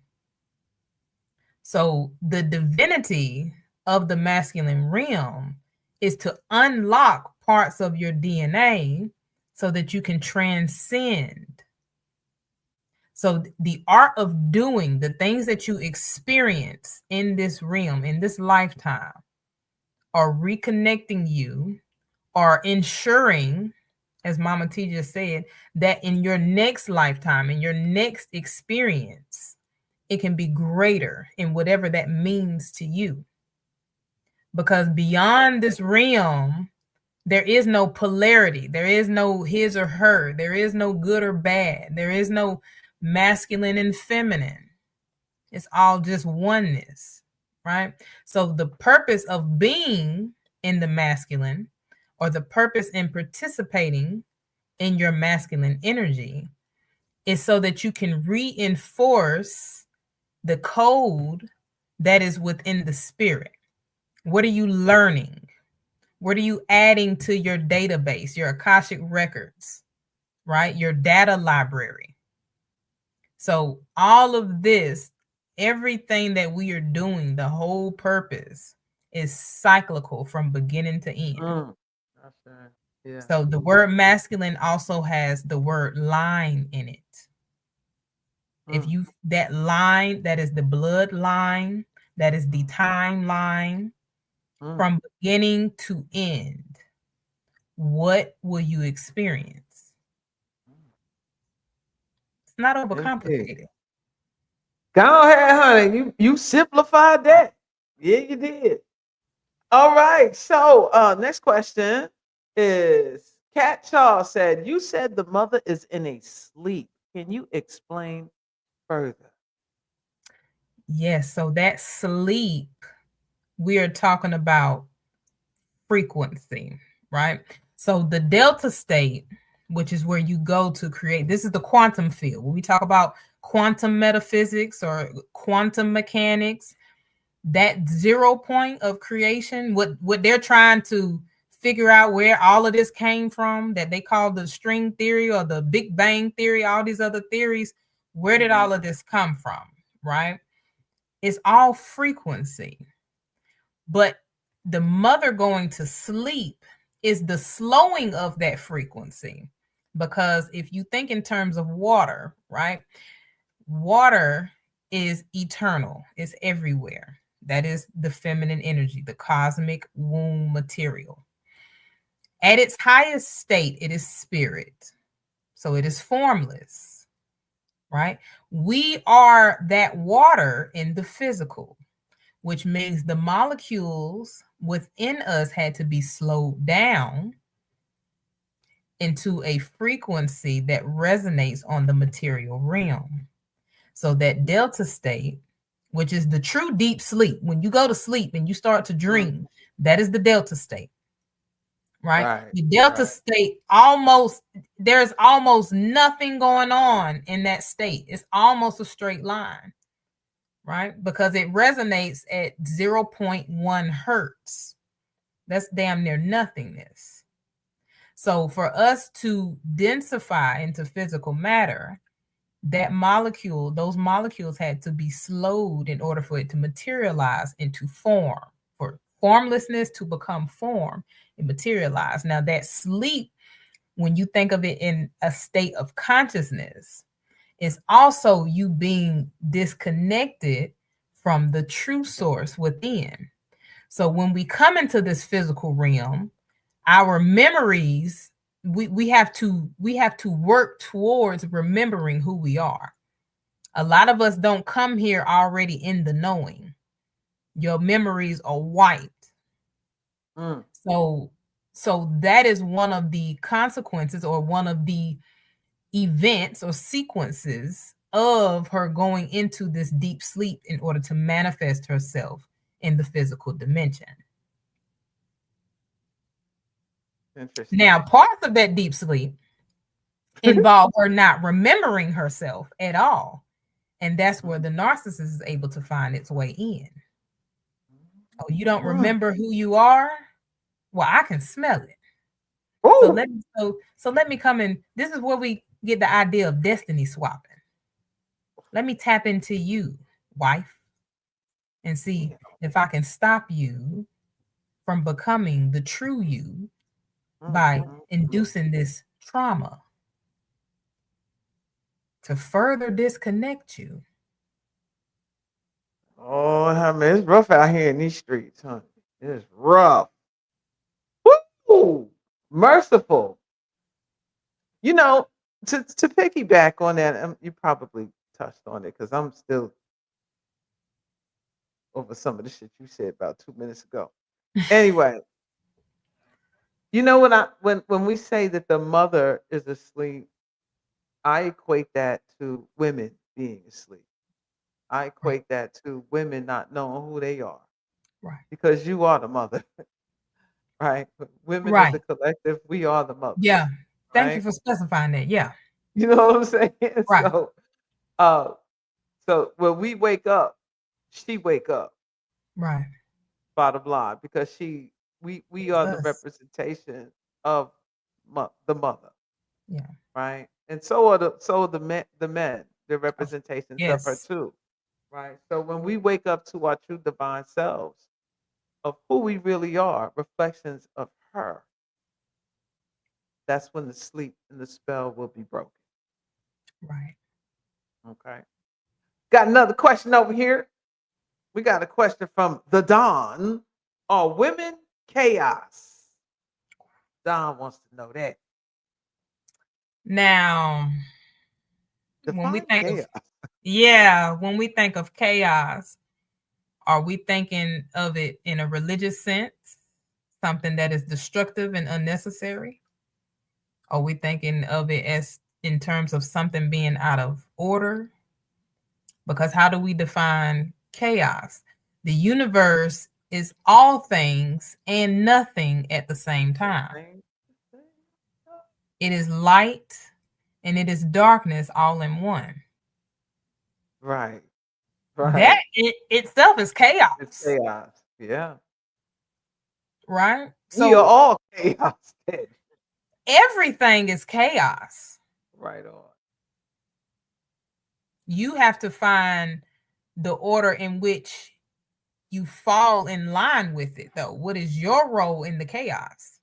So the divinity of the masculine realm is to unlock parts of your DNA so that you can transcend. So the art of doing the things that you experience in this realm, in this lifetime, are reconnecting you, are ensuring, as Mama T just said, that in your next lifetime, in your next experience, it can be greater in whatever that means to you. Because beyond this realm, there is no polarity. There is no his or her. There is no good or bad. There is no masculine and feminine. It's all just oneness, right? So the purpose of being in the masculine, or the purpose in participating in your masculine energy, is so that you can reinforce the code that is within the spirit. What are you learning? What are you adding to your database, your Akashic records, right? Your data library. So all of this, everything that we are doing, the whole purpose is cyclical from beginning to end. That's right. Yeah. So the word masculine also has the word line in it. If Mm, you, that line, that is the bloodline, that is the timeline mm. from beginning to end. What will you experience? It's not Indeed. overcomplicated. Go ahead, honey. You simplified that. Yeah, you did. All right. So, next question is Cat Shaw said, "You said the mother is in a sleep. Can you explain further?" Yes, so that sleep, we are talking about frequency, right? So the delta state, which is where you go to create, this is the quantum field. When we talk about quantum metaphysics or quantum mechanics, that 0 point of creation, what they're trying to figure out where all of this came from, that they call the string theory or the Big Bang theory, all these other theories, where did Mhm. all of this come from, right? It's all frequency. But the mother going to sleep is the slowing of that frequency. Because if you think in terms of water, right? Water is eternal, it's everywhere. That is the feminine energy, the cosmic womb material. At its highest state, it is spirit. So it is formless, right? We are that water in the physical, which means the molecules within us had to be slowed down into a frequency that resonates on the material realm. So that delta state, which is the true deep sleep, when you go to sleep and you start to dream, that is the delta state, right? The delta state there's almost nothing going on in that state. It's almost a straight line, right? Because it resonates at 0.1 hertz. That's damn near nothingness. So for us to densify into physical matter, those molecules had to be slowed in order for it to materialize into form, for formlessness to become form and materialize. Now that sleep, when you think of it in a state of consciousness, is also you being disconnected from the true source within. So when we come into this physical realm, our memories, we have to work towards remembering who we are. A lot of us don't come here already in the knowing. Your memories are wiped. So that is one of the consequences, or one of the events or sequences of her going into this deep sleep in order to manifest herself in the physical dimension. Interesting. Now, parts of that deep sleep involve her not remembering herself at all. And that's where the narcissist is able to find its way in. Oh, you don't remember who you are? Well, I can smell it. So let me come in. This is where we get the idea of destiny swapping. Let me tap into you, wife, and see if I can stop you from becoming the true you by inducing this trauma to further disconnect you. Oh, I mean, it's rough out here in these streets, huh? It's rough. Woo! Merciful. You know, to piggyback on that, you probably touched on it because I'm still over some of the shit you said about 2 minutes ago. Anyway, you know when we say that the mother is asleep, I equate that to women being asleep. I equate that to women not knowing who they are. Right. Because you are the mother. Right? Women as a collective, we are the mother. Yeah. Thank you for specifying that. Yeah. You know what I'm saying? Right. So when we wake up, she wake up. Right. Bottom line, because we are the representation of the mother. Yeah. Right. And so are the men, the representations of her too. Right. So when we wake up to our true divine selves of who we really are, reflections of her, that's when the sleep and the spell will be broken. Right. Okay. Got another question over here. We got a question from the Don. Are women chaos? Don wants to know that. Now, when we think of chaos, are we thinking of it in a religious sense, something that is destructive and unnecessary? Are we thinking of it as in terms of something being out of order? Because how do we define chaos? The universe is all things and nothing at the same time. It is light and it is darkness all in one. Right. That itself is chaos. It's chaos. Yeah. Right? So we are all chaos. Everything is chaos. Right on. You have to find the order in which you fall in line with it, though. What is your role in the chaos?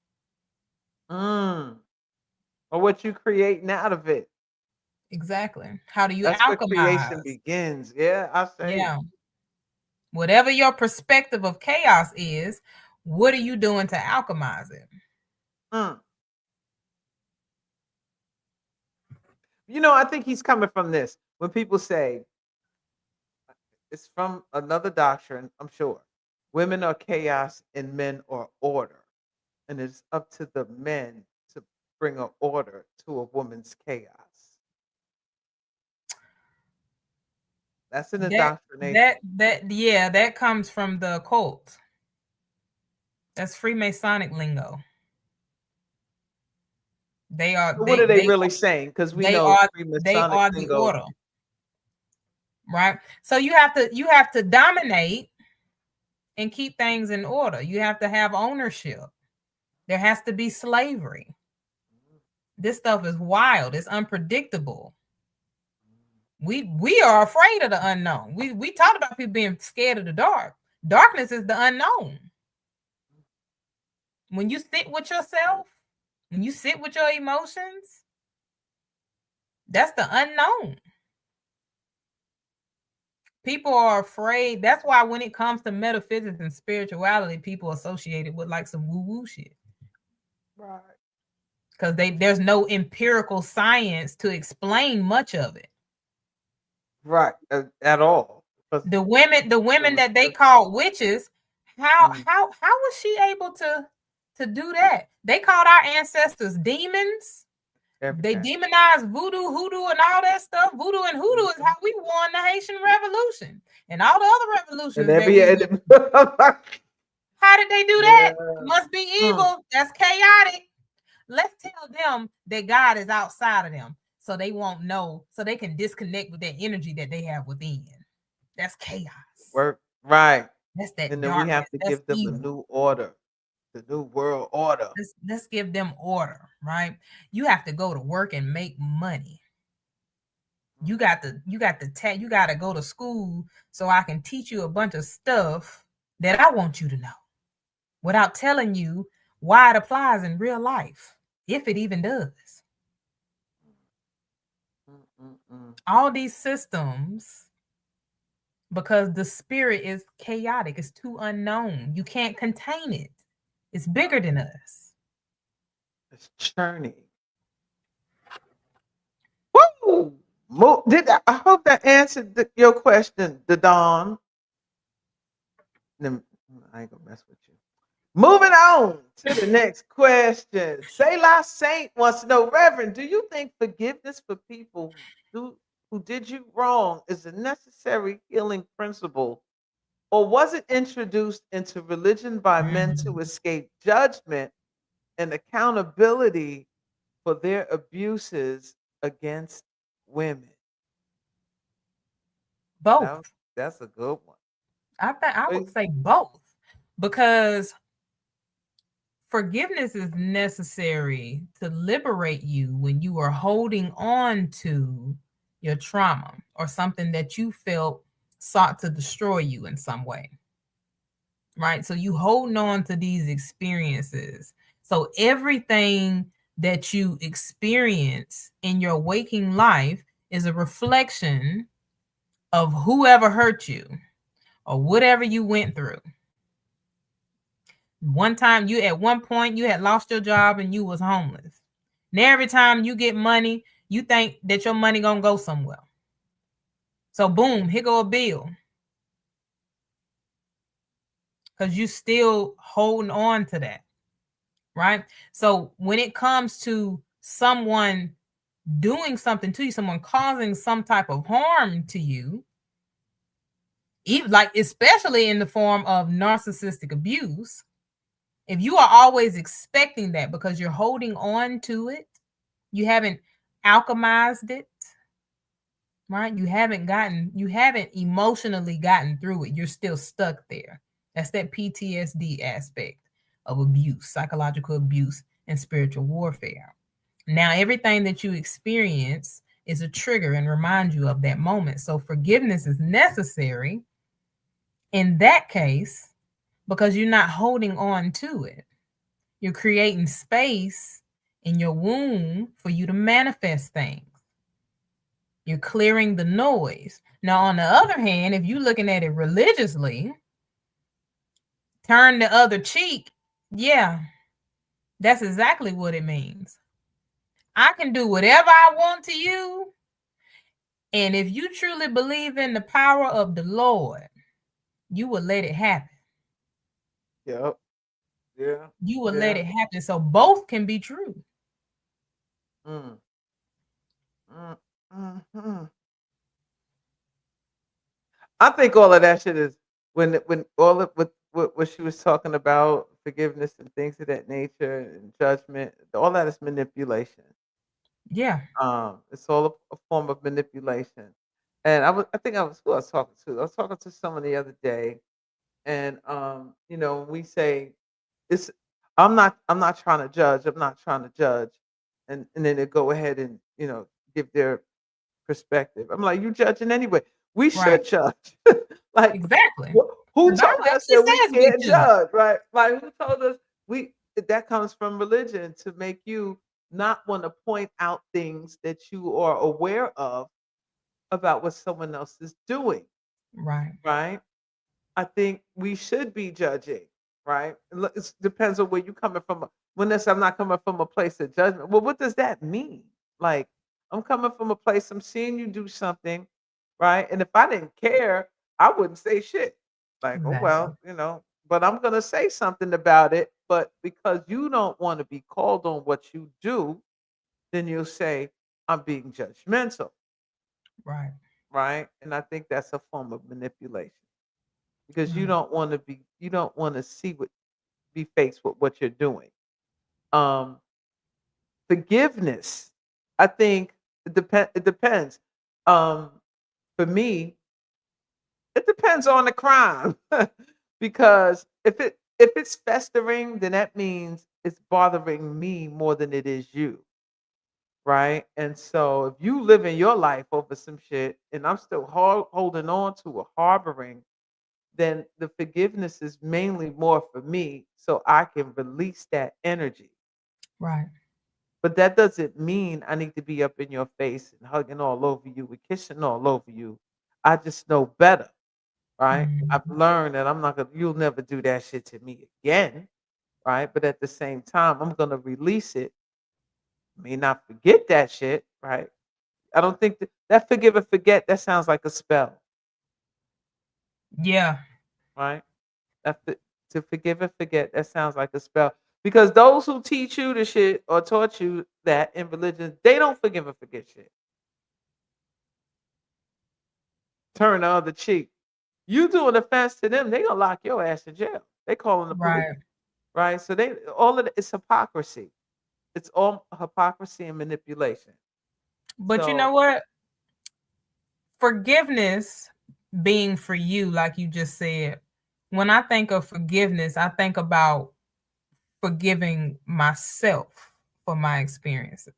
or what you creating out of it. Exactly. How do you That's where creation alchemize? begins. Yeah, I say. Yeah. Whatever your perspective of chaos is, what are you doing to alchemize it? Mm. I think he's coming from this. When people say it's from another doctrine, I'm sure. Women are chaos and men are order. And it's up to the men to bring an order to a woman's chaos. That's an indoctrination. That comes from the occult. That's Freemasonic lingo. They are. So what are they really saying? Because we know they Freemasonic are the lingo. order, right? So you have to dominate and keep things in order. You have to have ownership. There has to be slavery. This stuff is wild. It's unpredictable. We are afraid of the unknown. We talked about people being scared of the dark. Darkness is the unknown. When you sit with yourself, when you sit with your emotions, that's the unknown. People are afraid. That's why when it comes to metaphysics and spirituality, people associate it with like some woo-woo shit. Right. Because there's no empirical science to explain much of it. Right. At all. The women that they call witches, how was she able to do that? They called our ancestors demons. They demonized voodoo, hoodoo, and all that stuff. Voodoo and hoodoo is how we won the Haitian Revolution and all the other revolutions. How did they do that? Must be evil. That's chaotic. Let's tell them that God is outside of them so they won't know, so they can disconnect with that energy that they have within. That's chaos. Right. That's that. And then darkness. we have to give them a new order, the new world order. Let's give them order, right? You have to go to work and make money. You got to go to school so I can teach you a bunch of stuff that I want you to know without telling you why it applies in real life, if it even does. All these systems, because the spirit is chaotic, it's too unknown. You can't contain it. It's bigger than us. It's churning. Woo! I hope that answered your question, the Dawn. I ain't gonna mess with you. Moving on to the next question. Selah Saint wants to know, Reverend, do you think forgiveness for people who did you wrong is a necessary healing principle, or was it introduced into religion by men to escape judgment and accountability for their abuses against women? Both. That's a good one. I would say both, because forgiveness is necessary to liberate you when you are holding on to your trauma or something that you felt sought to destroy you in some way. Right? So you holding on to these experiences. So everything that you experience in your waking life is a reflection of whoever hurt you or whatever you went through. At one point you had lost your job and you was homeless. Now every time you get money, you think that your money gonna go somewhere. So boom, here go a bill. Because you still holding on to that, right? So when it comes to someone doing something to you, someone causing some type of harm to you, even like especially in the form of narcissistic abuse, if you are always expecting that because you're holding on to it, you haven't alchemized it, right? You haven't emotionally gotten through it. You're still stuck there. That's that PTSD aspect of abuse, psychological abuse, and spiritual warfare. Now, everything that you experience is a trigger and reminds you of that moment. So forgiveness is necessary in that case because you're not holding on to it. You're creating space in your womb for you to manifest things. You're clearing the noise. Now, on the other hand, if you're looking at it religiously, turn the other cheek, yeah, that's exactly what it means. I can do whatever I want to you. And if you truly believe in the power of the Lord, you will let it happen. Yep. Yeah. You will Yeah. let it happen. So both can be true. Mm. I think all of that shit is when all of what she was talking about, forgiveness and things of that nature and judgment, all that is manipulation. Yeah. It's all a form of manipulation. And I think I was who I was talking to. I was talking to someone the other day, and we say it's I'm not trying to judge. I'm not trying to judge, and then they go ahead and give their perspective. I'm like, you judging anyway. We should Right. judge. Like, Exactly. who The told Bible us actually that we says we can't should. judge, right? Like, who told us that comes from religion to make you not want to point out things that you are aware of about what someone else is doing, Right. right? I think we should be judging, right? It depends on where you're coming from. When this, I'm not coming from a place of judgment. Well, what does that mean? Like, I'm coming from a place, I'm seeing you do something, right? And if I didn't care, I wouldn't say shit. Like, oh, Exactly. well, but I'm going to say something about it. But because you don't want to be called on what you do, then you'll say, I'm being judgmental, Right. right? And I think that's a form of manipulation because Right. you don't want to be faced with what you're doing. Um, Forgiveness, I think it depends. Um, for me, it depends on the crime. Because if it's festering, then that means it's bothering me more than it is you, right? And so if you live in your life over some shit and I'm still holding on to or harboring, then the forgiveness is mainly more for me so I can release that energy. Right. But that doesn't mean I need to be up in your face and hugging all over you and kissing all over you. I just know better, right? I've Mhm. learned that you'll never do that shit to me again, right? But at the same time, I'm gonna release it. May not forget that shit, right? I don't think that forgive and forget, that sounds like a spell, Yeah. right? That to forgive and forget, that sounds like a spell. Because those who teach you the shit or taught you that in religion, they don't forgive and forget shit. Turn the other cheek. You do an offense to them, they gonna lock your ass in jail. They calling the police, Right. right? So they all of it's hypocrisy. It's all hypocrisy and manipulation. But you know So what? Forgiveness being for you, like you just said, when I think of forgiveness, I think about forgiving myself for my experiences.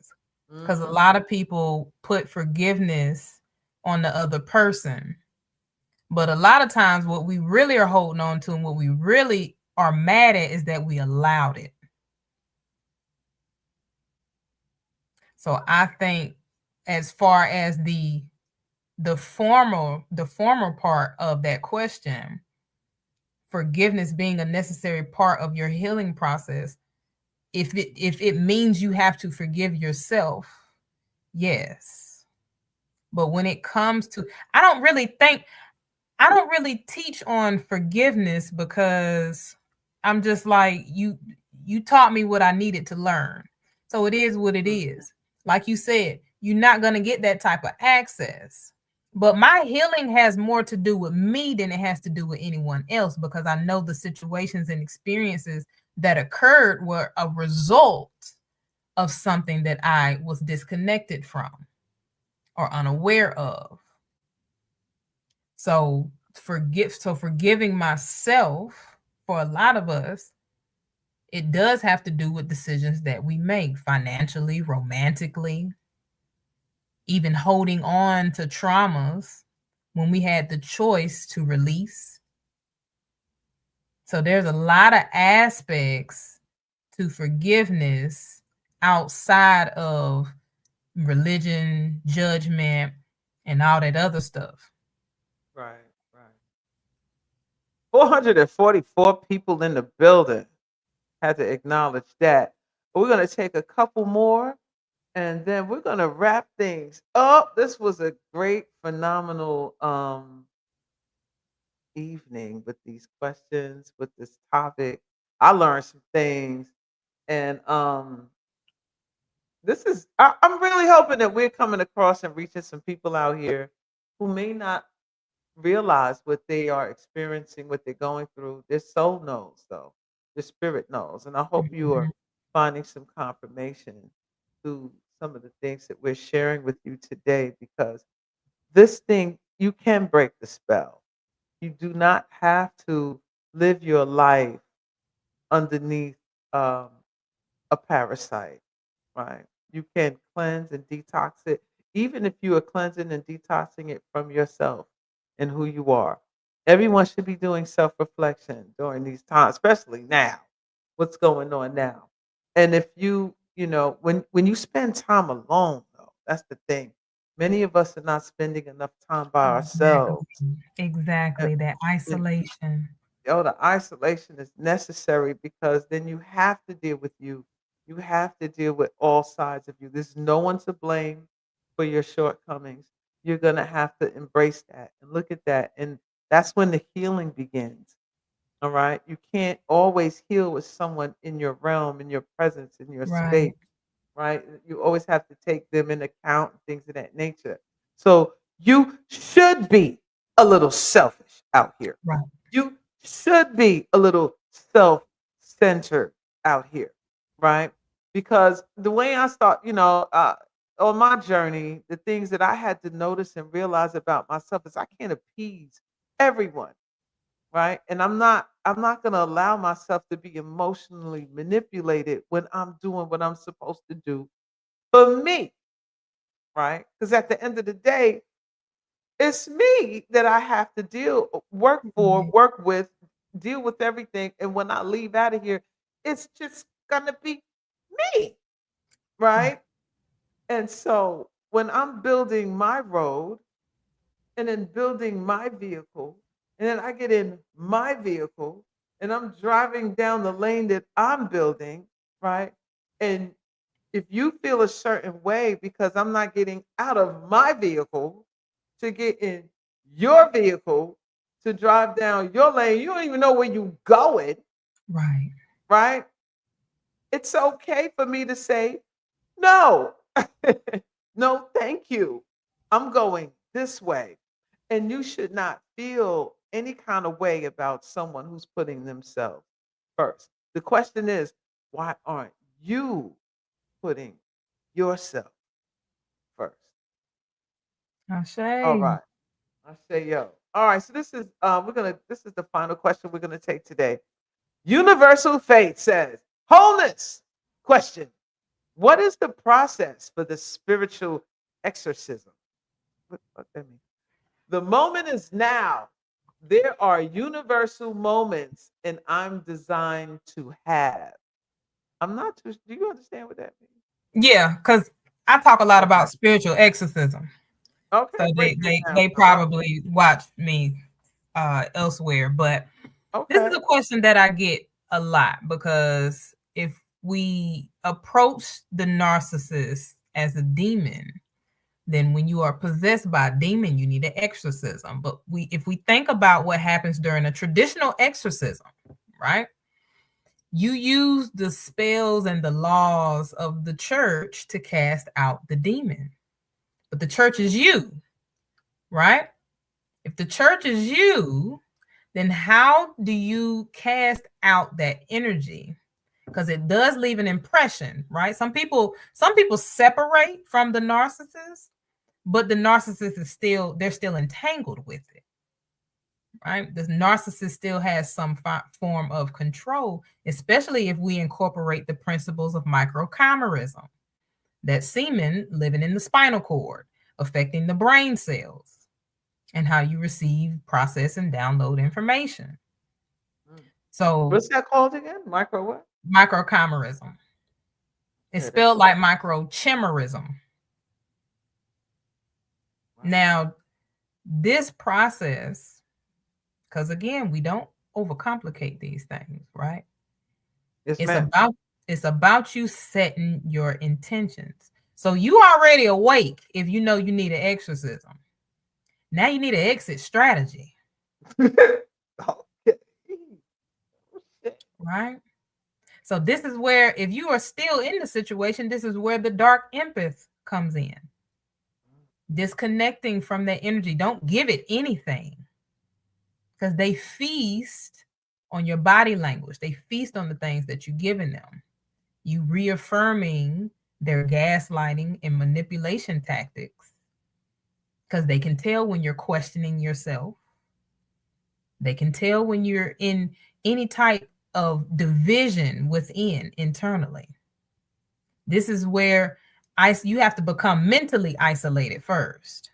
Because a mhm, lot of people put forgiveness on the other person. But a lot of times, what we really are holding on to and what we really are mad at is that we allowed it. So I think, as far as the former part of that question, forgiveness being a necessary part of your healing process, if it means you have to forgive yourself, yes. But when it comes to, I don't really teach on forgiveness because I'm just like, you taught me what I needed to learn. So it is what it mhm, is. Like you said, you're not going to get that type of access. But my healing has more to do with me than it has to do with anyone else, because I know the situations and experiences that occurred were a result of something that I was disconnected from or unaware of. So forgiving myself, for a lot of us, it does have to do with decisions that we make financially, romantically, even holding on to traumas when we had the choice to release. So there's a lot of aspects to forgiveness outside of religion, judgment, and all that other stuff. Right. 444 people in the building. Had to acknowledge that. But we're going to take a couple more and then we're going to wrap things up. This was a great, phenomenal evening with these questions, with this topic. I learned some things. And I'm really hoping that we're coming across and reaching some people out here who may not realize what they are experiencing, what they're going through. Their soul knows, though. Their spirit knows. And I hope you are Mhm. finding some confirmation through some of the things that we're sharing with you today, because this thing, you can break the spell. You do not have to live your life underneath um, a parasite, right? You can cleanse and detox it, even if you are cleansing and detoxing it from yourself and who you are. Everyone should be doing self reflection during these times, especially now. What's going on now? And if when you spend time alone, though, that's the thing. Many of us are not spending enough time by ourselves. Exactly. And, Exactly. That and isolation. the isolation is necessary, because then you have to deal with you. You have to deal with all sides of you. There's no one to blame for your shortcomings. You're going to have to embrace that and look at that. And that's when the healing begins. All right. You can't always heal with someone in your realm, in your presence, in your space, Right. right? You always have to take them in account and things of that nature. So you should be a little selfish out here. Right. You should be a little self centered out here, right? Because the way I start, on my journey, the things that I had to notice and realize about myself is I can't appease everyone, right? And I'm not going to allow myself to be emotionally manipulated when I'm doing what I'm supposed to do for me, right? Because at the end of the day, it's me that I have to work for, Right. work with, deal with everything. And when I leave out of here, it's just gonna be me, Right. right? And so when I'm building my road and then building my vehicle, and then I get in my vehicle and I'm driving down the lane that I'm building, right? And if you feel a certain way because I'm not getting out of my vehicle to get in your vehicle to drive down your lane, you don't even know where you're going, Right. right? It's okay for me to say, no, no, thank you. I'm going this way. And you should not feel any kind of way about someone who's putting themselves first. The question is, why aren't you putting yourself first? All Ashe. right. I say yo. All right. So this is the final question we're gonna take today. Universal Faith says, wholeness. Question. What is the process for the spiritual exorcism? What that mean? The moment is now. There are universal moments, and I'm designed to have. I'm not too. Do you understand what that means? Yeah, because I talk a lot Okay. about spiritual exorcism. Okay. So Break that down they for us. probably watch me elsewhere. But this is Okay. a question that I get a lot, because if we approach the narcissist as a demon, then when you are possessed by a demon, you need an exorcism. But if we think about what happens during a traditional exorcism, right? You use the spells and the laws of the church to cast out the demon. But the church is you, right? If the church is you, then how do you cast out that energy? Because it does leave an impression, right? Some people separate from the narcissist, but the narcissist they're still entangled with it, right? The narcissist still has some form of control, especially if we incorporate the principles of microchimerism, that semen living in the spinal cord, affecting the brain cells, and how you receive, process, and download information. Mm. So What's that called again? Micro what? microchimerism. It's spelled like microchimerism. Wow. Now, this process, because again, we don't overcomplicate these things, right? Yes, it's about you setting your intentions. So you already awake if you know you need an exorcism. Now you need an exit strategy. Right? So this is where, if you are still in the situation, this is where the dark empath comes in. Disconnecting from that energy. Don't give it anything, because they feast on your body language. They feast on the things that you're giving them. You reaffirming their gaslighting and manipulation tactics, because they can tell when you're questioning yourself. They can tell when you're in any type of division within internally. This is where you have to become mentally isolated first.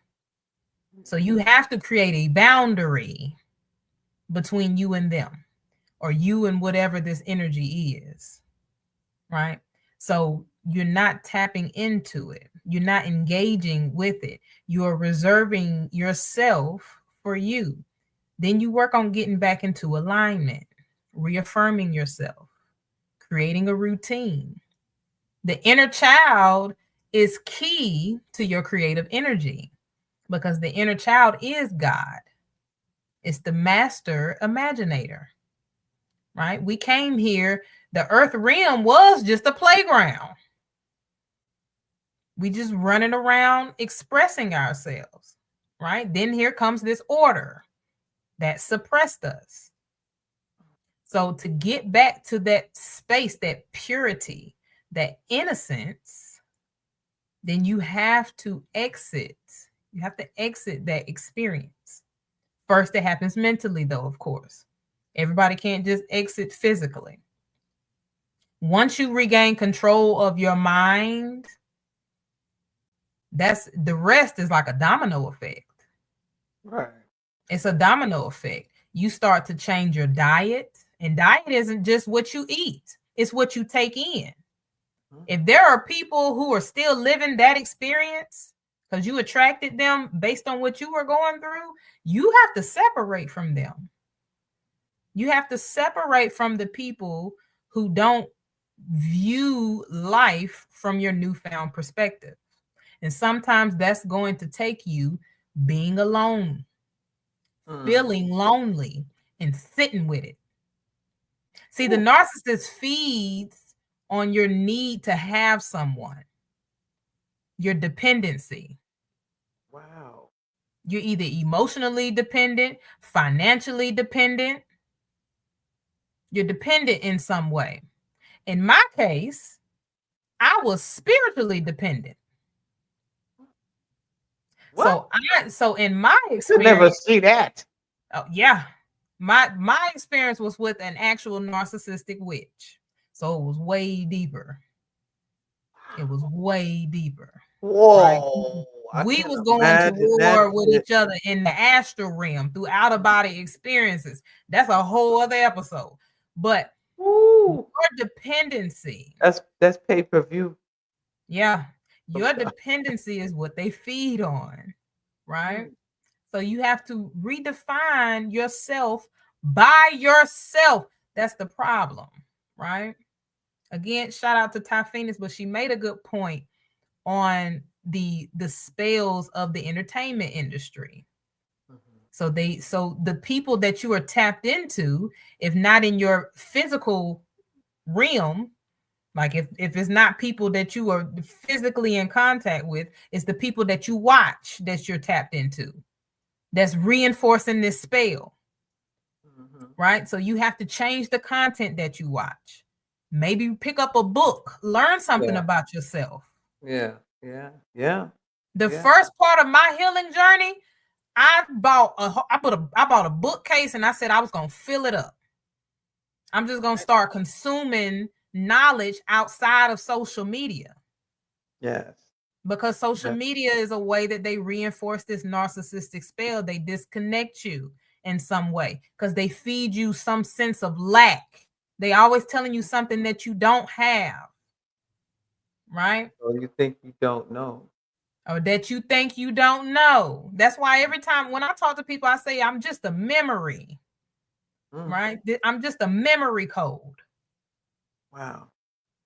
So you have to create a boundary between you and them, or you and whatever this energy is, right? So you're not tapping into it. You're not engaging with it. You're reserving yourself for you. Then you work on getting back into alignment, reaffirming yourself, creating a routine. The inner child is key to your creative energy, because the inner child is God. It's the master imaginator, right? We came here, the earth realm was just a playground. We just running around expressing ourselves, right? Then here comes this order that suppressed us. So to get back to that space, that purity, that innocence, then you have to exit. You have to exit that experience. First, it happens mentally, though, of course. Everybody can't just exit physically. Once you regain control of your mind, that's the rest is like a domino effect. Right. It's a domino effect. You start to change your diet, and diet isn't just what you eat, it's what you take in. If there are people who are still living that experience because you attracted them based on what you were going through, you have to separate from them. You have to separate from the people who don't view life from your newfound perspective. And sometimes that's going to take you being alone, feeling lonely, and sitting with it. See, the narcissist feeds on your need to have someone, your dependency. Wow. You're either emotionally dependent, financially dependent. You're dependent in some way. In my case, I was spiritually dependent. What? So in my experience, you never see that. Oh yeah, my experience was with an actual narcissistic witch. So it was way deeper. It was way deeper. Whoa. Right? We was going to war with each other in the astral realm through out of body experiences. That's a whole other episode. But your dependency. That's pay-per-view. Yeah. Your dependency is what they feed on. Right? So you have to redefine yourself by yourself. That's the problem. Right? Again, shout out to Ty Phoenix, but she made a good point on the spells of the entertainment industry. So the people that you are tapped into, if not in your physical realm, like if it's not people that you are physically in contact with, it's the people that you watch that you're tapped into, that's reinforcing this spell. Right? So you have to change the content that you watch. Maybe pick up a book, learn something about yourself. Yeah. The first part of my healing journey, I bought a bookcase, and I said I was gonna fill it up. I'm just gonna start consuming knowledge outside of social media. Yes. Because social media is a way that they reinforce this narcissistic spell. They disconnect you in some way because they feed you some sense of lack. They always telling you something that you don't have. right? Or you think you don't know. Or that you think you don't know. That's why every time when I talk to people, I say I'm just a memory, right? I'm just a memory code. Wow.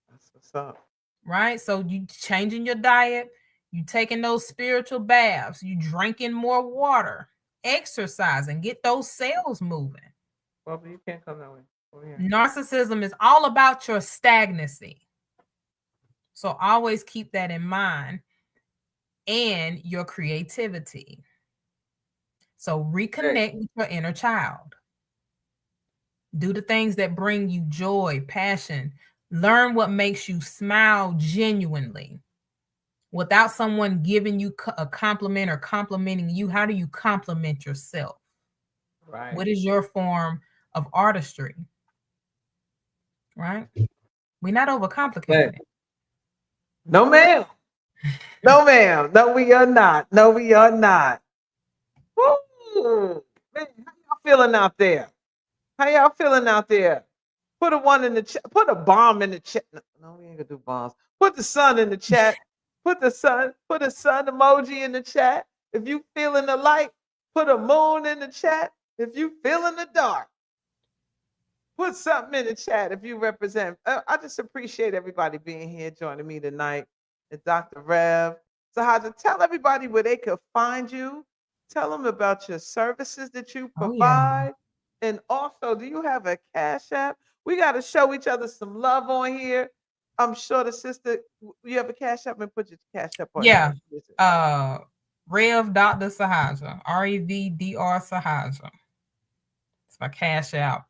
That's what's up. Right? So you changing your diet, you taking those spiritual baths, you drinking more water, exercising, get those cells moving. Well, but you can't come that way. Over here. Narcissism is all about your stagnancy. So always keep that in mind, and your creativity. So reconnect with your inner child. Do the things that bring you joy, passion. Learn what makes you smile genuinely. Without someone giving you a compliment or complimenting you, how do you compliment yourself? Right. What is your form of artistry? Right? We're not overcomplicating it. No, ma'am. No, ma'am. No, we are not. No, we are not. Woo! Man, how y'all feeling out there? How y'all feeling out there? Put a one in the chat. Put a bomb in the chat. No, we ain't gonna do bombs. Put the sun in the chat. Put a sun emoji in the chat. If you feeling the light, put a moon in the chat. If you feeling the dark, put something in the chat if you represent. I just appreciate everybody being here, joining me tonight. And Dr. Rev. Saaja, tell everybody where they could find you. Tell them about your services that you provide. And also, do you have a Cash App? We got to show each other some love on here. I'm sure the sister, you have a Cash App, and put your Cash App on. Yeah. Rev Dr. Saaja, REVDR Saaja. It's my Cash App.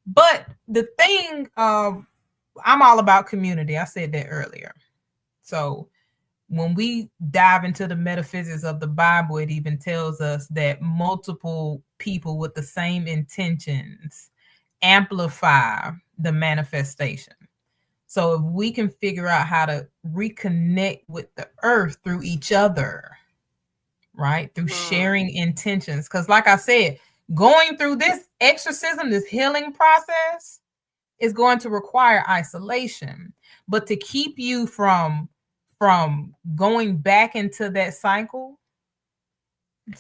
But the thing, I'm all about community. I said that earlier. So when we dive into the metaphysics of the Bible, it even tells us that multiple people with the same intentions amplify the manifestation. So if we can figure out how to reconnect with the earth through each other, right? Through sharing intentions. Because like I said, going through this exorcism, this healing process is going to require isolation. But to keep you from going back into that cycle,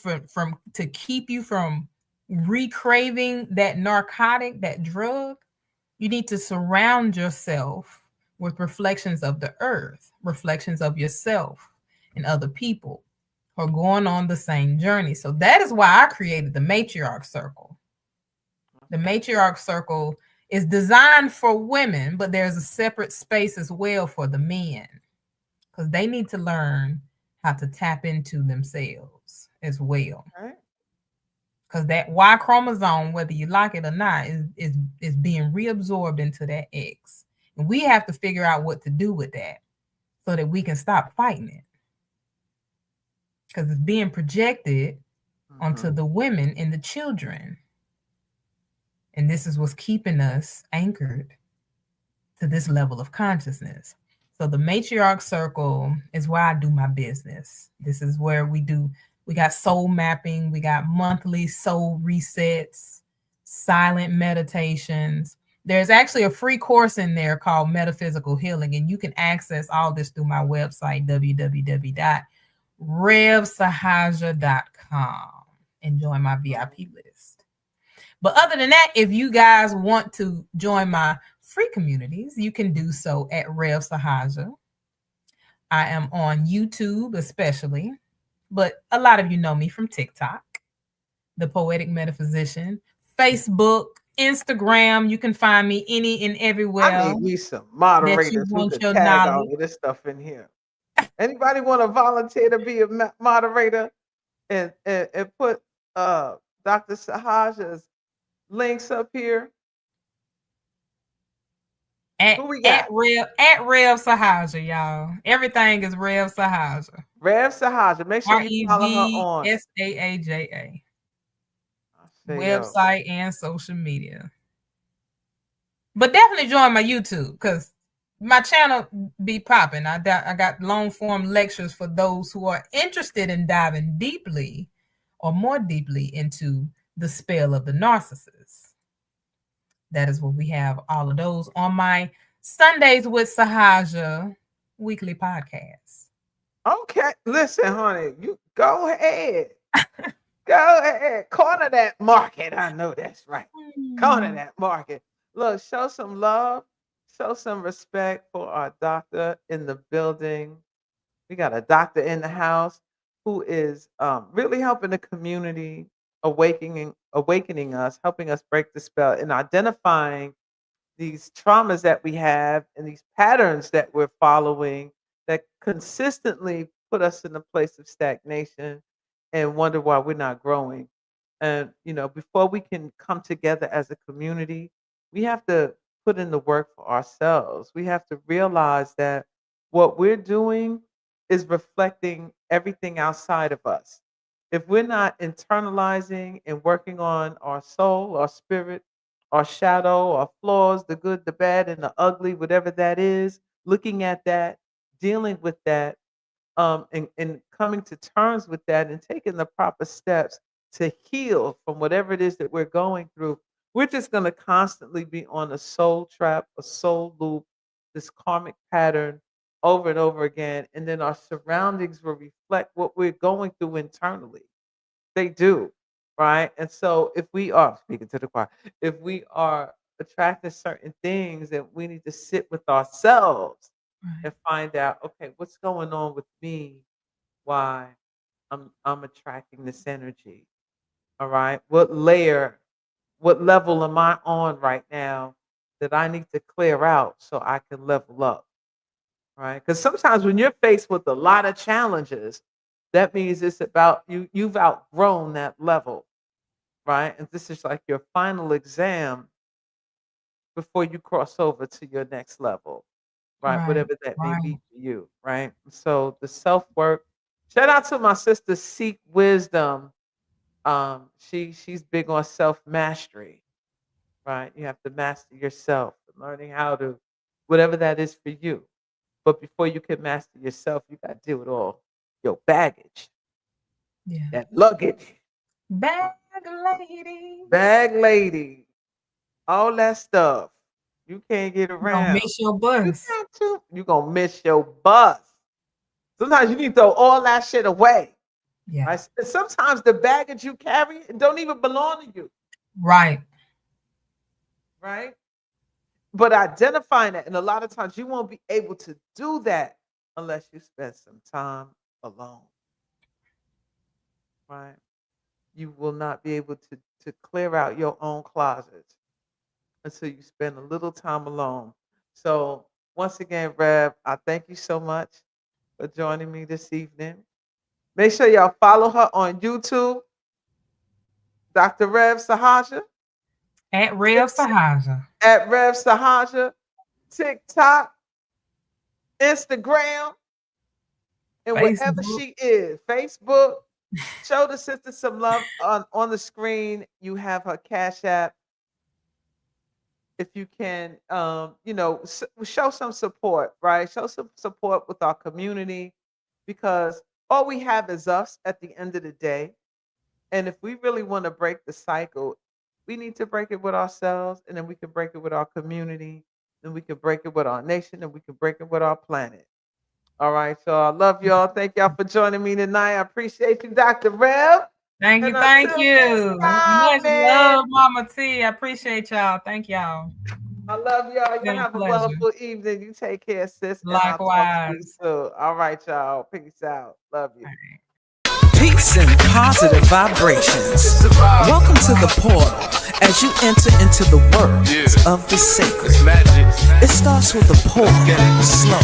to keep you from recraving that narcotic, that drug, you need to surround yourself with reflections of the earth, reflections of yourself and other people who are going on the same journey. So that is why I created the Matriarch Circle. The Matriarch Circle is designed for women, but there's a separate space as well for the men, because they need to learn how to tap into themselves as well. Because that Y chromosome, whether you like it or not, is being reabsorbed into that X. And we have to figure out what to do with that so that we can stop fighting it. Because it's being projected onto the women and the children. And this is what's keeping us anchored to this level of consciousness. So the Matriarch Circle is where I do my business. This is where we got soul mapping, we got monthly soul resets, silent meditations. There's actually a free course in there called Metaphysical Healing, and you can access all this through my website, www.revsaaja.com, and join my VIP list. But other than that, if you guys want to join my free communities, you can do so at Rev Saaja. I am on YouTube especially, but a lot of you know me from TikTok, The Poetic Metaphysician, Facebook, Instagram. You can find me any and everywhere. I need me some moderators who can tag all of this stuff in here. Anybody want to volunteer to be a moderator and put Dr. Saaja's links up here? At Rev Saaja, y'all. Everything is Rev Saaja. Rev Saaja. Make sure you follow her on REVSAAJA. Website and social media. But definitely join my YouTube, because my channel be popping. I got long form lectures for those who are interested in diving deeply or more deeply into the spell of the narcissist. That is what we have, all of those on my Sundays with Saaja weekly podcast. Okay, listen, honey, you go ahead. Go ahead. Corner that market. I know that's right. Corner that market. Look, show some love, show some respect for our doctor in the building. We got a doctor in the house who is really helping the community, awakening us, helping us break the spell, and identifying these traumas that we have and these patterns that we're following that consistently put us in a place of stagnation and wonder why we're not growing. And before we can come together as a community, we have to put in the work for ourselves. We have to realize that what we're doing is reflecting everything outside of us. If we're not internalizing and working on our soul, our spirit, our shadow, our flaws, the good, the bad, and the ugly, whatever that is, looking at that, dealing with that, and coming to terms with that and taking the proper steps to heal from whatever it is that we're going through, we're just going to constantly be on a soul trap, a soul loop, this karmic pattern over and over again. And then our surroundings will reflect what we're going through internally. They do, right? And so if we are, speaking to the choir, if we are attracting certain things, then we need to sit with ourselves and find out, okay, what's going on with me? Why I'm attracting this energy. All right. What level am I on right now that I need to clear out so I can level up? Right? Because sometimes when you're faced with a lot of challenges, that means it's about you've outgrown that level. Right? And this is like your final exam before you cross over to your next level. Right? Whatever that may be for you. Right? So the self-work. Shout out to my sister Seek Wisdom. She's big on self-mastery. Right? You have to master yourself, learning how to, whatever that is for you. But before you can master yourself, you got to deal with all your baggage. Yeah. That luggage. Bag lady. Bag lady. All that stuff. You can't get around. You're gonna miss your bus. You're going to miss your bus. Sometimes you need to throw all that shit away. Yeah. Right? And sometimes the baggage you carry don't even belong to you. Right. Right? But identifying that, and a lot of times you won't be able to do that unless you spend some time alone. Right? You will not be able to clear out your own closets until you spend a little time alone. So once again, Rev, I thank you so much for joining me this evening. Make sure y'all follow her on YouTube, Dr. Rev Saaja. At Rev Saaja. At Rev Saaja, TikTok, Instagram, and wherever she is, Facebook. Show the sister some love on the screen. You have her Cash App. If you can, show some support, right? Show some support with our community, because all we have is us at the end of the day. And if we really want to break the cycle, we need to break it with ourselves, and then we can break it with our community, then we can break it with our nation, and we can break it with our planet. All right, so I love y'all. Thank y'all for joining me tonight. I appreciate you, Dr. Rev. Thank you. Much love, Mama T. I appreciate y'all. Thank y'all. I love y'all. You have a wonderful evening. You take care, sis. Likewise. All right, y'all. Peace out. Love you. Peace and positive vibrations. Welcome to the portal as you enter into the world of the sacred. It starts with a pour, slow,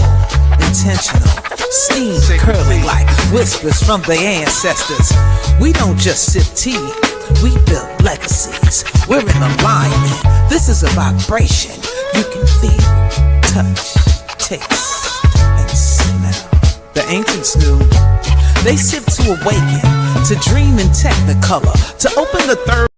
intentional, steam curling like whispers from the ancestors. We don't just sip tea, we build legacies. We're in alignment. This is a vibration you can feel, touch, taste, and smell. The ancients knew. They sipped to awaken, to dream in technicolor, to open the third